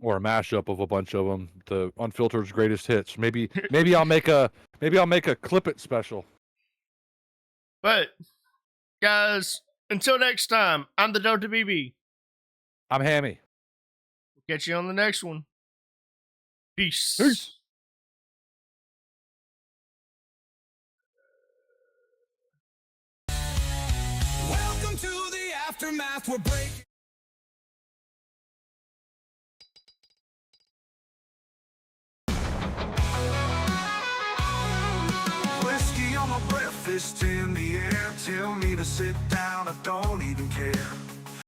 Or a mashup of a bunch of them, the Unfiltered's greatest hits. Maybe I'll make a clip it special. But guys, until next time, I'm the Delta BB. I'm Hammy. We'll catch you on the next one. Peace. Peace. Welcome to the aftermath. We're breaking. Whiskey on my breath, fist in the air. Tell me to sit down, I don't even care.